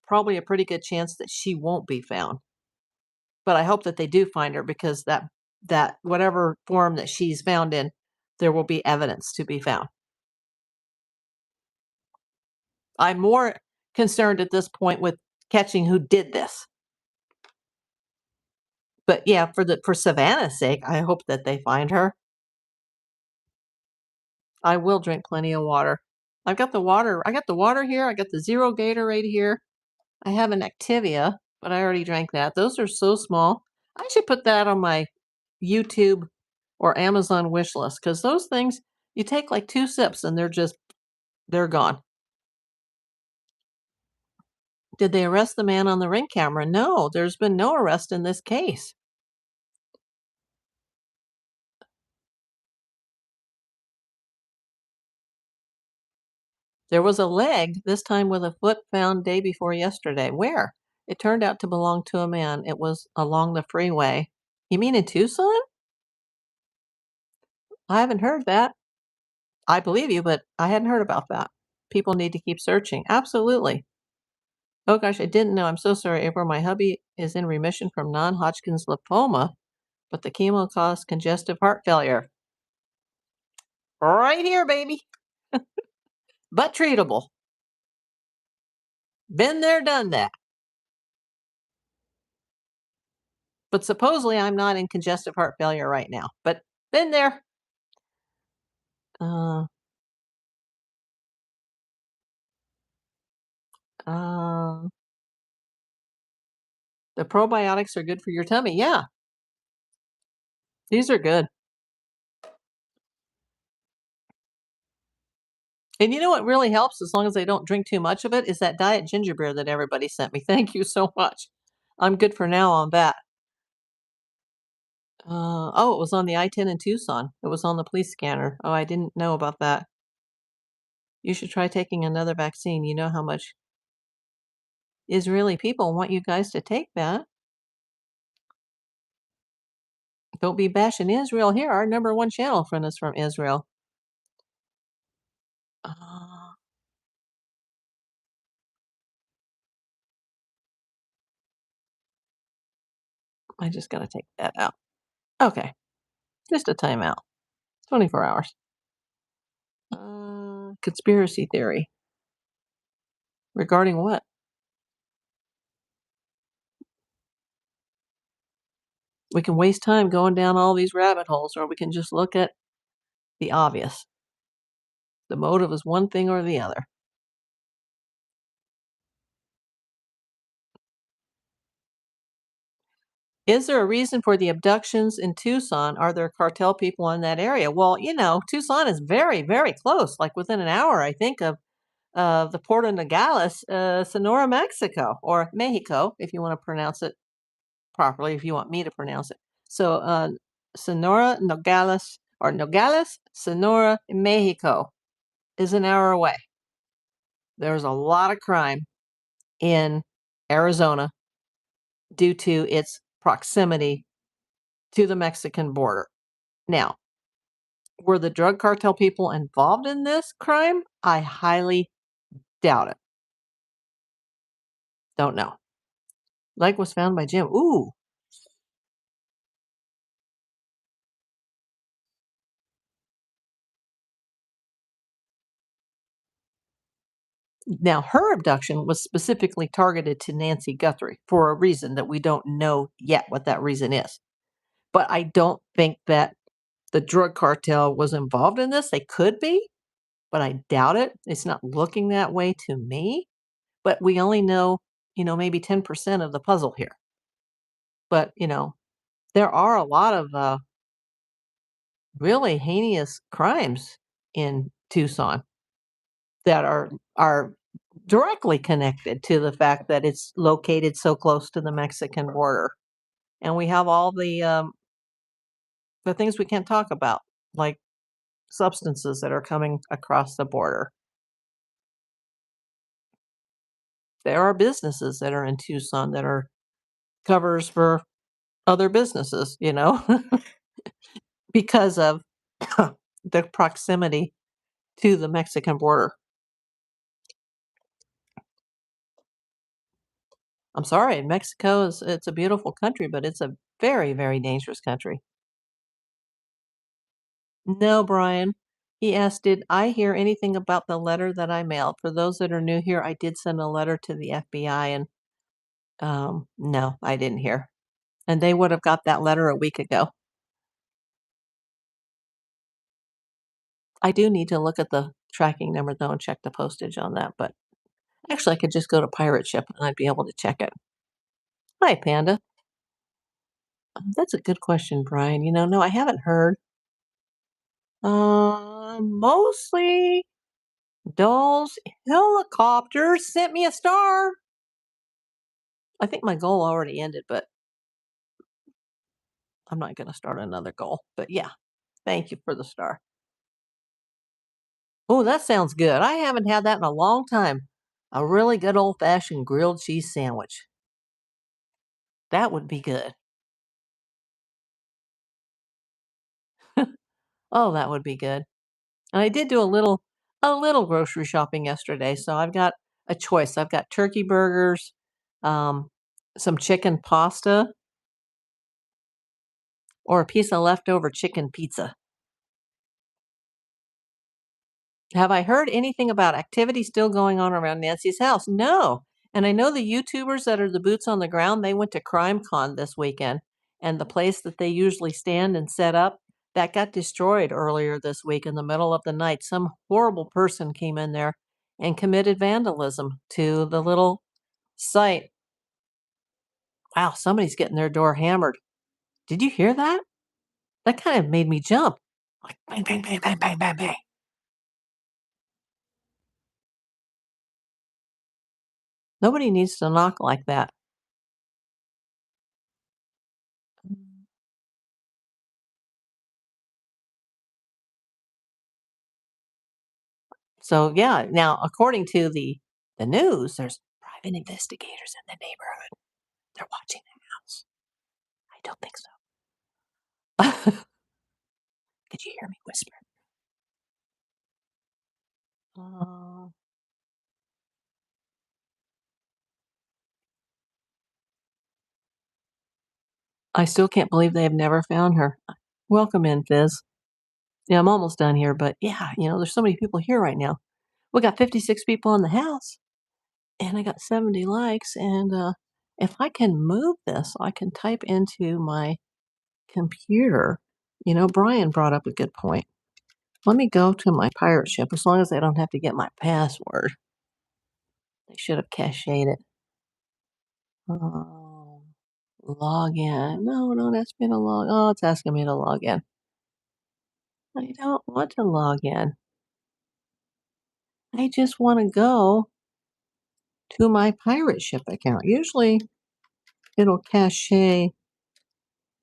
probably a pretty good chance that she won't be found. But I hope that they do find her because that whatever form that she's found in, there will be evidence to be found. I'm more concerned at this point with catching who did this. But yeah, for Savannah's sake, I hope that they find her. I will drink plenty of water. I've got the water. I got the water here. I got the Zero Gatorade here. I have an Activia, but I already drank that. Those are so small. I should put that on my YouTube or Amazon wish list because those things, you take like 2 sips and they're gone. Did they arrest the man on the ring camera? No, there's been no arrest in this case. There was a leg, this time with a foot, found day before yesterday. Where? It turned out to belong to a man. It was along the freeway. You mean in Tucson? I haven't heard that. I believe you, but I hadn't heard about that. People need to keep searching. Absolutely. Oh gosh, I didn't know. I'm so sorry, April. My hubby is in remission from non-Hodgkin's lymphoma, but the chemo caused congestive heart failure. Right here, baby. But treatable. Been there, done that. But supposedly I'm not in congestive heart failure right now. But been there. Uh, uh, the probiotics are good for your tummy. Yeah, these are good. And you know what really helps, as long as I don't drink too much of it, is that diet ginger beer that everybody sent me. Thank you so much. I'm good for now on that. Oh, it was on the I-10 in Tucson. It was on the police scanner. Oh, I didn't know about that. You should try taking another vaccine. You know how much Israeli people want you guys to take that. Don't be bashing Israel here. Our number one channel friend is from Israel. Uh, I just gotta take that out. Okay, just a timeout. 24 hours. Conspiracy theory. Regarding what? We can waste time going down all these rabbit holes, or we can just look at the obvious. The motive is one thing or the other. Is there a reason for the abductions in Tucson? Are there cartel people in that area? Well, Tucson is very, very close, like within an hour, I think, of the port of Nogales, Sonora, Mexico, or Mexico, if you want to pronounce it properly, if you want me to pronounce it. So, Sonora, Nogales, or Nogales, Sonora, Mexico is an hour away. There's a lot of crime in Arizona due to its proximity to the Mexican border. Now, were the drug cartel people involved in this crime? I highly doubt it. Don't know. Leg was found by Jim. Ooh. Now, her abduction was specifically targeted to Nancy Guthrie for a reason that we don't know yet what that reason is. But I don't think that the drug cartel was involved in this. They could be, but I doubt it. It's not looking that way to me. But we only know, maybe 10% of the puzzle here. But, there are a lot of really heinous crimes in Tucson that are directly connected to the fact that it's located so close to the Mexican border. And we have all the things we can't talk about, like substances that are coming across the border. There are businesses that are in Tucson that are covers for other businesses, because of the proximity to the Mexican border. I'm sorry, Mexico it's a beautiful country, but it's a very, very dangerous country. No, Brian. He asked, "Did I hear anything about the letter that I mailed?" For those that are new here, I did send a letter to the FBI, and no, I didn't hear. And they would have got that letter a week ago. I do need to look at the tracking number though and check the postage on that, but actually I could just go to Pirate Ship and I'd be able to check it. Hi, Panda. That's a good question, Brian. No, I haven't heard. Mostly dolls, helicopters sent me a star. I think my goal already ended, but I'm not going to start another goal. But yeah, thank you for the star. Oh, that sounds good. I haven't had that in a long time. A really good old fashioned grilled cheese sandwich. That would be good. Oh, that would be good. And I did do a little grocery shopping yesterday, so I've got a choice. I've got turkey burgers, um, some chicken pasta, or a piece of leftover chicken pizza. Have I heard anything about activity still going on around Nancy's house? No. And I know the YouTubers that are the boots on the ground, they went to CrimeCon this weekend, and the place that they usually stand and set up, that got destroyed earlier this week in the middle of the night. Some horrible person came in there and committed vandalism to the little site. Wow, somebody's getting their door hammered. Did you hear that? That kind of made me jump. Like bang, bang, bang, bang, bang, bang, bang. Nobody needs to knock like that. So yeah, now according to the news, there's private investigators in the neighborhood. They're watching the house. I don't think so. Did you hear me whisper? Uh, I still can't believe they have never found her. Welcome in, Fizz. Yeah, I'm almost done here, but yeah, there's so many people here right now. We got 56 people in the house, and I got 70 likes. And if I can move this, I can type into my computer. Brian brought up a good point. Let me go to my pirate ship as long as I don't have to get my password. They should have cached it. Oh, log in. No, no, that's been a log. Oh, it's asking me to log in. I don't want to log in. I just want to go to my pirate ship account. Usually it'll cache the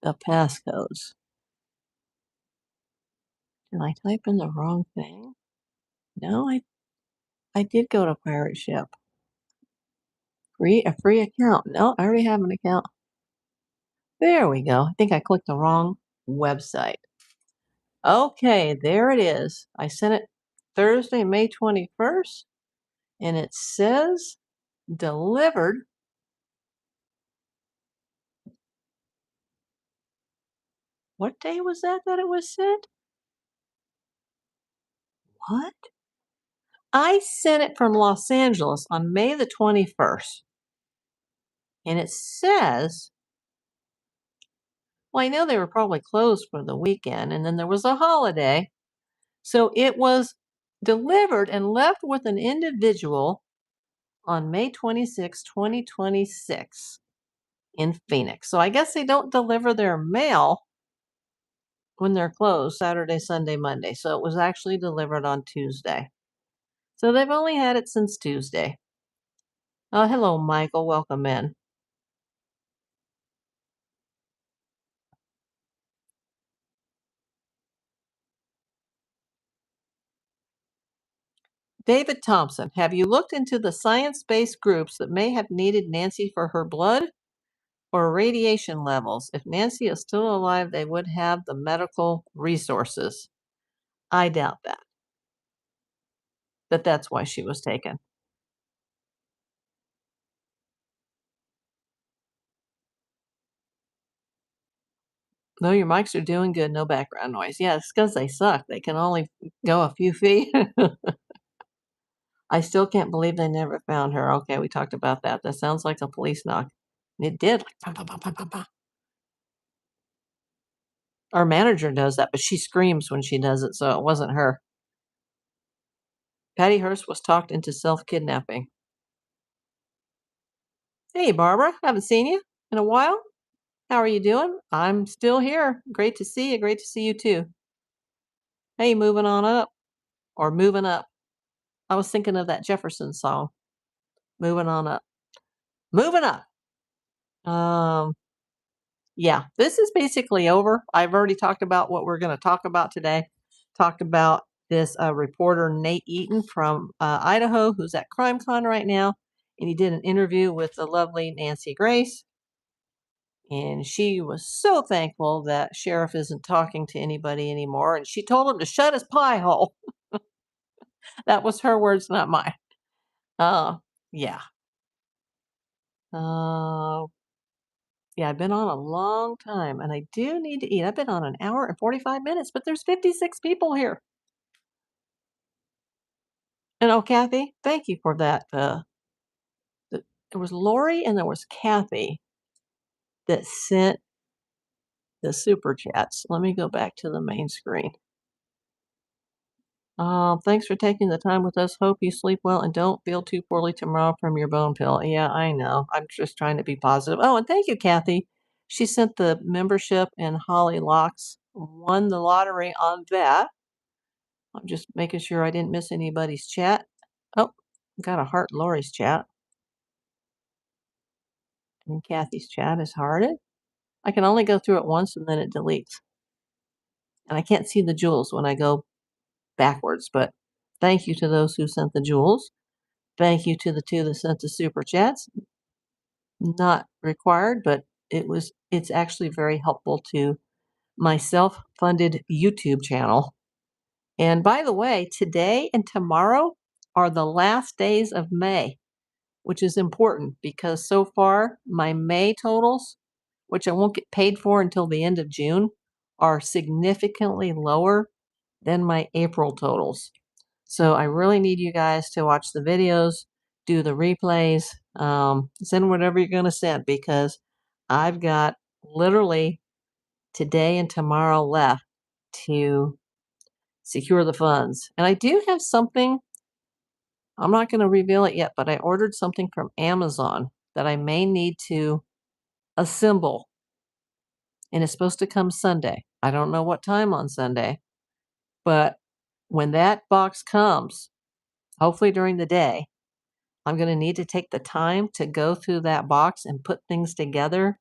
passcodes. Did I type in the wrong thing? No, I did go to pirate ship. A free account. No, I already have an account. There we go. I think I clicked the wrong website. Okay, there it is. I sent it Thursday, May 21st, and it says delivered. What day was that it was sent? What? I sent it from Los Angeles on May the 21st, and it says, well, I know they were probably closed for the weekend, and then there was a holiday. So it was delivered and left with an individual on May 26, 2026 in Phoenix. So I guess they don't deliver their mail when they're closed Saturday, Sunday, Monday. So it was actually delivered on Tuesday. So they've only had it since Tuesday. Hello, Michael. Welcome in. David Thompson, have you looked into the science based groups that may have needed Nancy for her blood or radiation levels? If Nancy is still alive, they would have the medical resources. I doubt that's why she was taken. No, your mics are doing good. No background noise. Yeah, it's because they suck. They can only go a few feet. I still can't believe they never found her. Okay, we talked about that. That sounds like a police knock. It did. Like, bah, bah, bah, bah, bah, bah. Our manager does that, but she screams when she does it, so it wasn't her. Patty Hearst was talked into self-kidnapping. Hey, Barbara. Haven't seen you in a while. How are you doing? I'm still here. Great to see you. Great to see you too. Hey, moving on up or moving up. I was thinking of that Jefferson song. Moving on up. Moving up. Um, yeah, this is basically over. I've already talked about what we're going to talk about today. Talked about this reporter, Nate Eaton from Idaho, who's at CrimeCon right now. And he did an interview with the lovely Nancy Grace. And she was so thankful that Sheriff isn't talking to anybody anymore. And she told him to shut his pie hole. That was her words, not mine. Uh, Yeah. Uh, yeah, I've been on a long time and I do need to eat. I've been on an hour and 45 minutes, but there's 56 people here. And oh, Kathy, thank you for that. There was Lori and there was Kathy that sent the super chats. Let me go back to the main screen. Thanks for taking the time with us. Hope you sleep well and don't feel too poorly tomorrow from your bone pill. Yeah, I know. I'm just trying to be positive. Oh, and thank you, Kathy. She sent the membership and Holly Locks won the lottery on that. I'm just making sure I didn't miss anybody's chat. Oh, got a heart Lori's chat. And Kathy's chat is hearted. I can only go through it once and then it deletes. And I can't see the jewels when I go backwards, but thank you to those who sent the jewels. Thank you to the two that sent the super chats. Not required, but it's actually very helpful to my self-funded YouTube channel. And by the way, today and tomorrow are the last days of May, which is important because so far my May totals, which I won't get paid for until the end of June, are significantly lower than my April totals. So I really need you guys to watch the videos, do the replays, send whatever you're going to send because I've got literally today and tomorrow left to secure the funds. And I do have something, I'm not going to reveal it yet, but I ordered something from Amazon that I may need to assemble. And it's supposed to come Sunday. I don't know what time on Sunday, but when that box comes, hopefully during the day, I'm going to need to take the time to go through that box and put things together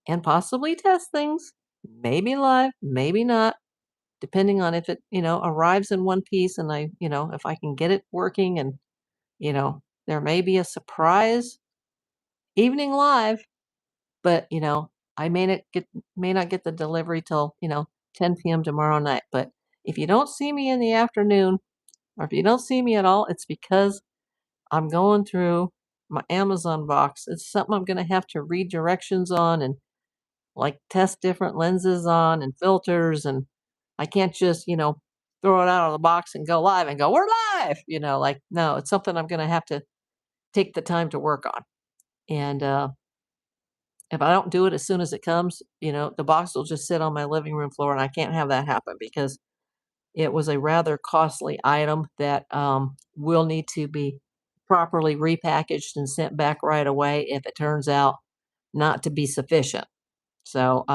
and possibly test things, maybe live, maybe not, depending on if it, arrives in one piece and if I can get it working and, there may be a surprise evening live, but, I may not get the delivery till, 10 p.m. tomorrow night. But if you don't see me in the afternoon or if you don't see me at all, it's because I'm going through my Amazon box. It's something I'm going to have to read directions on and like test different lenses on and filters. And I can't just, throw it out of the box and go live and go, we're live. No, it's something I'm going to have to take the time to work on. And if I don't do it as soon as it comes, the box will just sit on my living room floor. And I can't have that happen because it was a rather costly item that will need to be properly repackaged and sent back right away if it turns out not to be sufficient. So,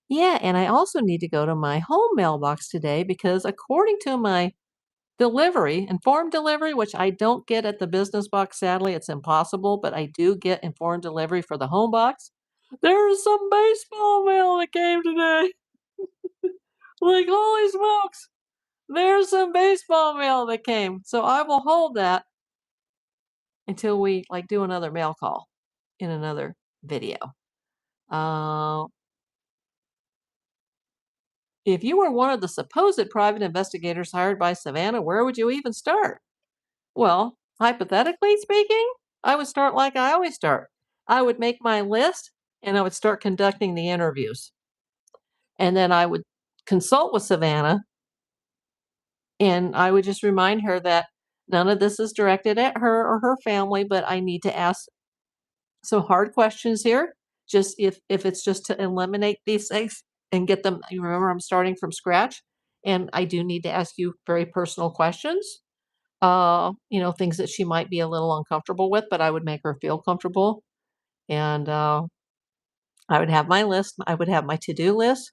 yeah, and I also need to go to my home mailbox today because according to my informed delivery, which I don't get at the business box, sadly, it's impossible, but I do get informed delivery for the home box. There's some baseball mail that came today. Like, holy smokes. There's some baseball mail that came. So I will hold that until we like do another mail call in another video. Uh, if you were one of the supposed private investigators hired by Savannah, where would you even start? Well, hypothetically speaking, I would start like I always start. I would make my list and I would start conducting the interviews. And then I would consult with Savannah and I would just remind her that none of this is directed at her or her family, but I need to ask some hard questions here. Just if it's just to eliminate these things and get them, you remember I'm starting from scratch, and I do need to ask you very personal questions. Things that she might be a little uncomfortable with, but I would make her feel comfortable. And I would have my list. I would have my to-do list.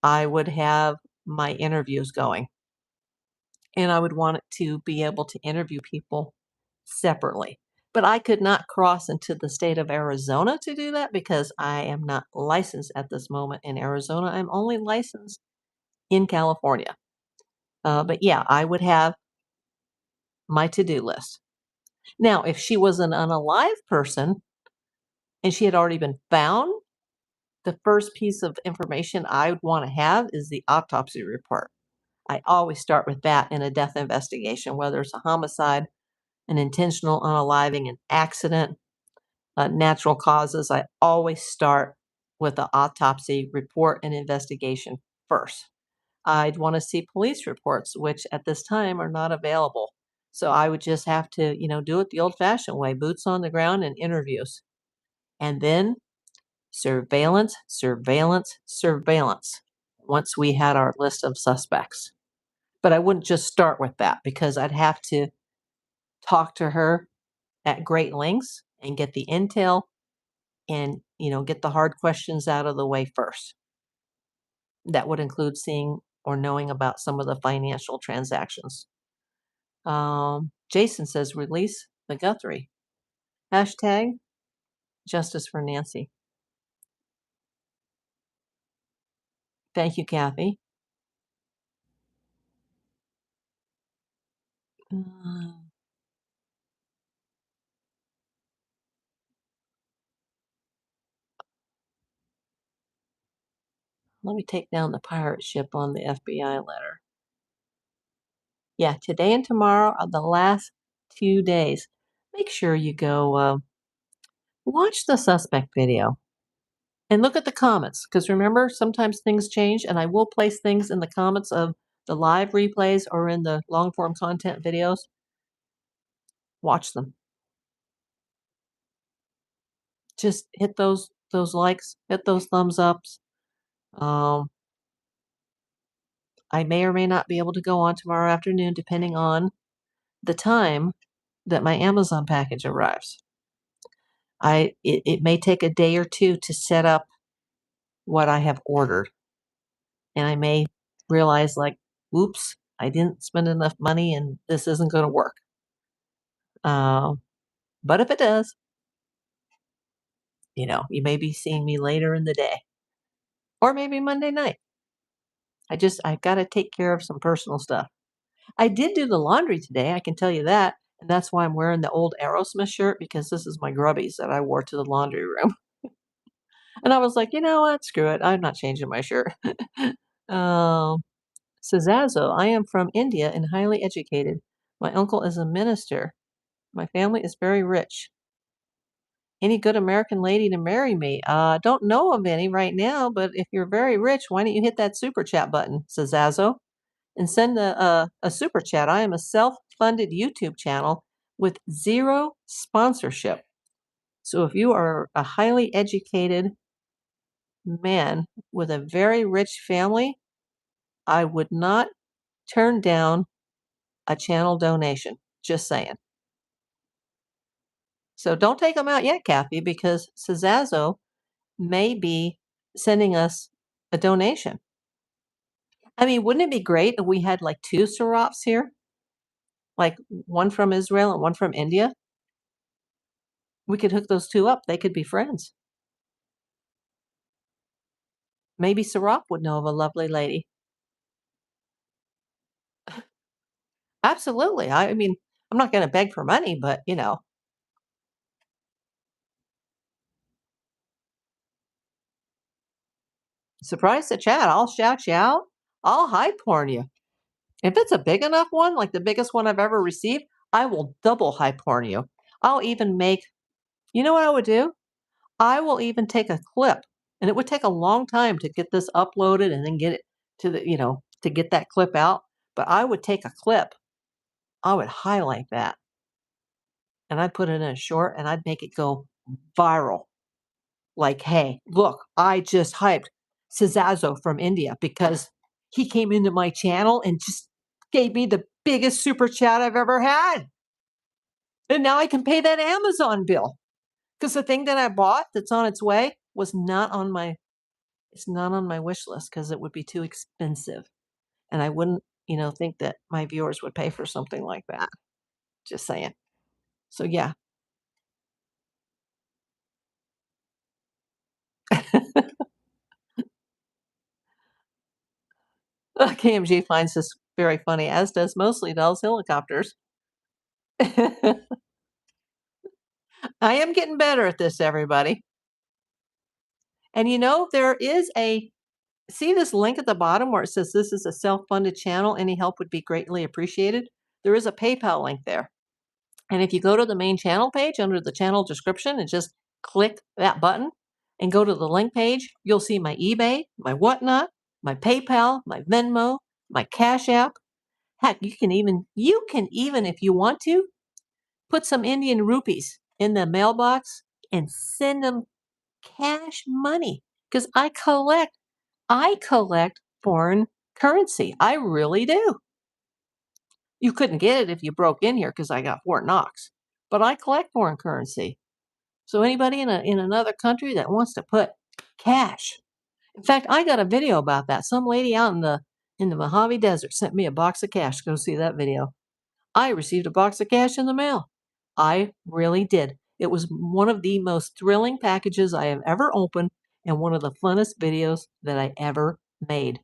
I would have my interviews going. And I would want it to be able to interview people separately. But I could not cross into the state of Arizona to do that because I am not licensed at this moment in Arizona. I'm only licensed in California. But yeah, I would have my to-do list. Now, if she was an unalive person and she had already been found, the first piece of information I would want to have is the autopsy report. I always start with that in a death investigation, whether it's a homicide, an intentional unaliving, an accident, natural causes, I always start with the autopsy report and investigation first. I'd want to see police reports, which at this time are not available. So I would just have to, do it the old fashioned way, boots on the ground and interviews. And then surveillance, surveillance, surveillance once we had our list of suspects. But I wouldn't just start with that because I'd have to talk to her at great lengths and get the intel and, get the hard questions out of the way first. That would include seeing or knowing about some of the financial transactions. Jason says, release the Guthrie. Hashtag justice for Nancy. Thank you, Kathy. Uh, Let me take down the pirate ship on the FBI letter. Yeah, today and tomorrow are the last 2 days. Make sure you go watch the suspect video and look at the comments because remember, sometimes things change, and I will place things in the comments of the live replays or in the long form content videos. Watch them. Just hit those likes, hit those thumbs ups. Um, I may or may not be able to go on tomorrow afternoon, depending on the time that my Amazon package arrives. It may take a day or two to set up what I have ordered, and I may realize like, oops, I didn't spend enough money, and this isn't going to work. But if it does, you may be seeing me later in the day, or maybe Monday night. I got to take care of some personal stuff. I did do the laundry today, I can tell you that. And that's why I'm wearing the old Aerosmith shirt because this is my grubbies that I wore to the laundry room. And I was like, you know what? Screw it. I'm not changing my shirt. um, Sazazo, I am from India and highly educated. My uncle is a minister. My family is very rich. Any good American lady to marry me? Don't know of any right now, but if you're very rich, why don't you hit that super chat button, Sazazo? And send a super chat. I am a self-funded YouTube channel with zero sponsorship. So if you are a highly educated man with a very rich family, I would not turn down a channel donation. Just saying. So don't take them out yet, Kathy, because Sazazo may be sending us a donation. I mean, wouldn't it be great if we had like two Serapes here? Like one from Israel and one from India? We could hook those two up. They could be friends. Maybe Sarop would know of a lovely lady. Absolutely. I mean, I'm not going to beg for money, but surprise the chat. I'll shout you out. I'll high porn you. If it's a big enough one, like the biggest one I've ever received, I will double high porn you. I'll even make, you know what I would do? I will even take a clip, and it would take a long time to get this uploaded and then get it to to get that clip out. But I would take a clip, I would highlight that, and I'd put it in a short, and I'd make it go viral. Like, hey, look, I just hyped Sazazo from India because he came into my channel and just gave me the biggest super chat I've ever had. And now I can pay that Amazon bill. Because the thing that I bought that's on its way was not on my it's not on my wish list because it would be too expensive. And I wouldn't, think that my viewers would pay for something like that. Just saying. So yeah. KMG finds this very funny, as does mostly Dolls Helicopters. I am getting better at this, everybody. And there is see this link at the bottom where it says this is a self funded channel. Any help would be greatly appreciated. There is a PayPal link there. And if you go to the main channel page under the channel description and just click that button and go to the link page, you'll see my eBay, my Whatnot, my PayPal, my Venmo, my Cash App. Heck, you can even if you want to put some Indian rupees in the mailbox and send them cash money because I collect foreign currency. I really do. You couldn't get it if you broke in here because I got Fort Knox, but I collect foreign currency. So anybody in another country that wants to put cash. In fact, I got a video about that. Some lady out in the Mojave Desert sent me a box of cash. Go see that video. I received a box of cash in the mail. I really did. It was one of the most thrilling packages I have ever opened and one of the funnest videos that I ever made.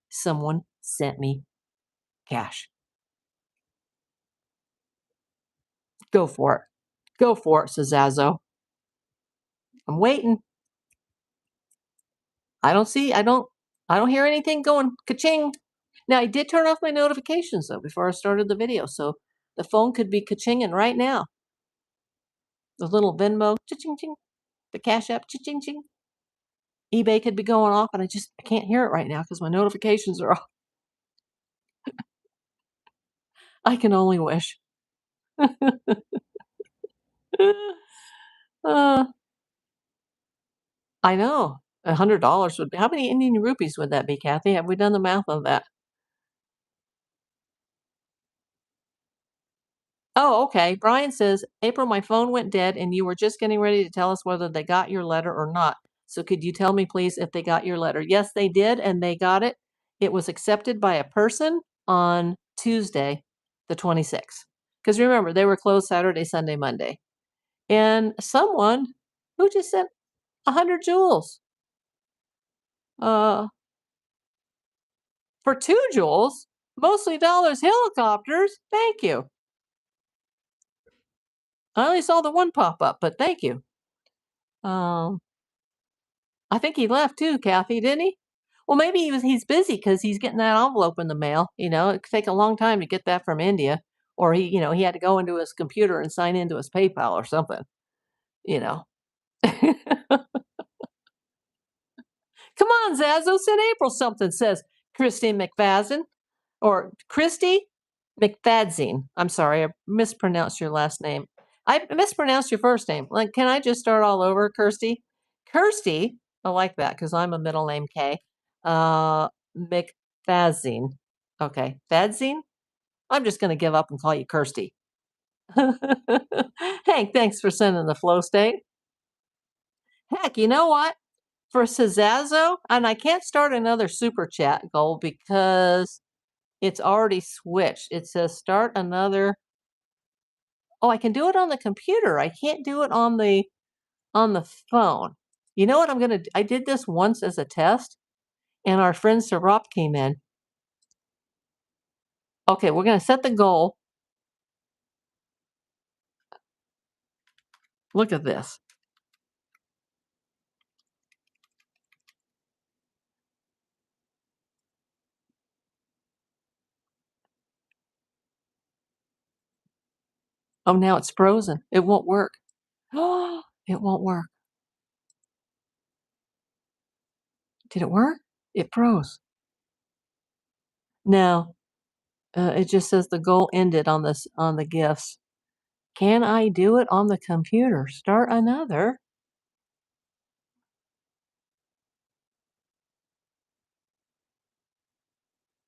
Someone sent me cash. Go for it. Go for it, says Azzo. I'm waiting. I don't hear anything going ka-ching. Now I did turn off my notifications though before I started the video, so the phone could be ka-chinging right now. The little Venmo, cha-ching ching, the Cash App, cha-ching ching. eBay could be going off, and I can't hear it right now because my notifications are off. I can only wish. uh, I know. $100 would be how many Indian rupees would that be, Kathy? Have we done the math on that? Oh, okay. Brian says, April, my phone went dead and you were just getting ready to tell us whether they got your letter or not. So could you tell me, please, if they got your letter? Yes, they did, and they got it. It was accepted by a person on Tuesday, the 26th. Because remember, they were closed Saturday, Sunday, Monday. And someone who just sent 100 jewels uh, for 2 jewels, mostly dollars helicopters. Thank you. I only saw the one pop up, but thank you. Um, I think he left too, Kathy, didn't he? Well, maybe he's busy because he's getting that envelope in the mail. It could take a long time to get that from India, or he had to go into his computer and sign into his PayPal or something. You know. Come on, Zazo, send April something. Says Christy McFadden or Christy McFadzine. I'm sorry, I mispronounced your last name. I mispronounced your first name. Like, can I just start all over, Kirsty? Kirsty, I like that because I'm a middle name K. McFadzine. Okay, Fadzine. I'm just going to give up and call you Kirsty. Hank, thanks for sending the flow state. Heck, you know what? For Cezazzo, and I can't start another super chat goal because it's already switched. It says start another. Oh, I can do it on the computer. I can't do it on the phone. You know what I'm gonna? I did this once as a test, and our friend Sarop came in. Okay, we're gonna set the goal. Look at this. Oh, now it's frozen. It won't work. Oh, it won't work. Did it work? It froze. No, it just says the goal ended on the gifts. Can I do it on the computer? Start another.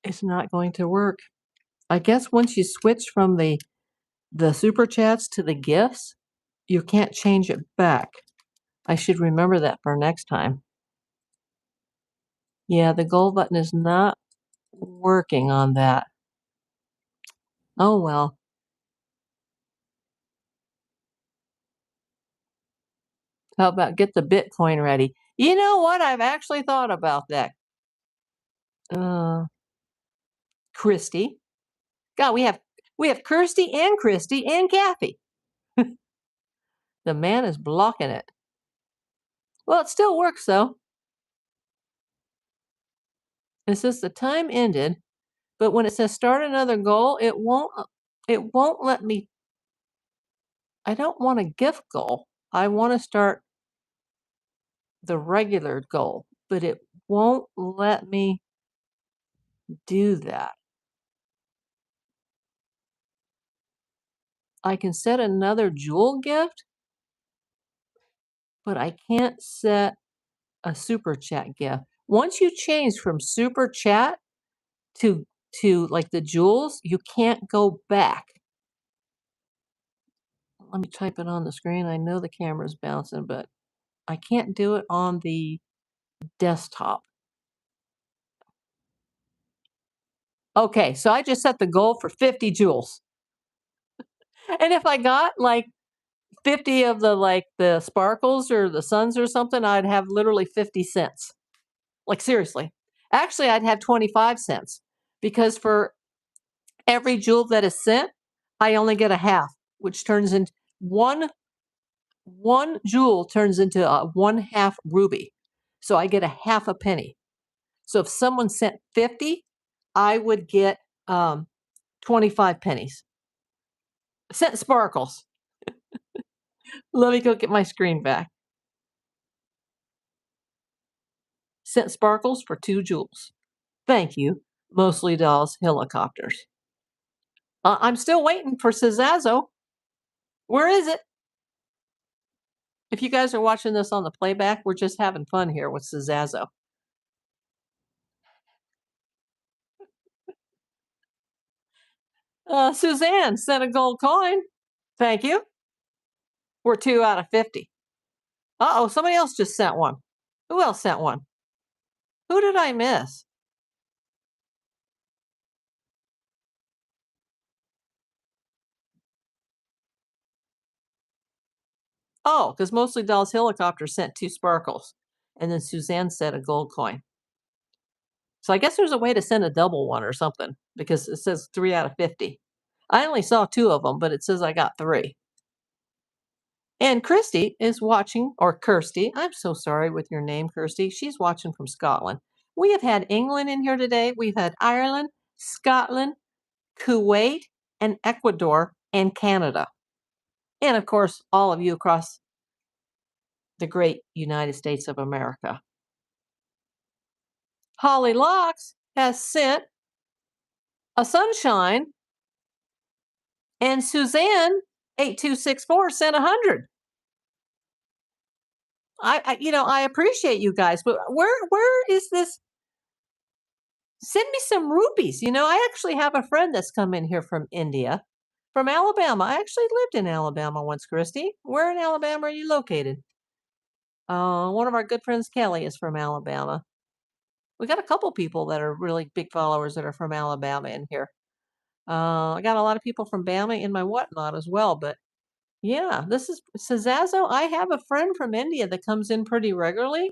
It's not going to work. I guess once you switch from the super chats to the gifts, you can't change it back. I should remember that for next time. Yeah, the goal button is not working on that. Oh well. How about get the Bitcoin ready? You know what? I've actually thought about that. Uh, Christy. God, we have Kirsty and Kathy. The man is blocking it. Well, it still works though. It says the time ended, but when it says start another goal, it won't let me I don't want a gift goal. I want to start the regular goal, but it won't let me do that. I can set another jewel gift, but I can't set a super chat gift. Once you change from super chat to like the jewels, you can't go back. Let me type it on the screen. I know the camera's bouncing, but I can't do it on the desktop. Okay, so I just set the goal for 50 jewels. And if I got like 50 of the like the sparkles or the suns or something, I'd have literally 50 cents. Like seriously. Actually, I'd have 25 cents because for every jewel that is sent, I only get a half, which turns into one jewel turns into a 1/2 ruby. So I get a half a penny. So if someone sent 50, I would get 25 pennies. Sent sparkles. Let me go get my screen back. Sent sparkles for 2 jewels. Thank you. Mostly dolls, helicopters. I'm still waiting for Sazazo. Where is it? If you guys are watching this on the playback, we're just having fun here with Sazazo. Suzanne sent a gold coin. Thank you. We're 2 out of 50. Uh-oh, somebody else just sent one. Who else sent one? Who did I miss? Oh, because Mostly Dolls Helicopter sent 2 sparkles. And then Suzanne sent a gold coin. So I guess there's a way to send a double one or something because it says 3 out of 50. I only saw 2 of them, but it says I got 3. And Kirsty is watching, or Kirsty. I'm so sorry with your name, Kirsty. She's watching from Scotland. We have had England in here today. We've had Ireland, Scotland, Kuwait, and Ecuador, and Canada. And of course, all of you across the great United States of America. Holly Locks has sent a sunshine, and Suzanne 8264 sent 100. I appreciate you guys, but where is this? Send me some rupees. I actually have a friend that's come in here from India, from Alabama. I actually lived in Alabama once, Christy. Where in Alabama are you located? One of our good friends, Kelly, is from Alabama. We got a couple people that are really big followers that are from Alabama in here. I got a lot of people from Bama in my whatnot as well. But yeah, this is Sazazo. I have a friend from India that comes in pretty regularly,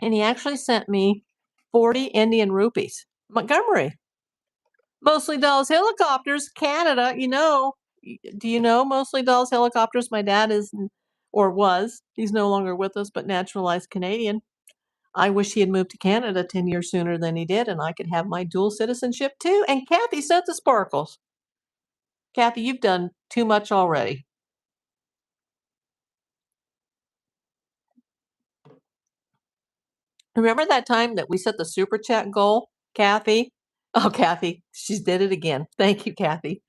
and he actually sent me 40 Indian rupees. Montgomery. Mostly Dolls Helicopters, Canada. Do you know Mostly Dolls Helicopters? My dad is, or was, he's no longer with us, but naturalized Canadian. I wish he had moved to Canada 10 years sooner than he did, and I could have my dual citizenship too. And Kathy sent the sparkles. Kathy, you've done too much already. Remember that time that we set the super chat goal, Kathy? Oh, Kathy, she did it again. Thank you, Kathy.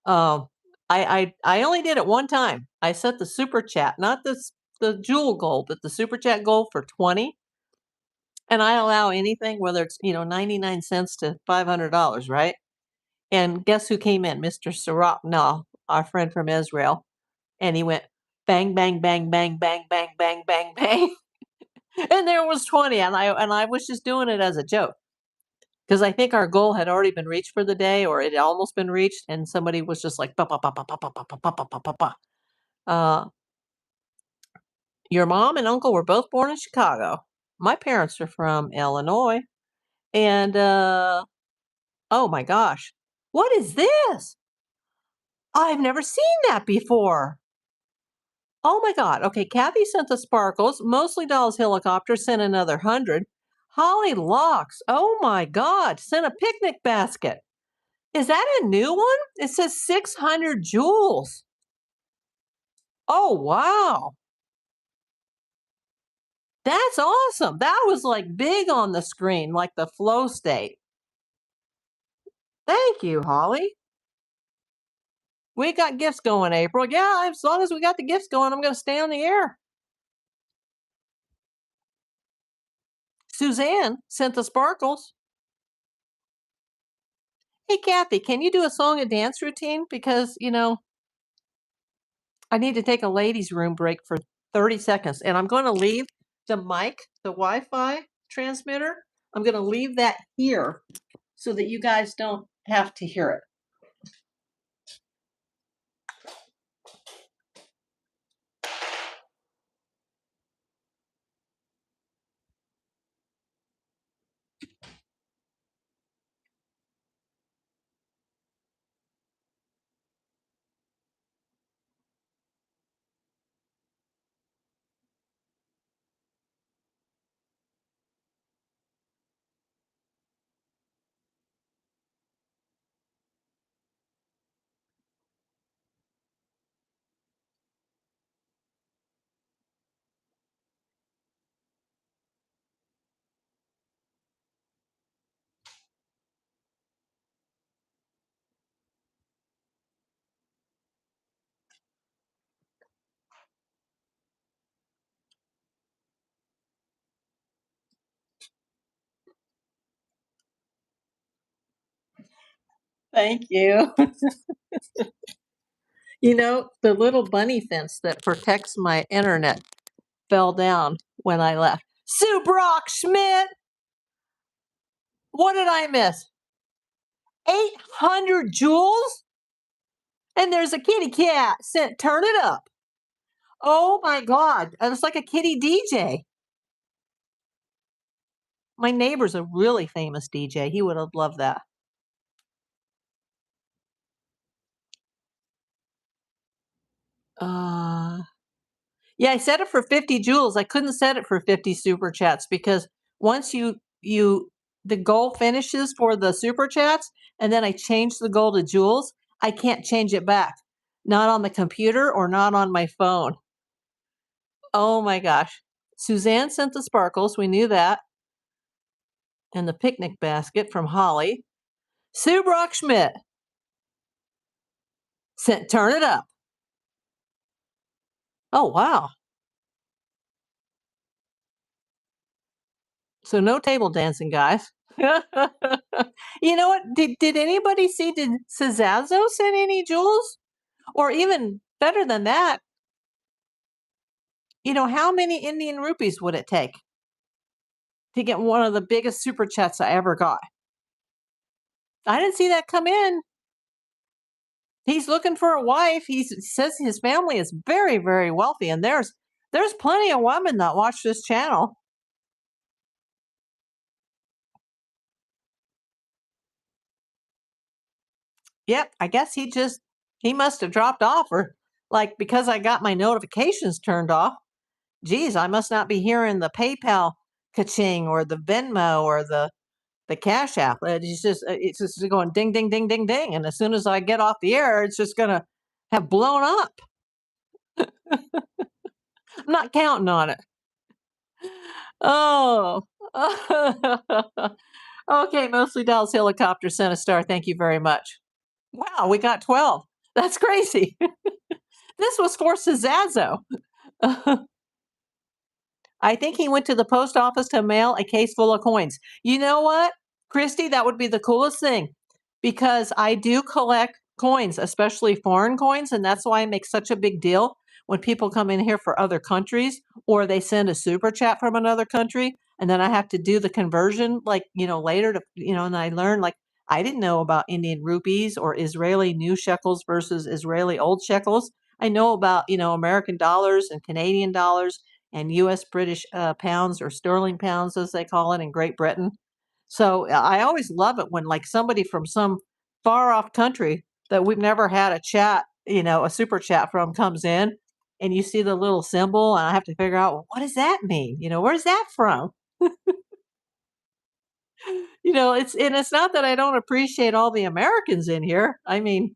Um, I only did it one time. I set the super chat, not the jewel goal, but the super chat goal for 20. And I allow anything, whether it's 99 cents to $500, right? And guess who came in? Mr. Sarak Nal, our friend from Israel. And he went bang, bang, bang, bang, bang, bang, bang, bang, bang. And there was 20. And I was just doing it as a joke. Because I think our goal had already been reached for the day, or it had almost been reached, and somebody was just like, ba, ba, ba, ba, ba, ba, ba, ba, ba, ba, ba, ba. Your mom and uncle were both born in Chicago. My parents are from Illinois. And oh my gosh, what is this? I've never seen that before. Oh my God. Okay, Kathy sent the sparkles. Mostly Dolls Helicopter sent another 100. Holly Locks, oh my God, sent a picnic basket. Is that a new one? It says 600 jewels. Oh, wow. That's awesome. That was, like, big on the screen, like the flow state. Thank you, Holly. We got gifts going, April. Yeah, as long as we got the gifts going, I'm gonna stay on the air. Suzanne sent the sparkles. Hey, Kathy, can you do a song and dance routine? Because, I need to take a ladies' room break for 30 seconds, and I'm gonna leave the mic, the Wi-Fi transmitter, I'm gonna leave that here so that you guys don't have to hear it. Thank you. The little bunny fence that protects my internet fell down when I left. Sue Brock Schmidt, what did I miss? 800 jewels? And there's a kitty cat. Turn it up. Oh my God. It's like a kitty DJ. My neighbor's a really famous DJ. He would have loved that. Uh, yeah, I set it for 50 jewels. I couldn't set it for 50 super chats because once the goal finishes for the super chats and then I change the goal to jewels, I can't change it back. Not on the computer or not on my phone. Oh my gosh. Suzanne sent the sparkles. We knew that. And the picnic basket from Holly. Sue Brock Schmidt sent turn it up. Oh wow. So no table dancing, guys. You know what? Did anybody see did Cezazzo send any jewels? Or even better than that, how many Indian rupees would it take to get one of the biggest super chats I ever got? I didn't see that come in. He's looking for a wife. He says his family is very, very wealthy, and there's plenty of women that watch this channel. Yep, I guess he must have dropped off or like because I got my notifications turned off. Geez, I must not be hearing the PayPal ka-ching or the Venmo or the Cash App. It's just going ding ding ding ding ding, and as soon as I get off the air, it's just gonna have blown up. I'm not counting on it. Oh. Okay, mostly Dallas Helicopter sent a star. Thank you very much. Wow, we got 12. That's crazy. This was for Cezazzo. I think he went to the post office to mail a case full of coins. You know what, Christy? That would be the coolest thing because I do collect coins, especially foreign coins. And that's why I make such a big deal when people come in here for other countries or they send a super chat from another country. And then I have to do the conversion, like, later and I learn, like, I didn't know about Indian rupees or Israeli new shekels versus Israeli old shekels. I know about, American dollars and Canadian dollars and U.S. British pounds or sterling pounds, as they call it in Great Britain. So I always love it when like somebody from some far off country that we've never had a chat, a super chat from comes in and you see the little symbol and I have to figure out, well, what does that mean? Where's that from? It's not that I don't appreciate all the Americans in here. I mean,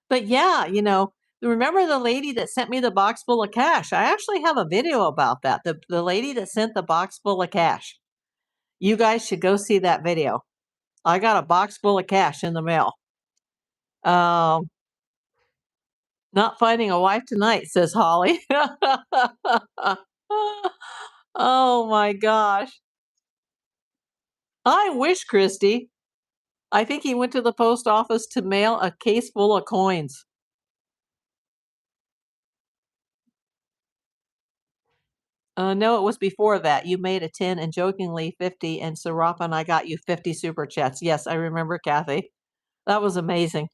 but yeah, Remember the lady that sent me the box full of cash? I actually have a video about that. The lady that sent the box full of cash. You guys should go see that video. I got a box full of cash in the mail. Um, Not finding a wife tonight, says Holly. Oh my gosh. I wish, Christy. I think he went to the post office to mail a case full of coins. No, it was before that. You made a 10 and jokingly 50, and Sarafa and I got you 50 super chats. Yes, I remember, Kathy. That was amazing.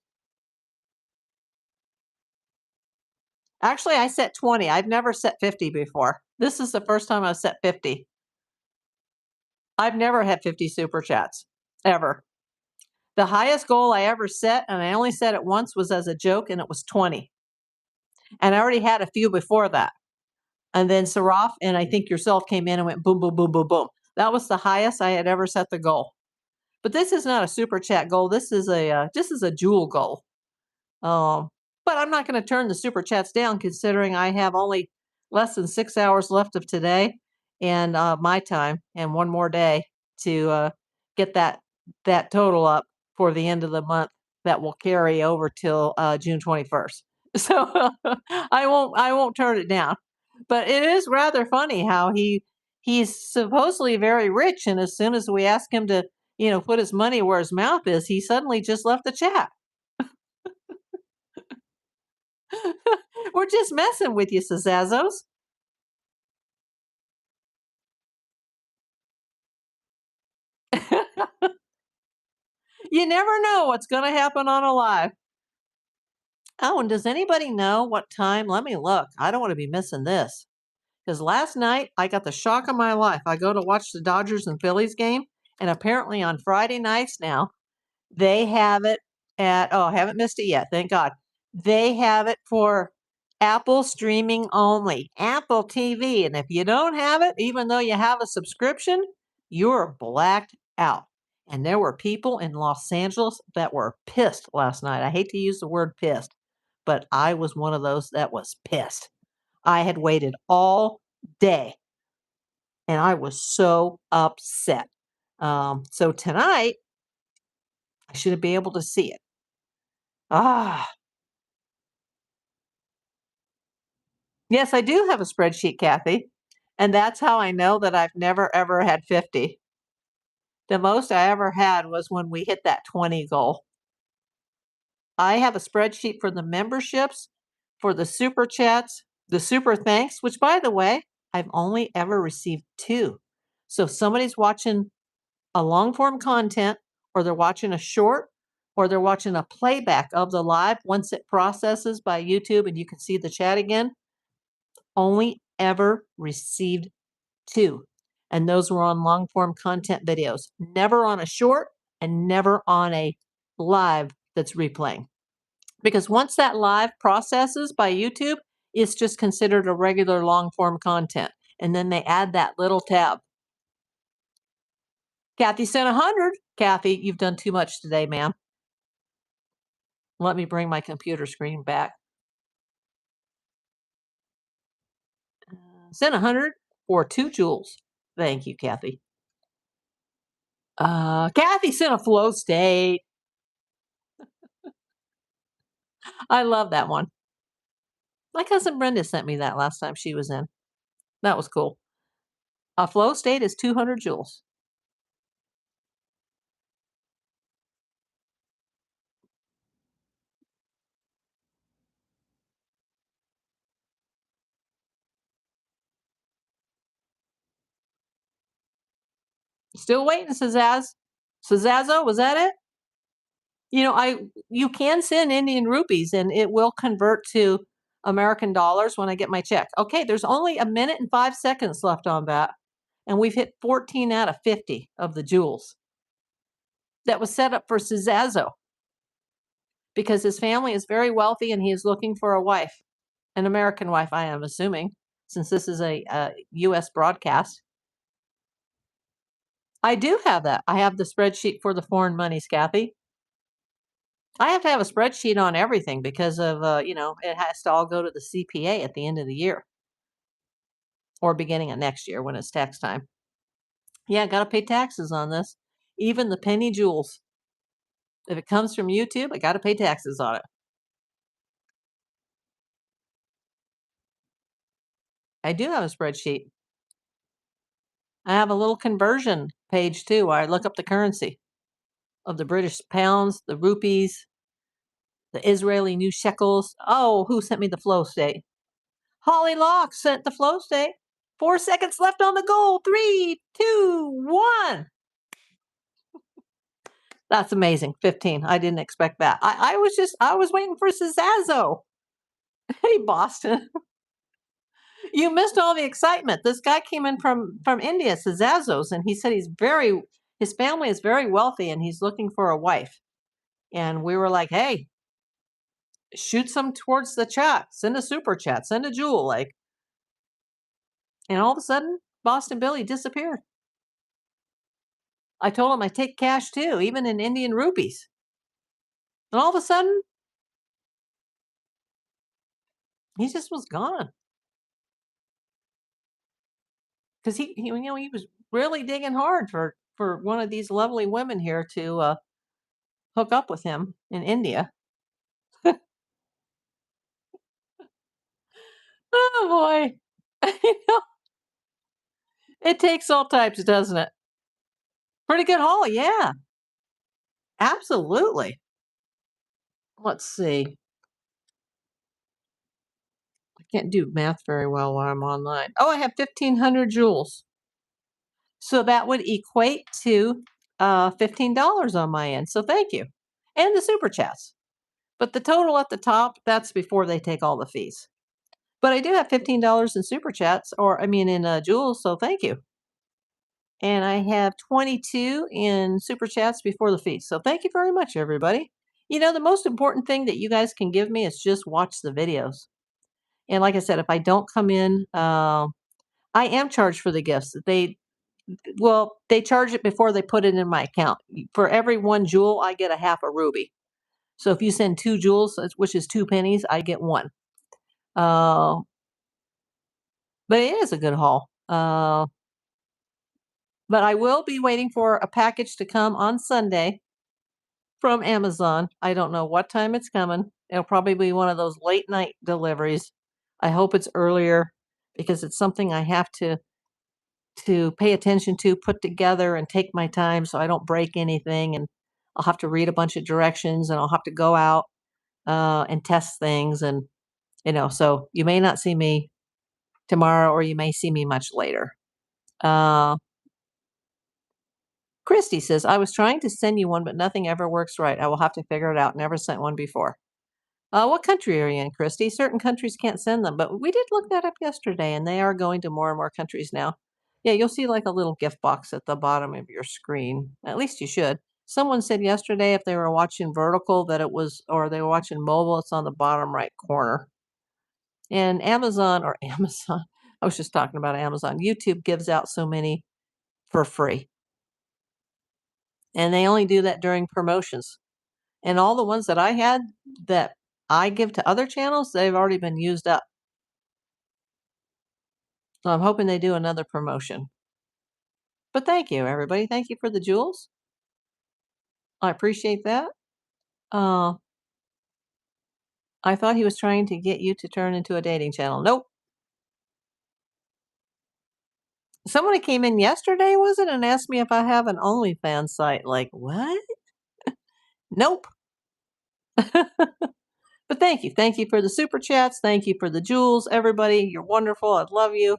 Actually, I set 20. I've never set 50 before. This is the first time I've set 50. I've never had 50 super chats, ever. The highest goal I ever set, and I only said it once, was as a joke, and it was 20. And I already had a few before that. And then Saraf and I think yourself came in and went boom, boom, boom, boom, boom. That was the highest I had ever set the goal. But this is not a super chat goal. This is a jewel goal. Um, but I'm not going to turn the super chats down, considering I have only less than 6 hours left of today and my time, and one more day to get that total up for the end of the month. That will carry over till June 21st. So I won't turn it down. But it is rather funny how he's supposedly very rich, and as soon as we ask him to put his money where his mouth is, he suddenly just left the chat. We're just messing with you, Sazazos. You never know what's going to happen on a live. Oh, and does anybody know what time? Let me look. I don't want to be missing this. Because last night I got the shock of my life. I go to watch the Dodgers and Phillies game, and apparently on Friday nights now, they have it I haven't missed it yet, thank God. They have it for Apple streaming only, Apple TV. And if you don't have it, even though you have a subscription, you're blacked out. And there were people in Los Angeles that were pissed last night. I hate to use the word pissed, but I was one of those that was pissed. I had waited all day and I was so upset. So tonight, I should be able to see it. Ah, yes, I do have a spreadsheet, Kathy. And that's how I know that I've never ever had 50. The most I ever had was when we hit that 20 goal. I have a spreadsheet for the memberships, for the super chats, the super thanks, which by the way, I've only ever received 2. So if somebody's watching a long form content, or they're watching a short, or they're watching a playback of the live, once it processes by YouTube and you can see the chat again, only ever received 2. And those were on long form content videos, never on a short and never on a live that's replaying. Because once that live processes by YouTube, it's just considered a regular long form content. And then they add that little tab. Kathy sent 100. Kathy, you've done too much today, ma'am. Let me bring my computer screen back. Sent 100 for 2 jewels. Thank you, Kathy. Kathy sent a flow state. I love that one. My cousin Brenda sent me that last time she was in. That was cool. A flow state is 200 joules. Still waiting, Sazaz. Sazazo, was that it? You can send Indian rupees and it will convert to American dollars when I get my check. Okay, there's only a minute and 5 seconds left on that. And we've hit 14 out of 50 of the jewels. That was set up for Sazazo because his family is very wealthy and he is looking for a wife, an American wife, I am assuming, since this is a U.S. broadcast. I do have that. I have the spreadsheet for the foreign monies, Kathy. I have to have a spreadsheet on everything because of, it has to all go to the CPA at the end of the year or beginning of next year when it's tax time. Yeah, got to pay taxes on this. Even the penny jewels. If it comes from YouTube, I got to pay taxes on it. I do have a spreadsheet. I have a little conversion page too where I look up the currency of the British pounds, the rupees, the Israeli new shekels. Oh, who sent me the flow state? Holly Locke sent the flow state. 4 seconds left on the goal. 3, 2, 1. That's amazing. 15. I didn't expect that. I was waiting for Cesazzo. Hey, Boston. You missed all the excitement. This guy came in from India, Cesazzo's, and he said his family is very wealthy and he's looking for a wife. And we were like, hey, shoot some towards the chat. Send a super chat. Send a jewel. Like, and all of a sudden, Boston Billy disappeared. I told him I take cash too, even in Indian rupees. And all of a sudden, he just was gone. Because he was really digging hard for one of these lovely women here to hook up with him in India. Oh boy. It takes all types, doesn't it? Pretty good haul, yeah. Absolutely. Let's see. I can't do math very well while I'm online. Oh, I have 1,500 joules. So that would equate to $15 on my end. So thank you. And the super chats. But the total at the top, that's before they take all the fees. But I do have $15 in super chats, in joules. So thank you. And I have 22 in super chats before the fees. So thank you very much, everybody. The most important thing that you guys can give me is just watch the videos. And like I said, if I don't come in, I am charged for the gifts. They charge it before they put it in my account. For every 1 jewel, I get a half a ruby. So if you send 2 jewels, which is 2 pennies, I get 1. But it is a good haul. But I will be waiting for a package to come on Sunday from Amazon. I don't know what time it's coming. It'll probably be one of those late night deliveries. I hope it's earlier because it's something I have to pay attention to, put together, and take my time so I don't break anything. And I'll have to read a bunch of directions, and I'll have to go out and test things. And so you may not see me tomorrow, or you may see me much later. Christy says, I was trying to send you one, but nothing ever works right. I will have to figure it out. Never sent one before. What country are you in, Christy? Certain countries can't send them, but we did look that up yesterday, and they are going to more and more countries now. Yeah, you'll see like a little gift box at the bottom of your screen. At least you should. Someone said yesterday if they were watching vertical or they were watching mobile, it's on the bottom right corner. And Amazon, I was just talking about Amazon. YouTube gives out so many for free. And they only do that during promotions. And all the ones that I had that I give to other channels, they've already been used up. So I'm hoping they do another promotion. But thank you, everybody. Thank you for the jewels. I appreciate that. I thought he was trying to get you to turn into a dating channel. Nope. Somebody came in yesterday, was it, and asked me if I have an OnlyFans site. Like, what? Nope. But thank you. Thank you for the super chats. Thank you for the jewels, everybody. You're wonderful. I love you.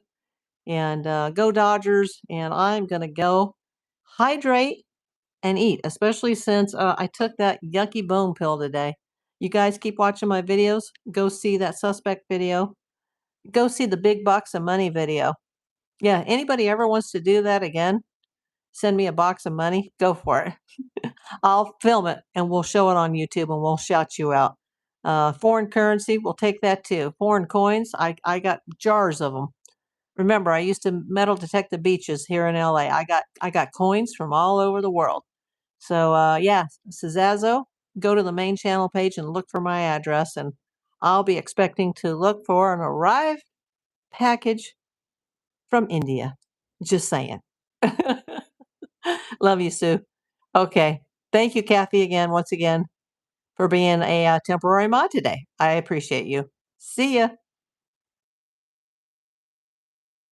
And go Dodgers. And I'm going to go hydrate and eat, especially since I took that yucky bone pill today. You guys keep watching my videos. Go see that suspect video. Go see the big box of money video. Yeah, anybody ever wants to do that again, send me a box of money. Go for it. I'll film it and we'll show it on YouTube and we'll shout you out. Foreign currency, we'll take that too. Foreign coins, I got jars of them. Remember, I used to metal detect the beaches here in LA. I got coins from all over the world. So yeah, Cesazzo, go to the main channel page and look for my address, and I'll be expecting to look for an arrived package from India. Just saying. Love you, Sue. Okay. Thank you, Kathy, again, once again, for being a temporary mod today. I appreciate you. See ya.